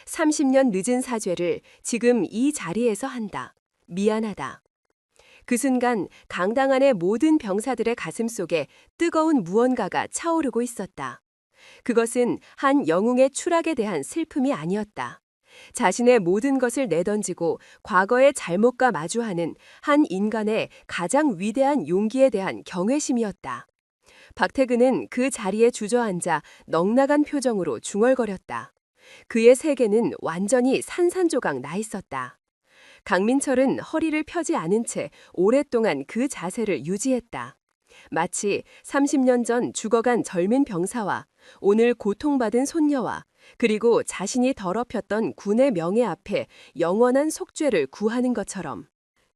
30년 늦은 사죄를 지금 이 자리에서 한다. 미안하다. 그 순간 강당 안의 모든 병사들의 가슴 속에 뜨거운 무언가가 차오르고 있었다. 그것은 한 영웅의 추락에 대한 슬픔이 아니었다. 자신의 모든 것을 내던지고 과거의 잘못과 마주하는 한 인간의 가장 위대한 용기에 대한 경외심이었다. 박태근은 그 자리에 주저앉아 넉나간 표정으로 중얼거렸다. 그의 세계는 완전히 산산조각 나 있었다. 강민철은 허리를 펴지 않은 채 오랫동안 그 자세를 유지했다. 마치 30년 전 죽어간 젊은 병사와 오늘 고통받은 손녀와 그리고 자신이 더럽혔던 군의 명예 앞에 영원한 속죄를 구하는 것처럼.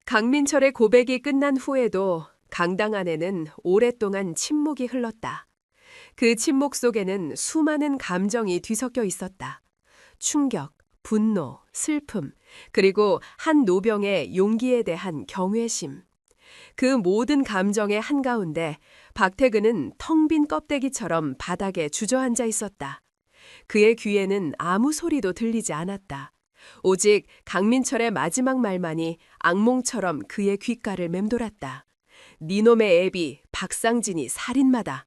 강민철의 고백이 끝난 후에도 강당 안에는 오랫동안 침묵이 흘렀다. 그 침묵 속에는 수많은 감정이 뒤섞여 있었다. 충격, 분노, 슬픔, 그리고 한 노병의 용기에 대한 경외심. 그 모든 감정의 한가운데 박태근은 텅 빈 껍데기처럼 바닥에 주저앉아 있었다. 그의 귀에는 아무 소리도 들리지 않았다. 오직 강민철의 마지막 말만이 악몽처럼 그의 귓가를 맴돌았다. 니놈의 애비 박상진이 살인마다.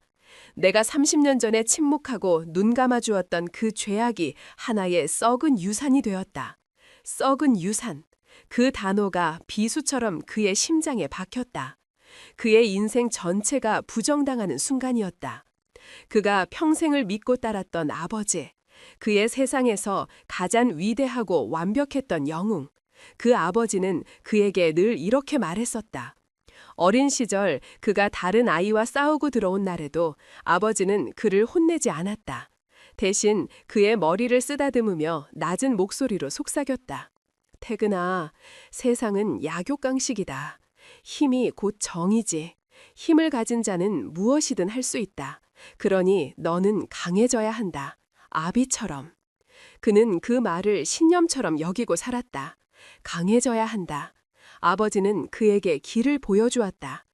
내가 30년 전에 침묵하고 눈 감아주었던 그 죄악이 하나의 썩은 유산이 되었다. 썩은 유산. 그 단어가 비수처럼 그의 심장에 박혔다. 그의 인생 전체가 부정당하는 순간이었다. 그가 평생을 믿고 따랐던 아버지, 그의 세상에서 가장 위대하고 완벽했던 영웅, 그 아버지는 그에게 늘 이렇게 말했었다. 어린 시절 그가 다른 아이와 싸우고 들어온 날에도 아버지는 그를 혼내지 않았다. 대신 그의 머리를 쓰다듬으며 낮은 목소리로 속삭였다. 태근아, 세상은 약육강식이다. 힘이 곧 정이지. 힘을 가진 자는 무엇이든 할 수 있다. 그러니 너는 강해져야 한다. 아비처럼. 그는 그 말을 신념처럼 여기고 살았다. 강해져야 한다. 아버지는 그에게 길을 보여주었다.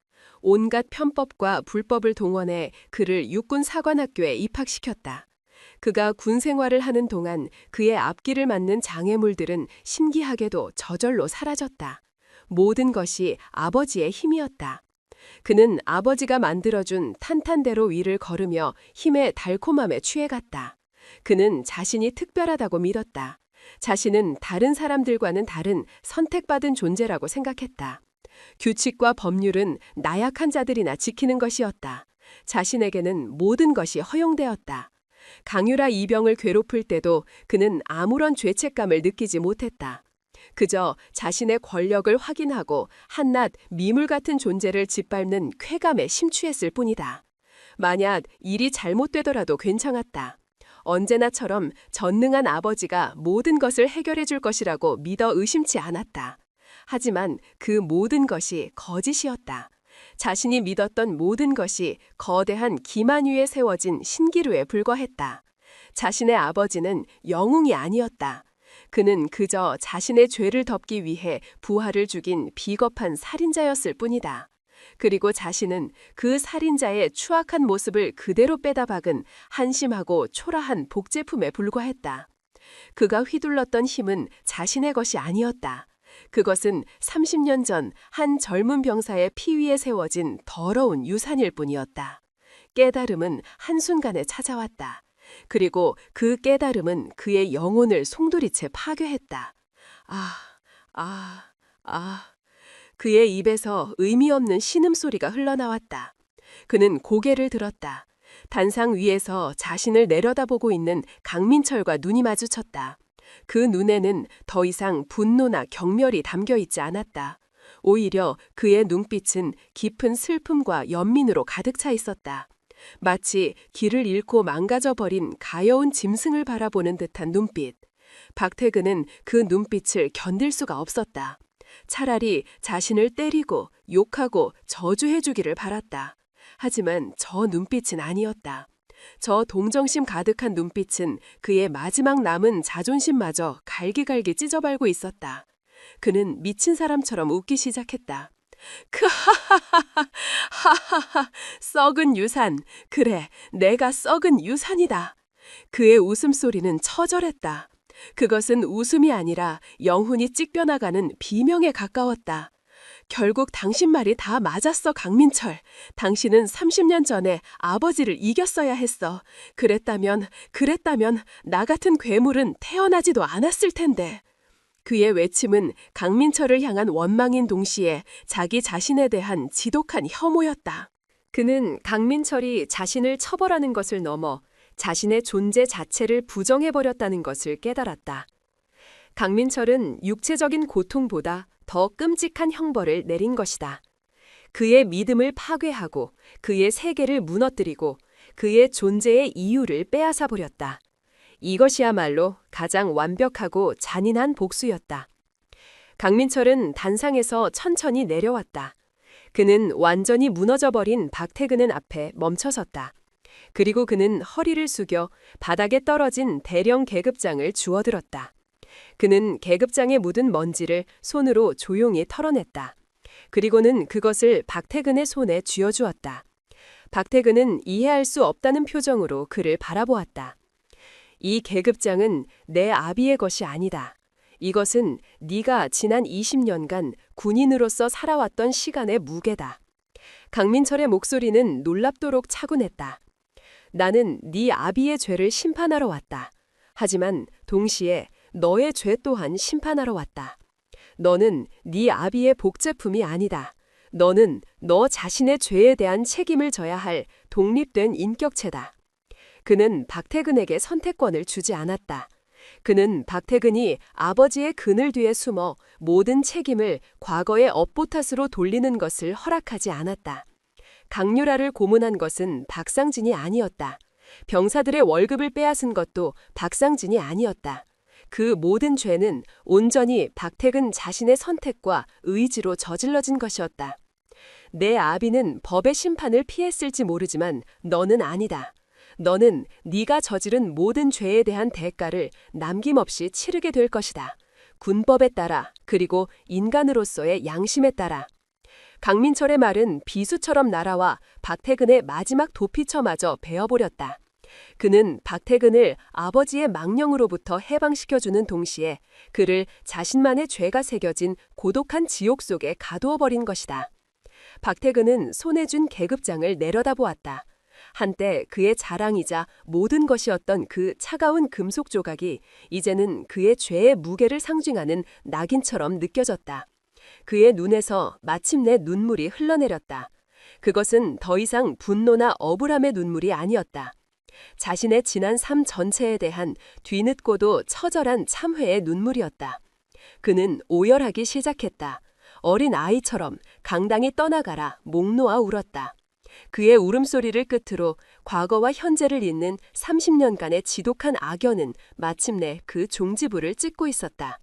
온갖 편법과 불법을 동원해 그를 육군사관학교에 입학시켰다. 그가 군 생활을 하는 동안 그의 앞길을 막는 장애물들은 신기하게도 저절로 사라졌다. 모든 것이 아버지의 힘이었다. 그는 아버지가 만들어준 탄탄대로 위를 걸으며 힘의 달콤함에 취해갔다. 그는 자신이 특별하다고 믿었다. 자신은 다른 사람들과는 다른 선택받은 존재라고 생각했다. 규칙과 법률은 나약한 자들이나 지키는 것이었다. 자신에게는 모든 것이 허용되었다. 강유라 이병을 괴롭힐 때도 그는 아무런 죄책감을 느끼지 못했다. 그저 자신의 권력을 확인하고 한낱 미물 같은 존재를 짓밟는 쾌감에 심취했을 뿐이다. 만약 일이 잘못되더라도 괜찮았다. 언제나처럼 전능한 아버지가 모든 것을 해결해 줄 것이라고 믿어 의심치 않았다. 하지만 그 모든 것이 거짓이었다. 자신이 믿었던 모든 것이 거대한 기만 위에 세워진 신기루에 불과했다. 자신의 아버지는 영웅이 아니었다. 그는 그저 자신의 죄를 덮기 위해 부하를 죽인 비겁한 살인자였을 뿐이다. 그리고 자신은 그 살인자의 추악한 모습을 그대로 빼다 박은 한심하고 초라한 복제품에 불과했다. 그가 휘둘렀던 힘은 자신의 것이 아니었다. 그것은 30년 전 한 젊은 병사의 피 위에 세워진 더러운 유산일 뿐이었다. 깨달음은 한순간에 찾아왔다. 그리고 그 깨달음은 그의 영혼을 송두리째 파괴했다. 그의 입에서 의미 없는 신음소리가 흘러나왔다. 그는 고개를 들었다. 단상 위에서 자신을 내려다보고 있는 강민철과 눈이 마주쳤다. 그 눈에는 더 이상 분노나 경멸이 담겨 있지 않았다. 오히려 그의 눈빛은 깊은 슬픔과 연민으로 가득 차 있었다. 마치 길을 잃고 망가져버린 가여운 짐승을 바라보는 듯한 눈빛. 박태근은 그 눈빛을 견딜 수가 없었다. 차라리 자신을 때리고 욕하고 저주해주기를 바랐다. 하지만 저 눈빛은 아니었다. 저 동정심 가득한 눈빛은 그의 마지막 남은 자존심마저 갈기갈기 찢어밟고 있었다. 그는 미친 사람처럼 웃기 시작했다. 하하하, 썩은 유산. 그래, 내가 썩은 유산이다. 그의 웃음소리는 처절했다. 그것은 웃음이 아니라 영혼이 찢겨나가는 비명에 가까웠다. 결국 당신 말이 다 맞았어, 강민철. 당신은 30년 전에 아버지를 이겼어야 했어. 그랬다면 나 같은 괴물은 태어나지도 않았을 텐데. 그의 외침은 강민철을 향한 원망인 동시에 자기 자신에 대한 지독한 혐오였다. 그는 강민철이 자신을 처벌하는 것을 넘어 자신의 존재 자체를 부정해버렸다는 것을 깨달았다. 강민철은 육체적인 고통보다 더 끔찍한 형벌을 내린 것이다. 그의 믿음을 파괴하고 그의 세계를 무너뜨리고 그의 존재의 이유를 빼앗아 버렸다. 이것이야말로 가장 완벽하고 잔인한 복수였다. 강민철은 단상에서 천천히 내려왔다. 그는 완전히 무너져버린 박태근은 앞에 멈춰섰다. 그리고 그는 허리를 숙여 바닥에 떨어진 대령 계급장을 주워들었다. 그는 계급장에 묻은 먼지를 손으로 조용히 털어냈다. 그리고는 그것을 박태근의 손에 쥐어주었다. 박태근은 이해할 수 없다는 표정으로 그를 바라보았다. 이 계급장은 내 아비의 것이 아니다. 이것은 네가 지난 20년간 군인으로서 살아왔던 시간의 무게다. 강민철의 목소리는 놀랍도록 차분했다. 나는 네 아비의 죄를 심판하러 왔다. 하지만 동시에 너의 죄 또한 심판하러 왔다. 너는 네 아비의 복제품이 아니다. 너는 너 자신의 죄에 대한 책임을 져야 할 독립된 인격체다. 그는 박태근에게 선택권을 주지 않았다. 그는 박태근이 아버지의 그늘 뒤에 숨어 모든 책임을 과거의 업보탓으로 돌리는 것을 허락하지 않았다. 강유라를 고문한 것은 박상진이 아니었다. 병사들의 월급을 빼앗은 것도 박상진이 아니었다. 그 모든 죄는 온전히 박태근 자신의 선택과 의지로 저질러진 것이었다. 내 아비는 법의 심판을 피했을지 모르지만 너는 아니다. 너는 네가 저지른 모든 죄에 대한 대가를 남김없이 치르게 될 것이다. 군법에 따라 그리고 인간으로서의 양심에 따라. 강민철의 말은 비수처럼 날아와 박태근의 마지막 도피처마저 베어버렸다. 그는 박태근을 아버지의 망령으로부터 해방시켜주는 동시에 그를 자신만의 죄가 새겨진 고독한 지옥 속에 가두어버린 것이다. 박태근은 손에 쥔 계급장을 내려다보았다. 한때 그의 자랑이자 모든 것이었던 그 차가운 금속 조각이 이제는 그의 죄의 무게를 상징하는 낙인처럼 느껴졌다. 그의 눈에서 마침내 눈물이 흘러내렸다. 그것은 더 이상 분노나 억울함의 눈물이 아니었다. 자신의 지난 삶 전체에 대한 뒤늦고도 처절한 참회의 눈물이었다. 그는 오열하기 시작했다. 어린 아이처럼 강당이 떠나가라 목 놓아 울었다. 그의 울음소리를 끝으로 과거와 현재를 잇는 30년간의 지독한 악연은 마침내 그 종지부를 찍고 있었다.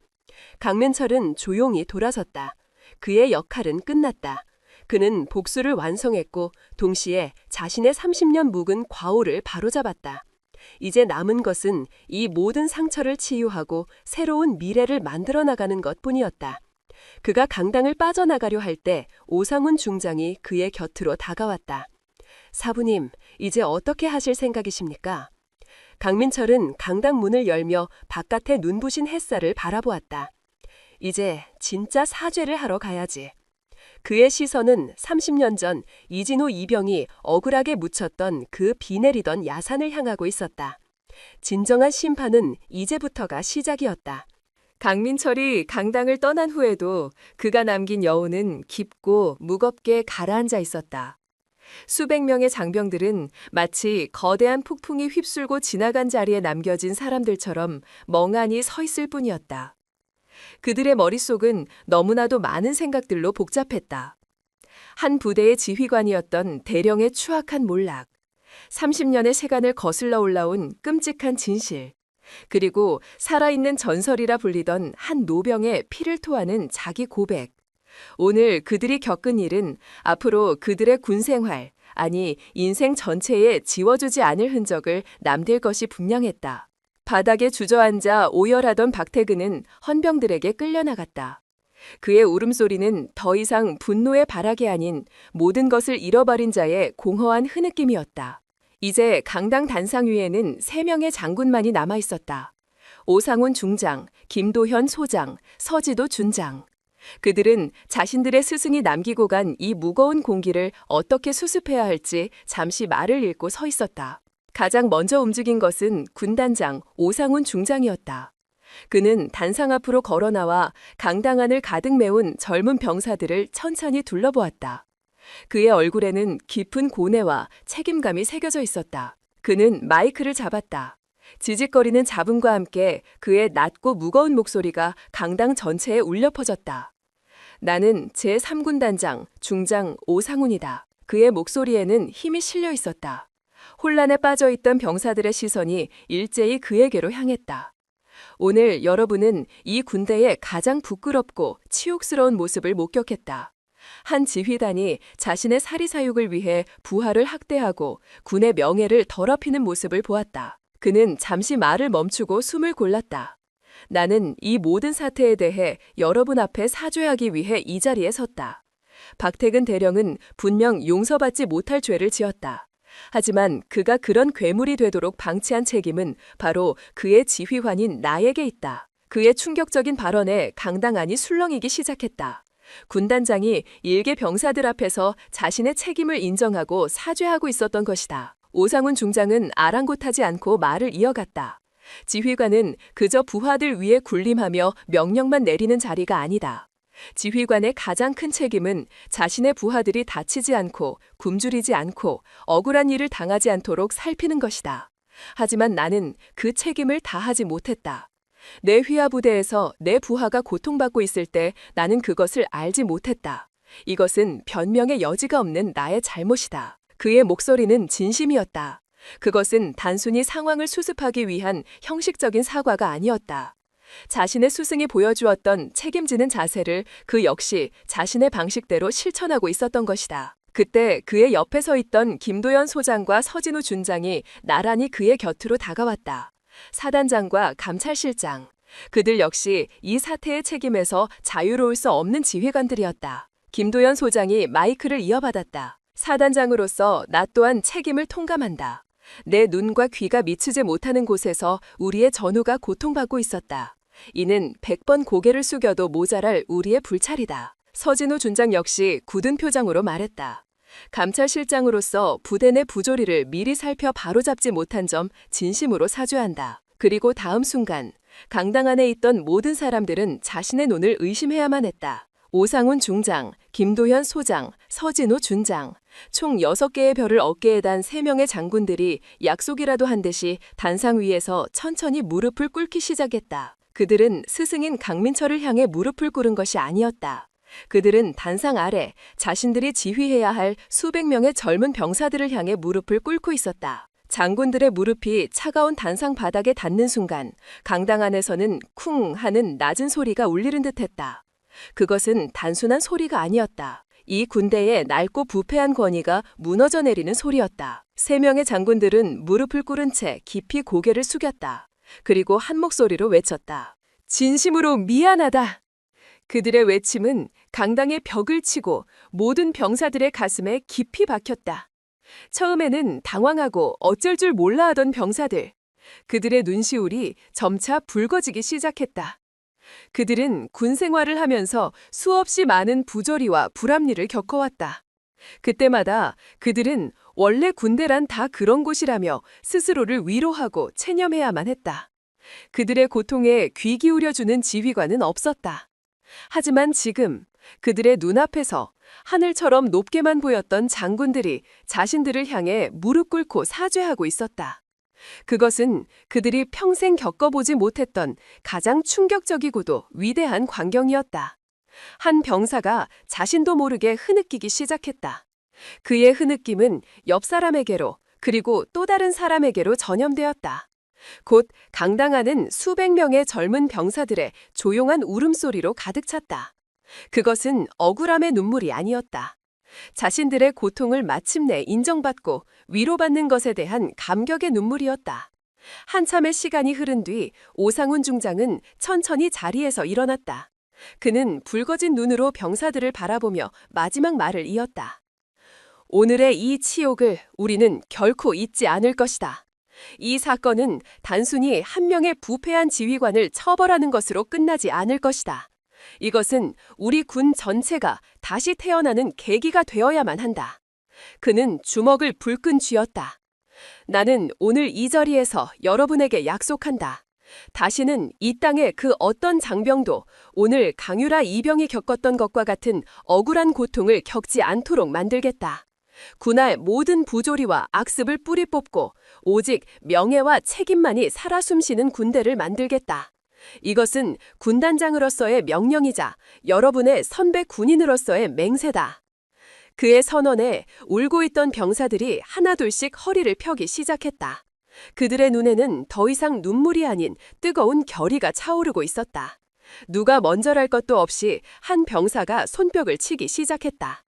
강민철은 조용히 돌아섰다. 그의 역할은 끝났다. 그는 복수를 완성했고 동시에 자신의 30년 묵은 과오를 바로잡았다. 이제 남은 것은 이 모든 상처를 치유하고 새로운 미래를 만들어 나가는 것뿐이었다. 그가 강당을 빠져나가려 할 때 오상훈 중장이 그의 곁으로 다가왔다. 사부님, 이제 어떻게 하실 생각이십니까? 강민철은 강당 문을 열며 바깥의 눈부신 햇살을 바라보았다. 이제 진짜 사죄를 하러 가야지. 그의 시선은 30년 전 이진호 이병이 억울하게 묻혔던 그 비 내리던 야산을 향하고 있었다. 진정한 심판은 이제부터가 시작이었다. 강민철이 강당을 떠난 후에도 그가 남긴 여운은 깊고 무겁게 가라앉아 있었다. 수백 명의 장병들은 마치 거대한 폭풍이 휩쓸고 지나간 자리에 남겨진 사람들처럼 멍하니 서 있을 뿐이었다. 그들의 머릿속은 너무나도 많은 생각들로 복잡했다. 한 부대의 지휘관이었던 대령의 추악한 몰락, 30년의 세간을 거슬러 올라온 끔찍한 진실, 그리고 살아있는 전설이라 불리던 한 노병의 피를 토하는 자기 고백. 오늘 그들이 겪은 일은 앞으로 그들의 군생활, 아니 인생 전체에 지워주지 않을 흔적을 남길 것이 분명했다. 바닥에 주저앉아 오열하던 박태근은 헌병들에게 끌려나갔다. 그의 울음소리는 더 이상 분노의 발악이 아닌 모든 것을 잃어버린 자의 공허한 흐느낌이었다. 이제 강당 단상 위에는 3명의 장군만이 남아있었다. 오상훈 중장, 김도현 소장, 서지도 준장. 그들은 자신들의 스승이 남기고 간 이 무거운 공기를 어떻게 수습해야 할지 잠시 말을 잃고 서 있었다. 가장 먼저 움직인 것은 군단장 오상훈 중장이었다. 그는 단상 앞으로 걸어 나와 강당 안을 가득 메운 젊은 병사들을 천천히 둘러보았다. 그의 얼굴에는 깊은 고뇌와 책임감이 새겨져 있었다. 그는 마이크를 잡았다. 지직거리는 잡음과 함께 그의 낮고 무거운 목소리가 강당 전체에 울려 퍼졌다. 나는 제3군 단장 중장 오상훈이다. 그의 목소리에는 힘이 실려 있었다. 혼란에 빠져 있던 병사들의 시선이 일제히 그에게로 향했다. 오늘 여러분은 이 군대의 가장 부끄럽고 치욕스러운 모습을 목격했다. 한 지휘단이 자신의 사리사욕을 위해 부하를 학대하고 군의 명예를 더럽히는 모습을 보았다. 그는 잠시 말을 멈추고 숨을 골랐다. 나는 이 모든 사태에 대해 여러분 앞에 사죄하기 위해 이 자리에 섰다. 박태근 대령은 분명 용서받지 못할 죄를 지었다. 하지만 그가 그런 괴물이 되도록 방치한 책임은 바로 그의 지휘관인 나에게 있다. 그의 충격적인 발언에 강당 안이 술렁이기 시작했다. 군단장이 일개 병사들 앞에서 자신의 책임을 인정하고 사죄하고 있었던 것이다. 오상훈 중장은 아랑곳하지 않고 말을 이어갔다. 지휘관은 그저 부하들 위에 군림하며 명령만 내리는 자리가 아니다. 지휘관의 가장 큰 책임은 자신의 부하들이 다치지 않고 굶주리지 않고 억울한 일을 당하지 않도록 살피는 것이다. 하지만 나는 그 책임을 다하지 못했다. 내 휘하 부대에서 내 부하가 고통받고 있을 때 나는 그것을 알지 못했다. 이것은 변명의 여지가 없는 나의 잘못이다. 그의 목소리는 진심이었다. 그것은 단순히 상황을 수습하기 위한 형식적인 사과가 아니었다. 자신의 스승이 보여주었던 책임지는 자세를 그 역시 자신의 방식대로 실천하고 있었던 것이다. 그때 그의 옆에 서 있던 김도연 소장과 서진우 준장이 나란히 그의 곁으로 다가왔다. 사단장과 감찰실장, 그들 역시 이 사태의 책임에서 자유로울 수 없는 지휘관들이었다. 김도연 소장이 마이크를 이어받았다. 사단장으로서 나 또한 책임을 통감한다. 내 눈과 귀가 미치지 못하는 곳에서 우리의 전우가 고통받고 있었다. 이는 100번 고개를 숙여도 모자랄 우리의 불찰이다. 서진우 준장 역시 굳은 표정으로 말했다. 감찰실장으로서 부대 내 부조리를 미리 살펴 바로잡지 못한 점 진심으로 사죄한다. 그리고 다음 순간 강당 안에 있던 모든 사람들은 자신의 눈을 의심해야만 했다. 오상훈 중장, 김도현 소장, 서진우 준장, 총 6개의 별을 어깨에 단 3명의 장군들이 약속이라도 한 듯이 단상 위에서 천천히 무릎을 꿇기 시작했다. 그들은 스승인 강민철을 향해 무릎을 꿇은 것이 아니었다. 그들은 단상 아래 자신들이 지휘해야 할 수백 명의 젊은 병사들을 향해 무릎을 꿇고 있었다. 장군들의 무릎이 차가운 단상 바닥에 닿는 순간 강당 안에서는 쿵 하는 낮은 소리가 울리는 듯했다. 그것은 단순한 소리가 아니었다. 이 군대의 낡고 부패한 권위가 무너져 내리는 소리였다. 3명의 장군들은 무릎을 꿇은 채 깊이 고개를 숙였다. 그리고 한 목소리로 외쳤다. 진심으로 미안하다. 그들의 외침은 강당의 벽을 치고 모든 병사들의 가슴에 깊이 박혔다. 처음에는 당황하고 어쩔 줄 몰라 하던 병사들. 그들의 눈시울이 점차 붉어지기 시작했다. 그들은 군 생활을 하면서 수없이 많은 부조리와 불합리를 겪어왔다. 그때마다 그들은 원래 군대란 다 그런 곳이라며 스스로를 위로하고 체념해야만 했다. 그들의 고통에 귀 기울여주는 지휘관은 없었다. 하지만 지금 그들의 눈앞에서 하늘처럼 높게만 보였던 장군들이 자신들을 향해 무릎 꿇고 사죄하고 있었다. 그것은 그들이 평생 겪어보지 못했던 가장 충격적이고도 위대한 광경이었다. 한 병사가 자신도 모르게 흐느끼기 시작했다. 그의 흐느낌은 옆 사람에게로 그리고 또 다른 사람에게로 전염되었다. 곧 강당 안은 수백 명의 젊은 병사들의 조용한 울음소리로 가득 찼다. 그것은 억울함의 눈물이 아니었다. 자신들의 고통을 마침내 인정받고 위로받는 것에 대한 감격의 눈물이었다. 한참의 시간이 흐른 뒤 오상훈 중장은 천천히 자리에서 일어났다. 그는 붉어진 눈으로 병사들을 바라보며 마지막 말을 이었다. 오늘의 이 치욕을 우리는 결코 잊지 않을 것이다. 이 사건은 단순히 한 명의 부패한 지휘관을 처벌하는 것으로 끝나지 않을 것이다. 이것은 우리 군 전체가 다시 태어나는 계기가 되어야만 한다. 그는 주먹을 불끈 쥐었다. 나는 오늘 이 자리에서 여러분에게 약속한다. 다시는 이 땅의 그 어떤 장병도 오늘 강유라 이병이 겪었던 것과 같은 억울한 고통을 겪지 않도록 만들겠다. 군할 모든 부조리와 악습을 뿌리 뽑고 오직 명예와 책임만이 살아 숨쉬는 군대를 만들겠다. 이것은 군단장으로서의 명령이자 여러분의 선배 군인으로서의 맹세다. 그의 선언에 울고 있던 병사들이 하나둘씩 허리를 펴기 시작했다. 그들의 눈에는 더 이상 눈물이 아닌 뜨거운 결의가 차오르고 있었다. 누가 먼저랄 것도 없이 한 병사가 손뼉을 치기 시작했다.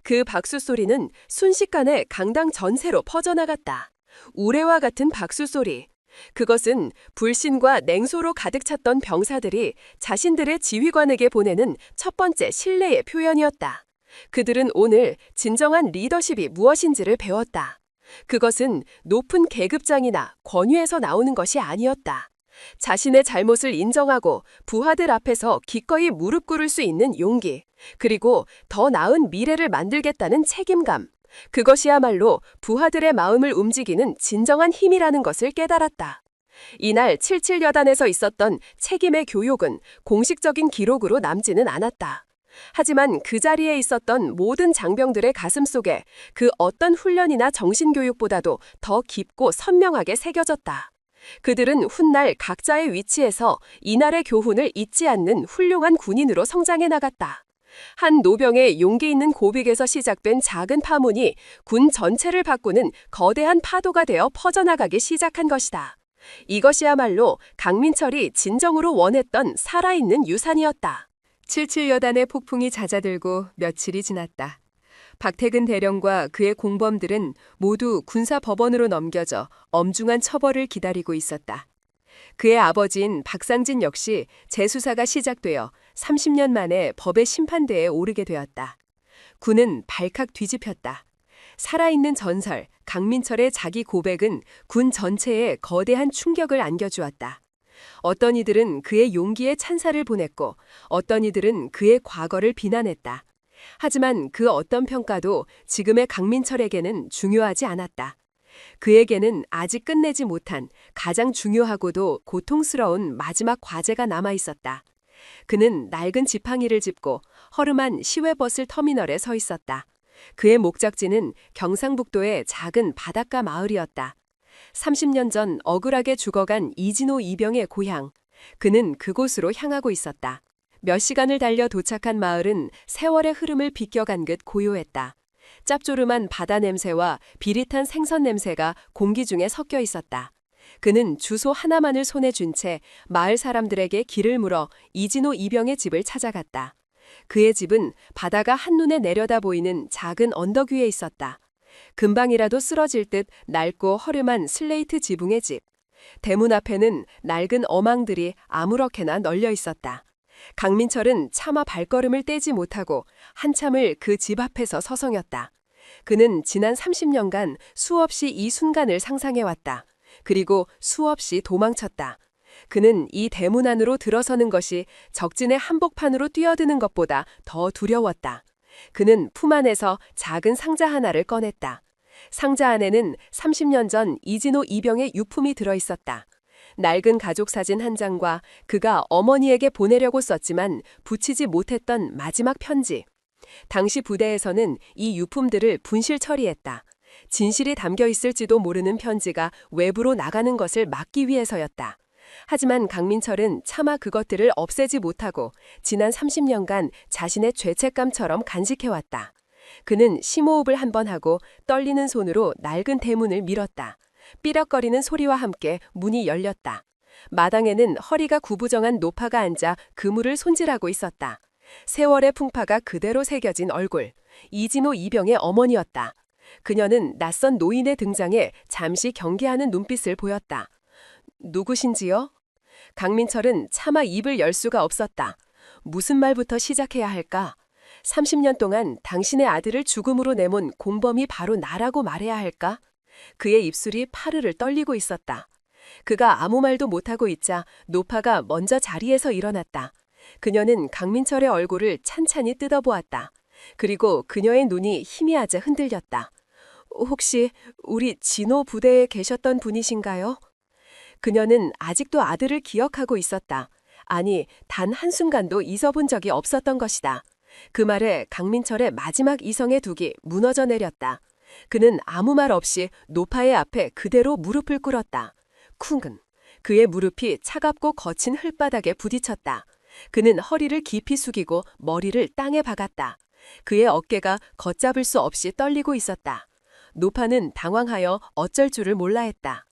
그 박수 소리는 순식간에 강당 전체로 퍼져나갔다. 우레와 같은 박수 소리. 그것은 불신과 냉소로 가득 찼던 병사들이 자신들의 지휘관에게 보내는 첫 번째 신뢰의 표현이었다. 그들은 오늘 진정한 리더십이 무엇인지를 배웠다. 그것은 높은 계급장이나 권위에서 나오는 것이 아니었다. 자신의 잘못을 인정하고 부하들 앞에서 기꺼이 무릎 꿇을 수 있는 용기, 그리고 더 나은 미래를 만들겠다는 책임감. 그것이야말로 부하들의 마음을 움직이는 진정한 힘이라는 것을 깨달았다. 이날 77여단에서 있었던 책임의 교육은 공식적인 기록으로 남지는 않았다. 하지만 그 자리에 있었던 모든 장병들의 가슴 속에 그 어떤 훈련이나 정신교육보다도 더 깊고 선명하게 새겨졌다. 그들은 훗날 각자의 위치에서 이날의 교훈을 잊지 않는 훌륭한 군인으로 성장해 나갔다. 한 노병의 용기 있는 고백에서 시작된 작은 파문이 군 전체를 바꾸는 거대한 파도가 되어 퍼져나가기 시작한 것이다. 이것이야말로 강민철이 진정으로 원했던 살아있는 유산이었다. 77여단의 폭풍이 잦아들고 며칠이 지났다. 박태근 대령과 그의 공범들은 모두 군사법원으로 넘겨져 엄중한 처벌을 기다리고 있었다. 그의 아버지인 박상진 역시 재수사가 시작되어 30년 만에 법의 심판대에 오르게 되었다. 군은 발칵 뒤집혔다. 살아있는 전설, 강민철의 자기 고백은 군 전체에 거대한 충격을 안겨주었다. 어떤 이들은 그의 용기에 찬사를 보냈고 어떤 이들은 그의 과거를 비난했다. 하지만 그 어떤 평가도 지금의 강민철에게는 중요하지 않았다. 그에게는 아직 끝내지 못한 가장 중요하고도 고통스러운 마지막 과제가 남아 있었다. 그는 낡은 지팡이를 짚고 허름한 시외버스 터미널에 서 있었다. 그의 목적지는 경상북도의 작은 바닷가 마을이었다. 30년 전 억울하게 죽어간 이진호 이병의 고향. 그는 그곳으로 향하고 있었다. 몇 시간을 달려 도착한 마을은 세월의 흐름을 비껴간 듯 고요했다. 짭조름한 바다 냄새와 비릿한 생선 냄새가 공기 중에 섞여 있었다. 그는 주소 하나만을 손에 쥔 채 마을 사람들에게 길을 물어 이진호 이병의 집을 찾아갔다. 그의 집은 바다가 한눈에 내려다 보이는 작은 언덕 위에 있었다. 금방이라도 쓰러질 듯 낡고 허름한 슬레이트 지붕의 집. 대문 앞에는 낡은 어망들이 아무렇게나 널려 있었다. 강민철은 차마 발걸음을 떼지 못하고 한참을 그 집 앞에서 서성였다. 그는 지난 30년간 수없이 이 순간을 상상해왔다. 그리고 수없이 도망쳤다. 그는 이 대문 안으로 들어서는 것이 적진의 한복판으로 뛰어드는 것보다 더 두려웠다. 그는 품 안에서 작은 상자 하나를 꺼냈다. 상자 안에는 30년 전 이진호 이병의 유품이 들어있었다. 낡은 가족 사진 한 장과 그가 어머니에게 보내려고 썼지만 붙이지 못했던 마지막 편지. 당시 부대에서는 이 유품들을 분실 처리했다. 진실이 담겨 있을지도 모르는 편지가 외부로 나가는 것을 막기 위해서였다. 하지만 강민철은 차마 그것들을 없애지 못하고 지난 30년간 자신의 죄책감처럼 간직해왔다. 그는 심호흡을 한 번 하고 떨리는 손으로 낡은 대문을 밀었다. 삐럭거리는 소리와 함께 문이 열렸다. 마당에는 허리가 구부정한 노파가 앉아 그물을 손질하고 있었다. 세월의 풍파가 그대로 새겨진 얼굴. 이진호 이병의 어머니였다. 그녀는 낯선 노인의 등장에 잠시 경계하는 눈빛을 보였다. 누구신지요? 강민철은 차마 입을 열 수가 없었다. 무슨 말부터 시작해야 할까? 30년 동안 당신의 아들을 죽음으로 내몬 공범이 바로 나라고 말해야 할까? 그의 입술이 파르르 떨리고 있었다. 그가 아무 말도 못하고 있자 노파가 먼저 자리에서 일어났다. 그녀는 강민철의 얼굴을 찬찬히 뜯어보았다. 그리고 그녀의 눈이 희미하게 흔들렸다. 혹시 우리 진호 부대에 계셨던 분이신가요? 그녀는 아직도 아들을 기억하고 있었다. 아니, 단 한순간도 잊어본 적이 없었던 것이다. 그 말에 강민철의 마지막 이성의 둑이 무너져 내렸다. 그는 아무 말 없이 노파의 앞에 그대로 무릎을 꿇었다. 쿵근. 그의 무릎이 차갑고 거친 흙바닥에 부딪혔다. 그는 허리를 깊이 숙이고 머리를 땅에 박았다. 그의 어깨가 걷잡을 수 없이 떨리고 있었다. 노파는 당황하여 어쩔 줄을 몰라 했다.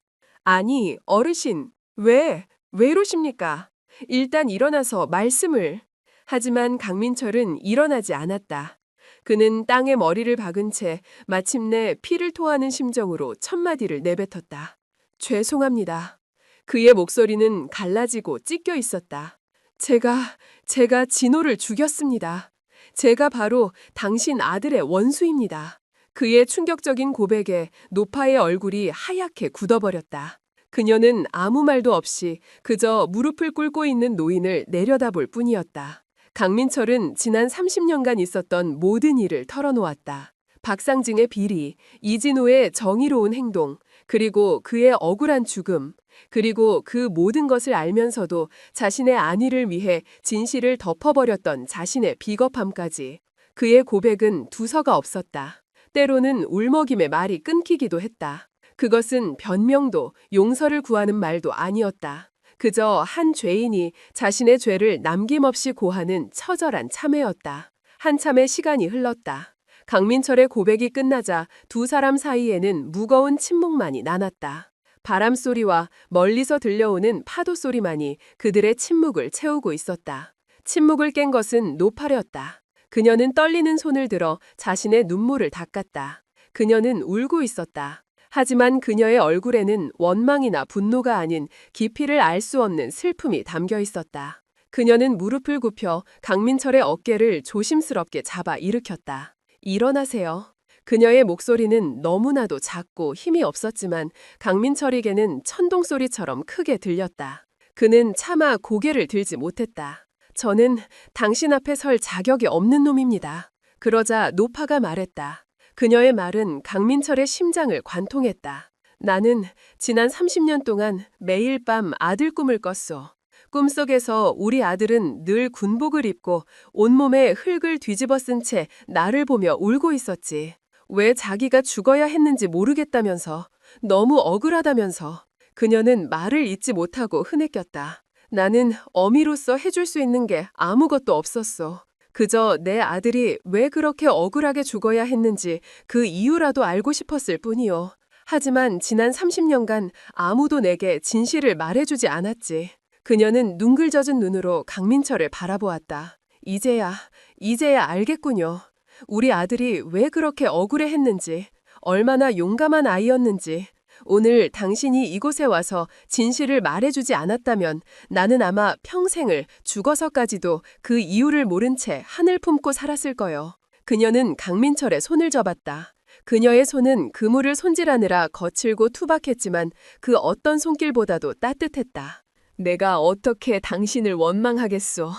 아니, 어르신, 왜 이러십니까? 일단 일어나서 말씀을. 하지만 강민철은 일어나지 않았다. 그는 땅에 머리를 박은 채 마침내 피를 토하는 심정으로 첫마디를 내뱉었다. 죄송합니다. 그의 목소리는 갈라지고 찢겨 있었다. 제가 진호를 죽였습니다. 제가 바로 당신 아들의 원수입니다. 그의 충격적인 고백에 노파의 얼굴이 하얗게 굳어버렸다. 그녀는 아무 말도 없이 그저 무릎을 꿇고 있는 노인을 내려다볼 뿐이었다. 강민철은 지난 30년간 있었던 모든 일을 털어놓았다. 박상징의 비리, 이진호의 정의로운 행동, 그리고 그의 억울한 죽음, 그리고 그 모든 것을 알면서도 자신의 안위를 위해 진실을 덮어버렸던 자신의 비겁함까지. 그의 고백은 두서가 없었다. 때로는 울먹임의 말이 끊기기도 했다. 그것은 변명도 용서를 구하는 말도 아니었다. 그저 한 죄인이 자신의 죄를 남김없이 고하는 처절한 참회였다. 한참의 시간이 흘렀다. 강민철의 고백이 끝나자 두 사람 사이에는 무거운 침묵만이 나눴다. 바람소리와 멀리서 들려오는 파도소리만이 그들의 침묵을 채우고 있었다. 침묵을 깬 것은 노파였다. 그녀는 떨리는 손을 들어 자신의 눈물을 닦았다. 그녀는 울고 있었다. 하지만 그녀의 얼굴에는 원망이나 분노가 아닌 깊이를 알 수 없는 슬픔이 담겨 있었다. 그녀는 무릎을 굽혀 강민철의 어깨를 조심스럽게 잡아 일으켰다. 일어나세요. 그녀의 목소리는 너무나도 작고 힘이 없었지만 강민철에게는 천둥소리처럼 크게 들렸다. 그는 차마 고개를 들지 못했다. 저는 당신 앞에 설 자격이 없는 놈입니다. 그러자 노파가 말했다. 그녀의 말은 강민철의 심장을 관통했다. 나는 지난 30년 동안 매일 밤 아들 꿈을 꿨소. 꿈속에서 우리 아들은 늘 군복을 입고 온몸에 흙을 뒤집어 쓴 채 나를 보며 울고 있었지. 왜 자기가 죽어야 했는지 모르겠다면서, 너무 억울하다면서. 그녀는 말을 잇지 못하고 흐느꼈다. 나는 어미로서 해줄 수 있는 게 아무것도 없었어. 그저 내 아들이 왜 그렇게 억울하게 죽어야 했는지 그 이유라도 알고 싶었을 뿐이요. 하지만 지난 30년간 아무도 내게 진실을 말해주지 않았지. 그녀는 뭉글젖은 눈으로 강민철을 바라보았다. 이제야 알겠군요. 우리 아들이 왜 그렇게 억울해했는지, 얼마나 용감한 아이였는지. 오늘 당신이 이곳에 와서 진실을 말해주지 않았다면 나는 아마 평생을 죽어서까지도 그 이유를 모른 채 하늘 품고 살았을 거요. 그녀는 강민철의 손을 잡았다. 그녀의 손은 그물을 손질하느라 거칠고 투박했지만 그 어떤 손길보다도 따뜻했다. 내가 어떻게 당신을 원망하겠소.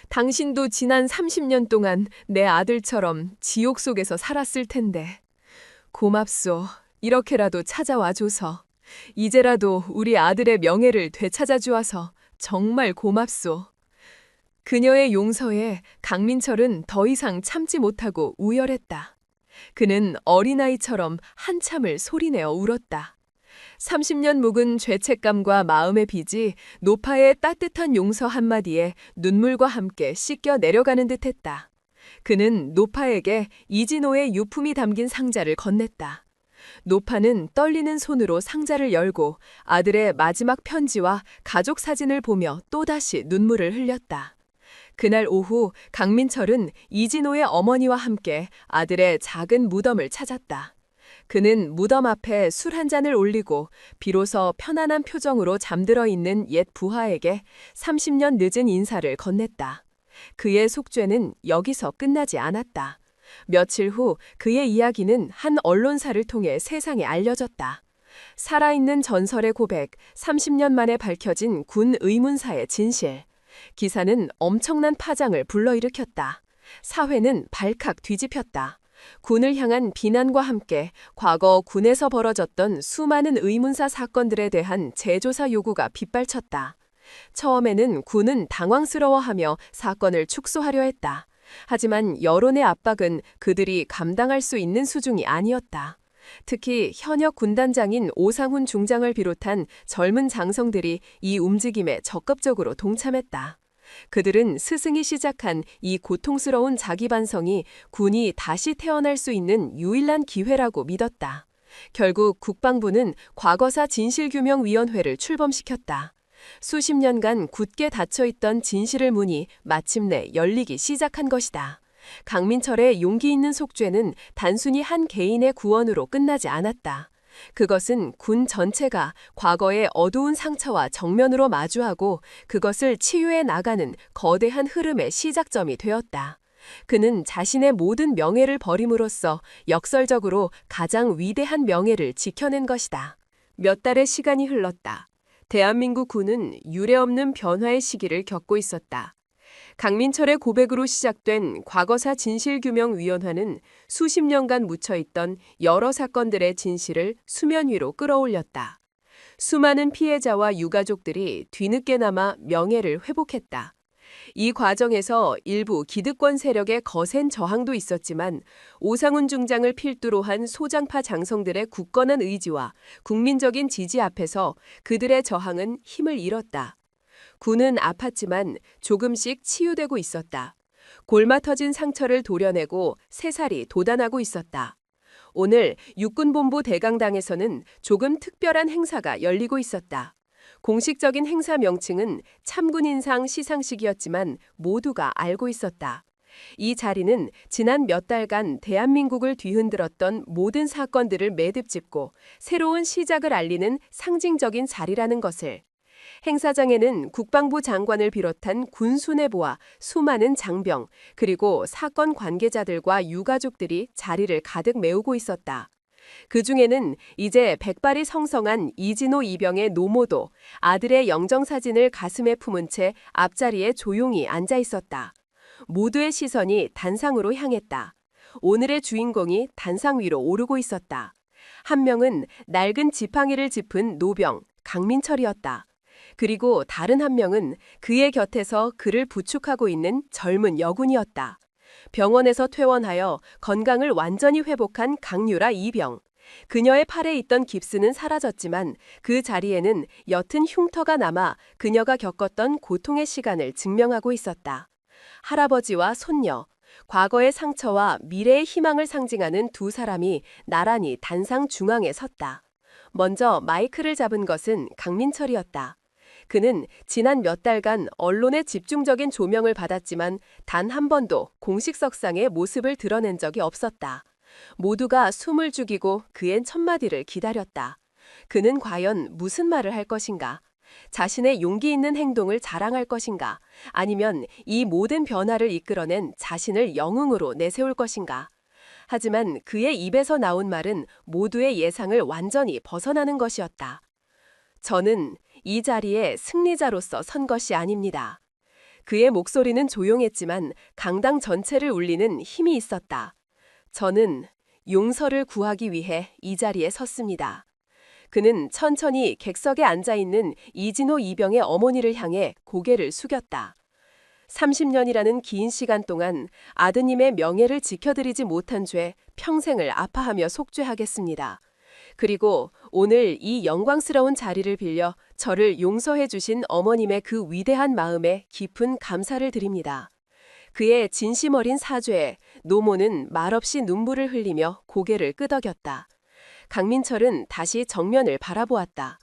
당신도 지난 30년 동안 내 아들처럼 지옥 속에서 살았을 텐데. 고맙소. 이렇게라도 찾아와줘서. 이제라도 우리 아들의 명예를 되찾아 주어서 정말 고맙소. 그녀의 용서에 강민철은 더 이상 참지 못하고 우열했다. 그는 어린아이처럼 한참을 소리내어 울었다. 30년 묵은 죄책감과 마음의 빚이 노파의 따뜻한 용서 한마디에 눈물과 함께 씻겨 내려가는 듯했다. 그는 노파에게 이진호의 유품이 담긴 상자를 건넸다. 노파는 떨리는 손으로 상자를 열고 아들의 마지막 편지와 가족 사진을 보며 또다시 눈물을 흘렸다. 그날 오후 강민철은 이진호의 어머니와 함께 아들의 작은 무덤을 찾았다. 그는 무덤 앞에 술 한 잔을 올리고 비로소 편안한 표정으로 잠들어 있는 옛 부하에게 30년 늦은 인사를 건넸다. 그의 속죄는 여기서 끝나지 않았다. 며칠 후 그의 이야기는 한 언론사를 통해 세상에 알려졌다. 살아있는 전설의 고백, 30년 만에 밝혀진 군 의문사의 진실. 기사는 엄청난 파장을 불러일으켰다. 사회는 발칵 뒤집혔다. 군을 향한 비난과 함께 과거 군에서 벌어졌던 수많은 의문사 사건들에 대한 재조사 요구가 빗발쳤다. 처음에는 군은 당황스러워하며 사건을 축소하려 했다. 하지만 여론의 압박은 그들이 감당할 수 있는 수준이 아니었다. 특히 현역 군단장인 오상훈 중장을 비롯한 젊은 장성들이 이 움직임에 적극적으로 동참했다. 그들은 스승이 시작한 이 고통스러운 자기 반성이 군이 다시 태어날 수 있는 유일한 기회라고 믿었다. 결국 국방부는 과거사 진실규명위원회를 출범시켰다. 수십 년간 굳게 닫혀있던 진실을 문이 마침내 열리기 시작한 것이다. 강민철의 용기 있는 속죄는 단순히 한 개인의 구원으로 끝나지 않았다. 그것은 군 전체가 과거의 어두운 상처와 정면으로 마주하고 그것을 치유해 나가는 거대한 흐름의 시작점이 되었다. 그는 자신의 모든 명예를 버림으로써 역설적으로 가장 위대한 명예를 지켜낸 것이다. 몇 달의 시간이 흘렀다. 대한민국 군은 유례없는 변화의 시기를 겪고 있었다. 강민철의 고백으로 시작된 과거사 진실규명위원회는 수십 년간 묻혀있던 여러 사건들의 진실을 수면 위로 끌어올렸다. 수많은 피해자와 유가족들이 뒤늦게나마 명예를 회복했다. 이 과정에서 일부 기득권 세력의 거센 저항도 있었지만 오상훈 중장을 필두로 한 소장파 장성들의 굳건한 의지와 국민적인 지지 앞에서 그들의 저항은 힘을 잃었다. 군은 아팠지만 조금씩 치유되고 있었다. 골마 터진 상처를 도려내고 새살이 돋아나고 있었다. 오늘 육군본부 대강당에서는 조금 특별한 행사가 열리고 있었다. 공식적인 행사 명칭은 참군인상 시상식이었지만 모두가 알고 있었다. 이 자리는 지난 몇 달간 대한민국을 뒤흔들었던 모든 사건들을 매듭짓고 새로운 시작을 알리는 상징적인 자리라는 것을. 행사장에는 국방부 장관을 비롯한 군 수뇌부와 수많은 장병, 그리고 사건 관계자들과 유가족들이 자리를 가득 메우고 있었다. 그 중에는 이제 백발이 성성한 이진호 이병의 노모도 아들의 영정사진을 가슴에 품은 채 앞자리에 조용히 앉아 있었다. 모두의 시선이 단상으로 향했다. 오늘의 주인공이 단상 위로 오르고 있었다. 한 명은 낡은 지팡이를 짚은 노병 강민철이었다. 그리고 다른 한 명은 그의 곁에서 그를 부축하고 있는 젊은 여군이었다. 병원에서 퇴원하여 건강을 완전히 회복한 강유라 이병. 그녀의 팔에 있던 깁스는 사라졌지만 그 자리에는 옅은 흉터가 남아 그녀가 겪었던 고통의 시간을 증명하고 있었다. 할아버지와 손녀, 과거의 상처와 미래의 희망을 상징하는 두 사람이 나란히 단상 중앙에 섰다. 먼저 마이크를 잡은 것은 강민철이었다. 그는 지난 몇 달간 언론의 집중적인 조명을 받았지만 단 한 번도 공식석상의 모습을 드러낸 적이 없었다. 모두가 숨을 죽이고 그의 첫마디를 기다렸다. 그는 과연 무슨 말을 할 것인가? 자신의 용기 있는 행동을 자랑할 것인가? 아니면 이 모든 변화를 이끌어낸 자신을 영웅으로 내세울 것인가? 하지만 그의 입에서 나온 말은 모두의 예상을 완전히 벗어나는 것이었다. 저는 이 자리에 승리자로서 선 것이 아닙니다. 그의 목소리는 조용했지만 강당 전체를 울리는 힘이 있었다. 저는 용서를 구하기 위해 이 자리에 섰습니다. 그는 천천히 객석에 앉아있는 이진호 이병의 어머니를 향해 고개를 숙였다. 30년이라는 긴 시간 동안 아드님의 명예를 지켜드리지 못한 죄 평생을 아파하며 속죄하겠습니다. 그리고 오늘 이 영광스러운 자리를 빌려 저를 용서해 주신 어머님의 그 위대한 마음에 깊은 감사를 드립니다. 그의 진심 어린 사죄에 노모는 말없이 눈물을 흘리며 고개를 끄덕였다. 강민철은 다시 정면을 바라보았다.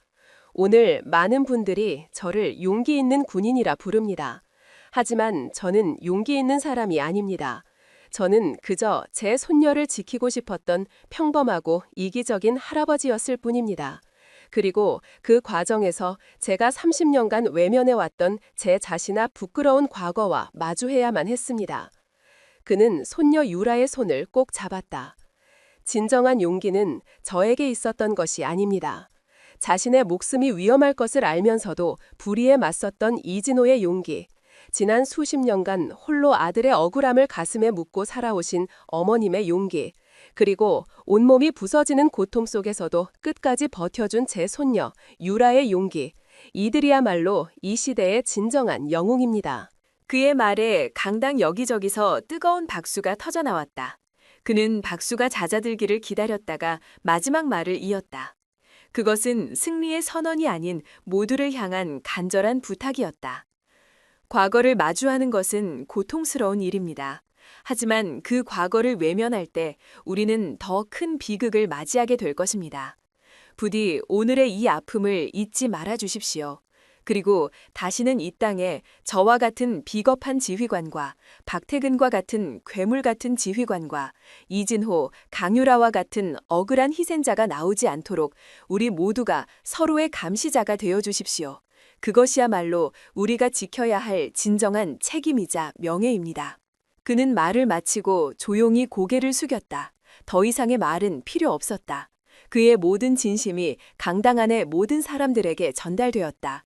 오늘 많은 분들이 저를 용기 있는 군인이라 부릅니다. 하지만 저는 용기 있는 사람이 아닙니다. 저는 그저 제 손녀를 지키고 싶었던 평범하고 이기적인 할아버지였을 뿐입니다. 그리고 그 과정에서 제가 30년간 외면해왔던 제 자신 앞 부끄러운 과거와 마주해야만 했습니다. 그는 손녀 유라의 손을 꼭 잡았다. 진정한 용기는 저에게 있었던 것이 아닙니다. 자신의 목숨이 위험할 것을 알면서도 불의에 맞섰던 이진호의 용기. 지난 수십 년간 홀로 아들의 억울함을 가슴에 묻고 살아오신 어머님의 용기, 그리고 온몸이 부서지는 고통 속에서도 끝까지 버텨준 제 손녀 유라의 용기, 이들이야말로 이 시대의 진정한 영웅입니다. 그의 말에 강당 여기저기서 뜨거운 박수가 터져나왔다. 그는 박수가 잦아들기를 기다렸다가 마지막 말을 이었다. 그것은 승리의 선언이 아닌 모두를 향한 간절한 부탁이었다. 과거를 마주하는 것은 고통스러운 일입니다. 하지만 그 과거를 외면할 때 우리는 더 큰 비극을 맞이하게 될 것입니다. 부디 오늘의 이 아픔을 잊지 말아 주십시오. 그리고 다시는 이 땅에 저와 같은 비겁한 지휘관과 박태근과 같은 괴물 같은 지휘관과 이진호, 강유라와 같은 억울한 희생자가 나오지 않도록 우리 모두가 서로의 감시자가 되어 주십시오. 그것이야말로 우리가 지켜야 할 진정한 책임이자 명예입니다. 그는 말을 마치고 조용히 고개를 숙였다. 더 이상의 말은 필요 없었다. 그의 모든 진심이 강당 안의 모든 사람들에게 전달되었다.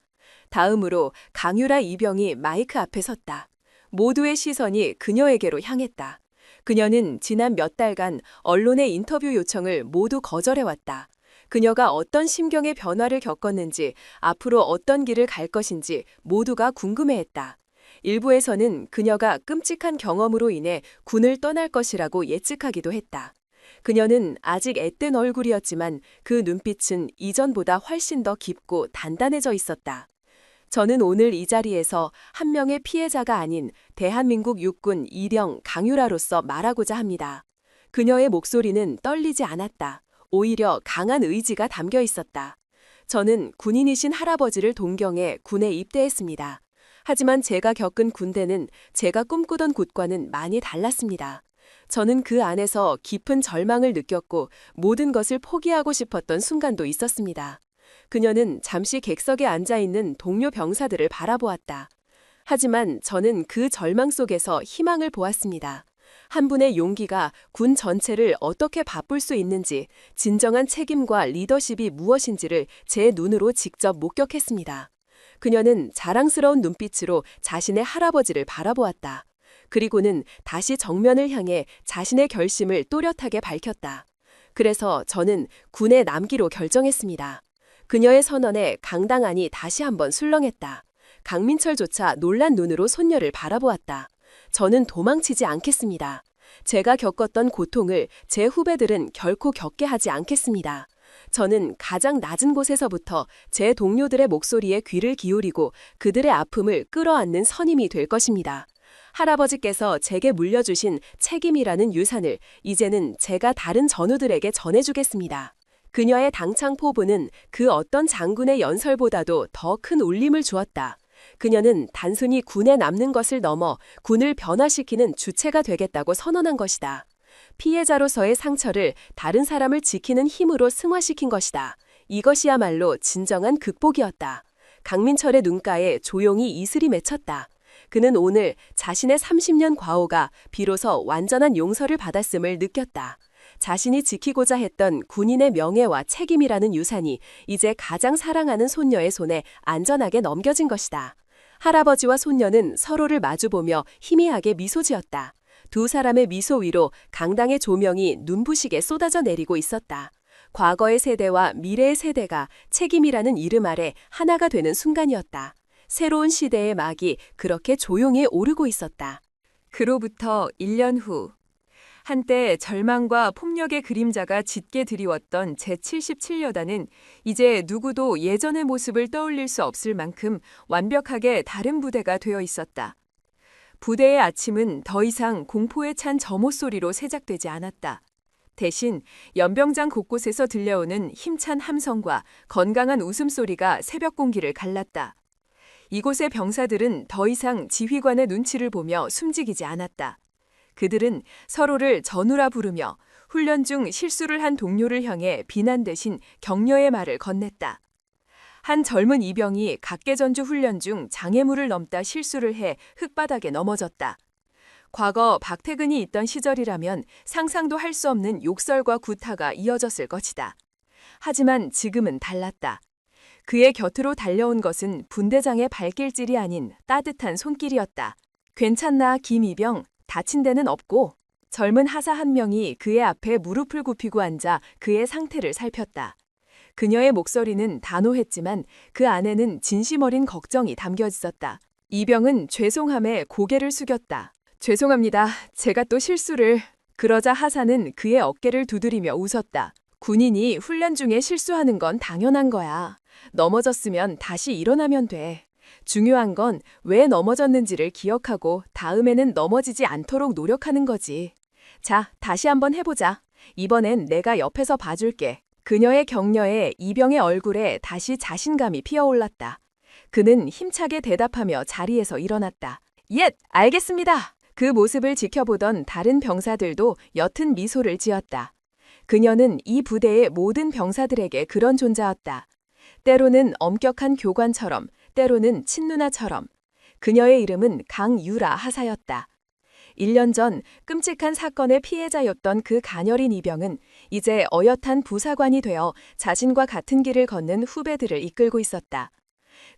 다음으로 강유라 이병이 마이크 앞에 섰다. 모두의 시선이 그녀에게로 향했다. 그녀는 지난 몇 달간 언론의 인터뷰 요청을 모두 거절해왔다. 그녀가 어떤 심경의 변화를 겪었는지, 앞으로 어떤 길을 갈 것인지 모두가 궁금해했다. 일부에서는 그녀가 끔찍한 경험으로 인해 군을 떠날 것이라고 예측하기도 했다. 그녀는 아직 앳된 얼굴이었지만 그 눈빛은 이전보다 훨씬 더 깊고 단단해져 있었다. 저는 오늘 이 자리에서 한 명의 피해자가 아닌 대한민국 육군 일영 강유라로서 말하고자 합니다. 그녀의 목소리는 떨리지 않았다. 오히려 강한 의지가 담겨 있었다. 저는 군인이신 할아버지를 동경해 군에 입대했습니다. 하지만 제가 겪은 군대는 제가 꿈꾸던 곳과는 많이 달랐습니다. 저는 그 안에서 깊은 절망을 느꼈고 모든 것을 포기하고 싶었던 순간도 있었습니다. 그녀는 잠시 객석에 앉아있는 동료 병사들을 바라보았다. 하지만 저는 그 절망 속에서 희망을 보았습니다. 한 분의 용기가 군 전체를 어떻게 바꿀 수 있는지, 진정한 책임과 리더십이 무엇인지를 제 눈으로 직접 목격했습니다. 그녀는 자랑스러운 눈빛으로 자신의 할아버지를 바라보았다. 그리고는 다시 정면을 향해 자신의 결심을 또렷하게 밝혔다. 그래서 저는 군에 남기로 결정했습니다. 그녀의 선언에 강당 안이 다시 한번 술렁했다. 강민철조차 놀란 눈으로 손녀를 바라보았다. 저는 도망치지 않겠습니다. 제가 겪었던 고통을 제 후배들은 결코 겪게 하지 않겠습니다. 저는 가장 낮은 곳에서부터 제 동료들의 목소리에 귀를 기울이고 그들의 아픔을 끌어안는 선임이 될 것입니다. 할아버지께서 제게 물려주신 책임이라는 유산을 이제는 제가 다른 전우들에게 전해주겠습니다. 그녀의 당창 포부는 그 어떤 장군의 연설보다도 더 큰 울림을 주었다. 그녀는 단순히 군에 남는 것을 넘어 군을 변화시키는 주체가 되겠다고 선언한 것이다. 피해자로서의 상처를 다른 사람을 지키는 힘으로 승화시킨 것이다. 이것이야말로 진정한 극복이었다. 강민철의 눈가에 조용히 이슬이 맺혔다. 그는 오늘 자신의 30년 과오가 비로소 완전한 용서를 받았음을 느꼈다. 자신이 지키고자 했던 군인의 명예와 책임이라는 유산이 이제 가장 사랑하는 손녀의 손에 안전하게 넘겨진 것이다. 할아버지와 손녀는 서로를 마주보며 희미하게 미소 지었다. 두 사람의 미소 위로 강당의 조명이 눈부시게 쏟아져 내리고 있었다. 과거의 세대와 미래의 세대가 책임이라는 이름 아래 하나가 되는 순간이었다. 새로운 시대의 막이 그렇게 조용히 오르고 있었다. 그로부터 1년 후, 한때 절망과 폭력의 그림자가 짙게 드리웠던 제77여단은 이제 누구도 예전의 모습을 떠올릴 수 없을 만큼 완벽하게 다른 부대가 되어 있었다. 부대의 아침은 더 이상 공포에 찬 점호 소리로 새작되지 않았다. 대신 연병장 곳곳에서 들려오는 힘찬 함성과 건강한 웃음소리가 새벽 공기를 갈랐다. 이곳의 병사들은 더 이상 지휘관의 눈치를 보며 숨지기지 않았다. 그들은 서로를 전우라 부르며 훈련 중 실수를 한 동료를 향해 비난 대신 격려의 말을 건넸다. 한 젊은 이병이 각계전주 훈련 중 장애물을 넘다 실수를 해 흙바닥에 넘어졌다. 과거 박태근이 있던 시절이라면 상상도 할 수 없는 욕설과 구타가 이어졌을 것이다. 하지만 지금은 달랐다. 그의 곁으로 달려온 것은 분대장의 발길질이 아닌 따뜻한 손길이었다. 괜찮나, 김이병? 다친 데는 없고? 젊은 하사 한 명이 그의 앞에 무릎을 굽히고 앉아 그의 상태를 살폈다. 그녀의 목소리는 단호했지만 그 안에는 진심 어린 걱정이 담겨 있었다. 이병은 죄송함에 고개를 숙였다. 죄송합니다. 제가 또 실수를... 그러자 하사는 그의 어깨를 두드리며 웃었다. 군인이 훈련 중에 실수하는 건 당연한 거야. 넘어졌으면 다시 일어나면 돼. 중요한 건 왜 넘어졌는지를 기억하고 다음에는 넘어지지 않도록 노력하는 거지. 자, 다시 한번 해보자. 이번엔 내가 옆에서 봐줄게. 그녀의 격려에 이병의 얼굴에 다시 자신감이 피어올랐다. 그는 힘차게 대답하며 자리에서 일어났다. 예, 알겠습니다. 그 모습을 지켜보던 다른 병사들도 옅은 미소를 지었다. 그녀는 이 부대의 모든 병사들에게 그런 존재였다. 때로는 엄격한 교관처럼, 때로는 친누나처럼. 그녀의 이름은 강유라 하사였다. 1년 전 끔찍한 사건의 피해자였던 그 가녀린 이병은 이제 어엿한 부사관이 되어 자신과 같은 길을 걷는 후배들을 이끌고 있었다.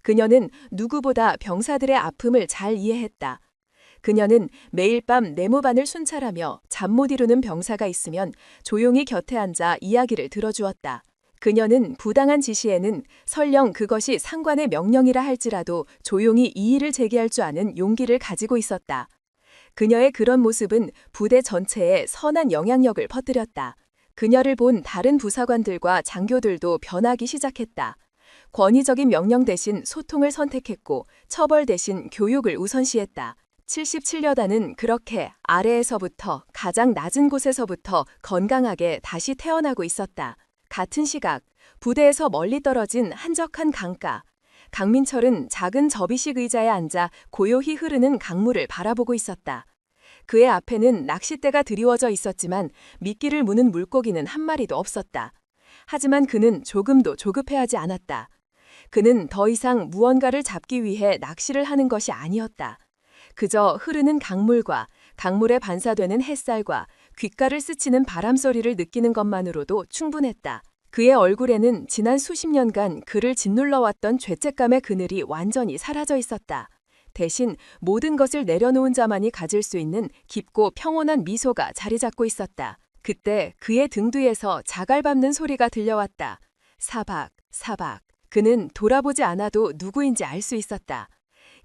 그녀는 누구보다 병사들의 아픔을 잘 이해했다. 그녀는 매일 밤 네모반을 순찰하며 잠 못 이루는 병사가 있으면 조용히 곁에 앉아 이야기를 들어주었다. 그녀는 부당한 지시에는 설령 그것이 상관의 명령이라 할지라도 조용히 이의를 제기할 줄 아는 용기를 가지고 있었다. 그녀의 그런 모습은 부대 전체에 선한 영향력을 퍼뜨렸다. 그녀를 본 다른 부사관들과 장교들도 변하기 시작했다. 권위적인 명령 대신 소통을 선택했고 처벌 대신 교육을 우선시했다. 77여단은 그렇게 아래에서부터 가장 낮은 곳에서부터 건강하게 다시 태어나고 있었다. 같은 시각 부대에서 멀리 떨어진 한적한 강가. 강민철은 작은 접이식 의자에 앉아 고요히 흐르는 강물을 바라보고 있었다. 그의 앞에는 낚싯대가 드리워져 있었지만 미끼를 무는 물고기는 한 마리도 없었다. 하지만 그는 조금도 조급해하지 않았다. 그는 더 이상 무언가를 잡기 위해 낚시를 하는 것이 아니었다. 그저 흐르는 강물과 강물에 반사되는 햇살과 귓가를 스치는 바람 소리를 느끼는 것만으로도 충분했다. 그의 얼굴에는 지난 수십 년간 그를 짓눌러왔던 죄책감의 그늘이 완전히 사라져 있었다. 대신 모든 것을 내려놓은 자만이 가질 수 있는 깊고 평온한 미소가 자리 잡고 있었다. 그때 그의 등 뒤에서 자갈 밟는 소리가 들려왔다. 사박, 사박. 그는 돌아보지 않아도 누구인지 알 수 있었다.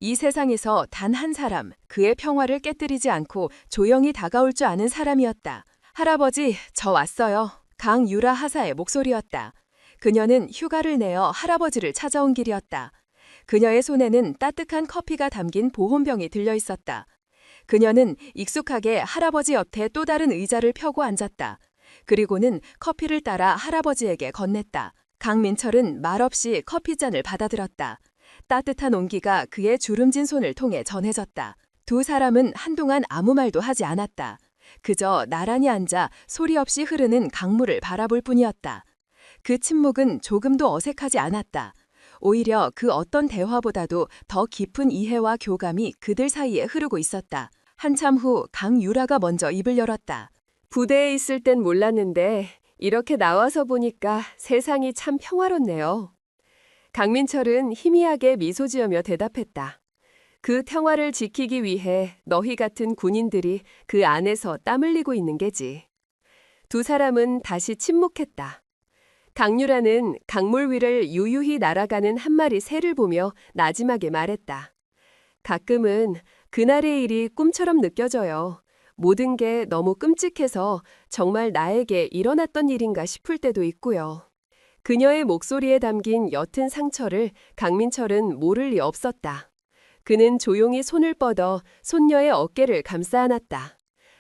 이 세상에서 단 한 사람, 그의 평화를 깨뜨리지 않고 조용히 다가올 줄 아는 사람이었다. 할아버지, 저 왔어요. 강유라 하사의 목소리였다. 그녀는 휴가를 내어 할아버지를 찾아온 길이었다. 그녀의 손에는 따뜻한 커피가 담긴 보온병이 들려 있었다. 그녀는 익숙하게 할아버지 옆에 또 다른 의자를 펴고 앉았다. 그리고는 커피를 따라 할아버지에게 건넸다. 강민철은 말없이 커피잔을 받아들었다. 따뜻한 온기가 그의 주름진 손을 통해 전해졌다. 두 사람은 한동안 아무 말도 하지 않았다. 그저 나란히 앉아 소리 없이 흐르는 강물을 바라볼 뿐이었다. 그 침묵은 조금도 어색하지 않았다. 오히려 그 어떤 대화보다도 더 깊은 이해와 교감이 그들 사이에 흐르고 있었다. 한참 후 강유라가 먼저 입을 열었다. 부대에 있을 땐 몰랐는데 이렇게 나와서 보니까 세상이 참 평화롭네요. 강민철은 희미하게 미소 지으며 대답했다. 그 평화를 지키기 위해 너희 같은 군인들이 그 안에서 땀 흘리고 있는 게지. 두 사람은 다시 침묵했다. 강유라는 강물 위를 유유히 날아가는 한 마리 새를 보며 나지막에 말했다. 가끔은 그날의 일이 꿈처럼 느껴져요. 모든 게 너무 끔찍해서 정말 나에게 일어났던 일인가 싶을 때도 있고요. 그녀의 목소리에 담긴 옅은 상처를 강민철은 모를 리 없었다. 그는 조용히 손을 뻗어 손녀의 어깨를 감싸 안았다.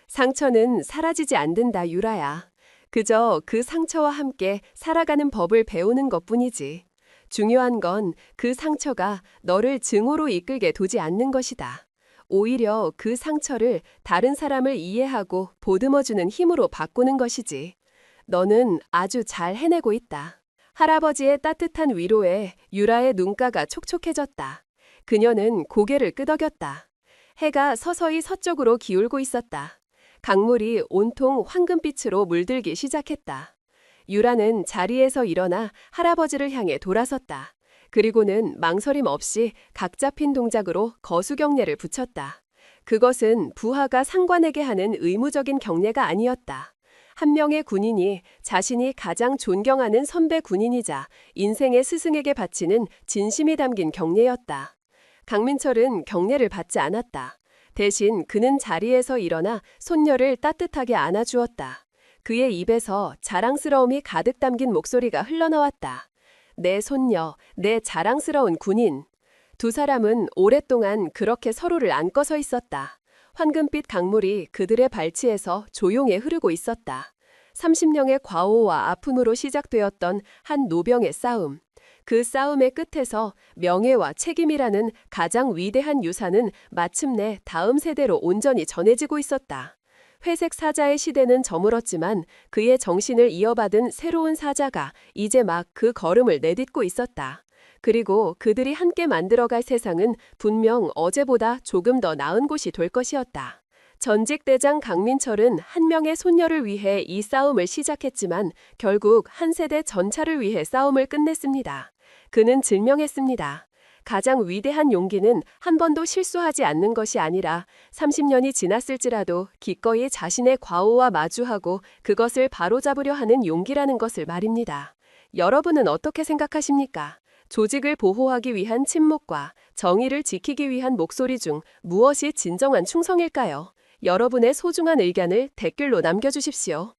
상처는 사라지지 않는다, 유라야. 그저 그 상처와 함께 살아가는 법을 배우는 것뿐이지. 중요한 건 그 상처가 너를 증오로 이끌게 두지 않는 것이다. 오히려 그 상처를 다른 사람을 이해하고 보듬어주는 힘으로 바꾸는 것이지. 너는 아주 잘 해내고 있다. 할아버지의 따뜻한 위로에 유라의 눈가가 촉촉해졌다. 그녀는 고개를 끄덕였다. 해가 서서히 서쪽으로 기울고 있었다. 강물이 온통 황금빛으로 물들기 시작했다. 유라는 자리에서 일어나 할아버지를 향해 돌아섰다. 그리고는 망설임 없이 각 잡힌 동작으로 거수 경례를 붙였다. 그것은 부하가 상관에게 하는 의무적인 경례가 아니었다. 한 명의 군인이 자신이 가장 존경하는 선배 군인이자 인생의 스승에게 바치는 진심이 담긴 경례였다. 강민철은 경례를 받지 않았다. 대신 그는 자리에서 일어나 손녀를 따뜻하게 안아주었다. 그의 입에서 자랑스러움이 가득 담긴 목소리가 흘러나왔다. 내 손녀, 내 자랑스러운 군인. 두 사람은 오랫동안 그렇게 서로를 안고 서 있었다. 황금빛 강물이 그들의 발치에서 조용히 흐르고 있었다. 30년의 과오와 아픔으로 시작되었던 한 노병의 싸움. 그 싸움의 끝에서 명예와 책임이라는 가장 위대한 유산은 마침내 다음 세대로 온전히 전해지고 있었다. 회색 사자의 시대는 저물었지만 그의 정신을 이어받은 새로운 사자가 이제 막 그 걸음을 내딛고 있었다. 그리고 그들이 함께 만들어갈 세상은 분명 어제보다 조금 더 나은 곳이 될 것이었다. 전직 대장 강민철은 한 명의 손녀를 위해 이 싸움을 시작했지만 결국 한 세대 전차를 위해 싸움을 끝냈습니다. 그는 증명했습니다. 가장 위대한 용기는 한 번도 실수하지 않는 것이 아니라 30년이 지났을지라도 기꺼이 자신의 과오와 마주하고 그것을 바로잡으려 하는 용기라는 것을 말입니다. 여러분은 어떻게 생각하십니까? 조직을 보호하기 위한 침묵과 정의를 지키기 위한 목소리 중 무엇이 진정한 충성일까요? 여러분의 소중한 의견을 댓글로 남겨주십시오.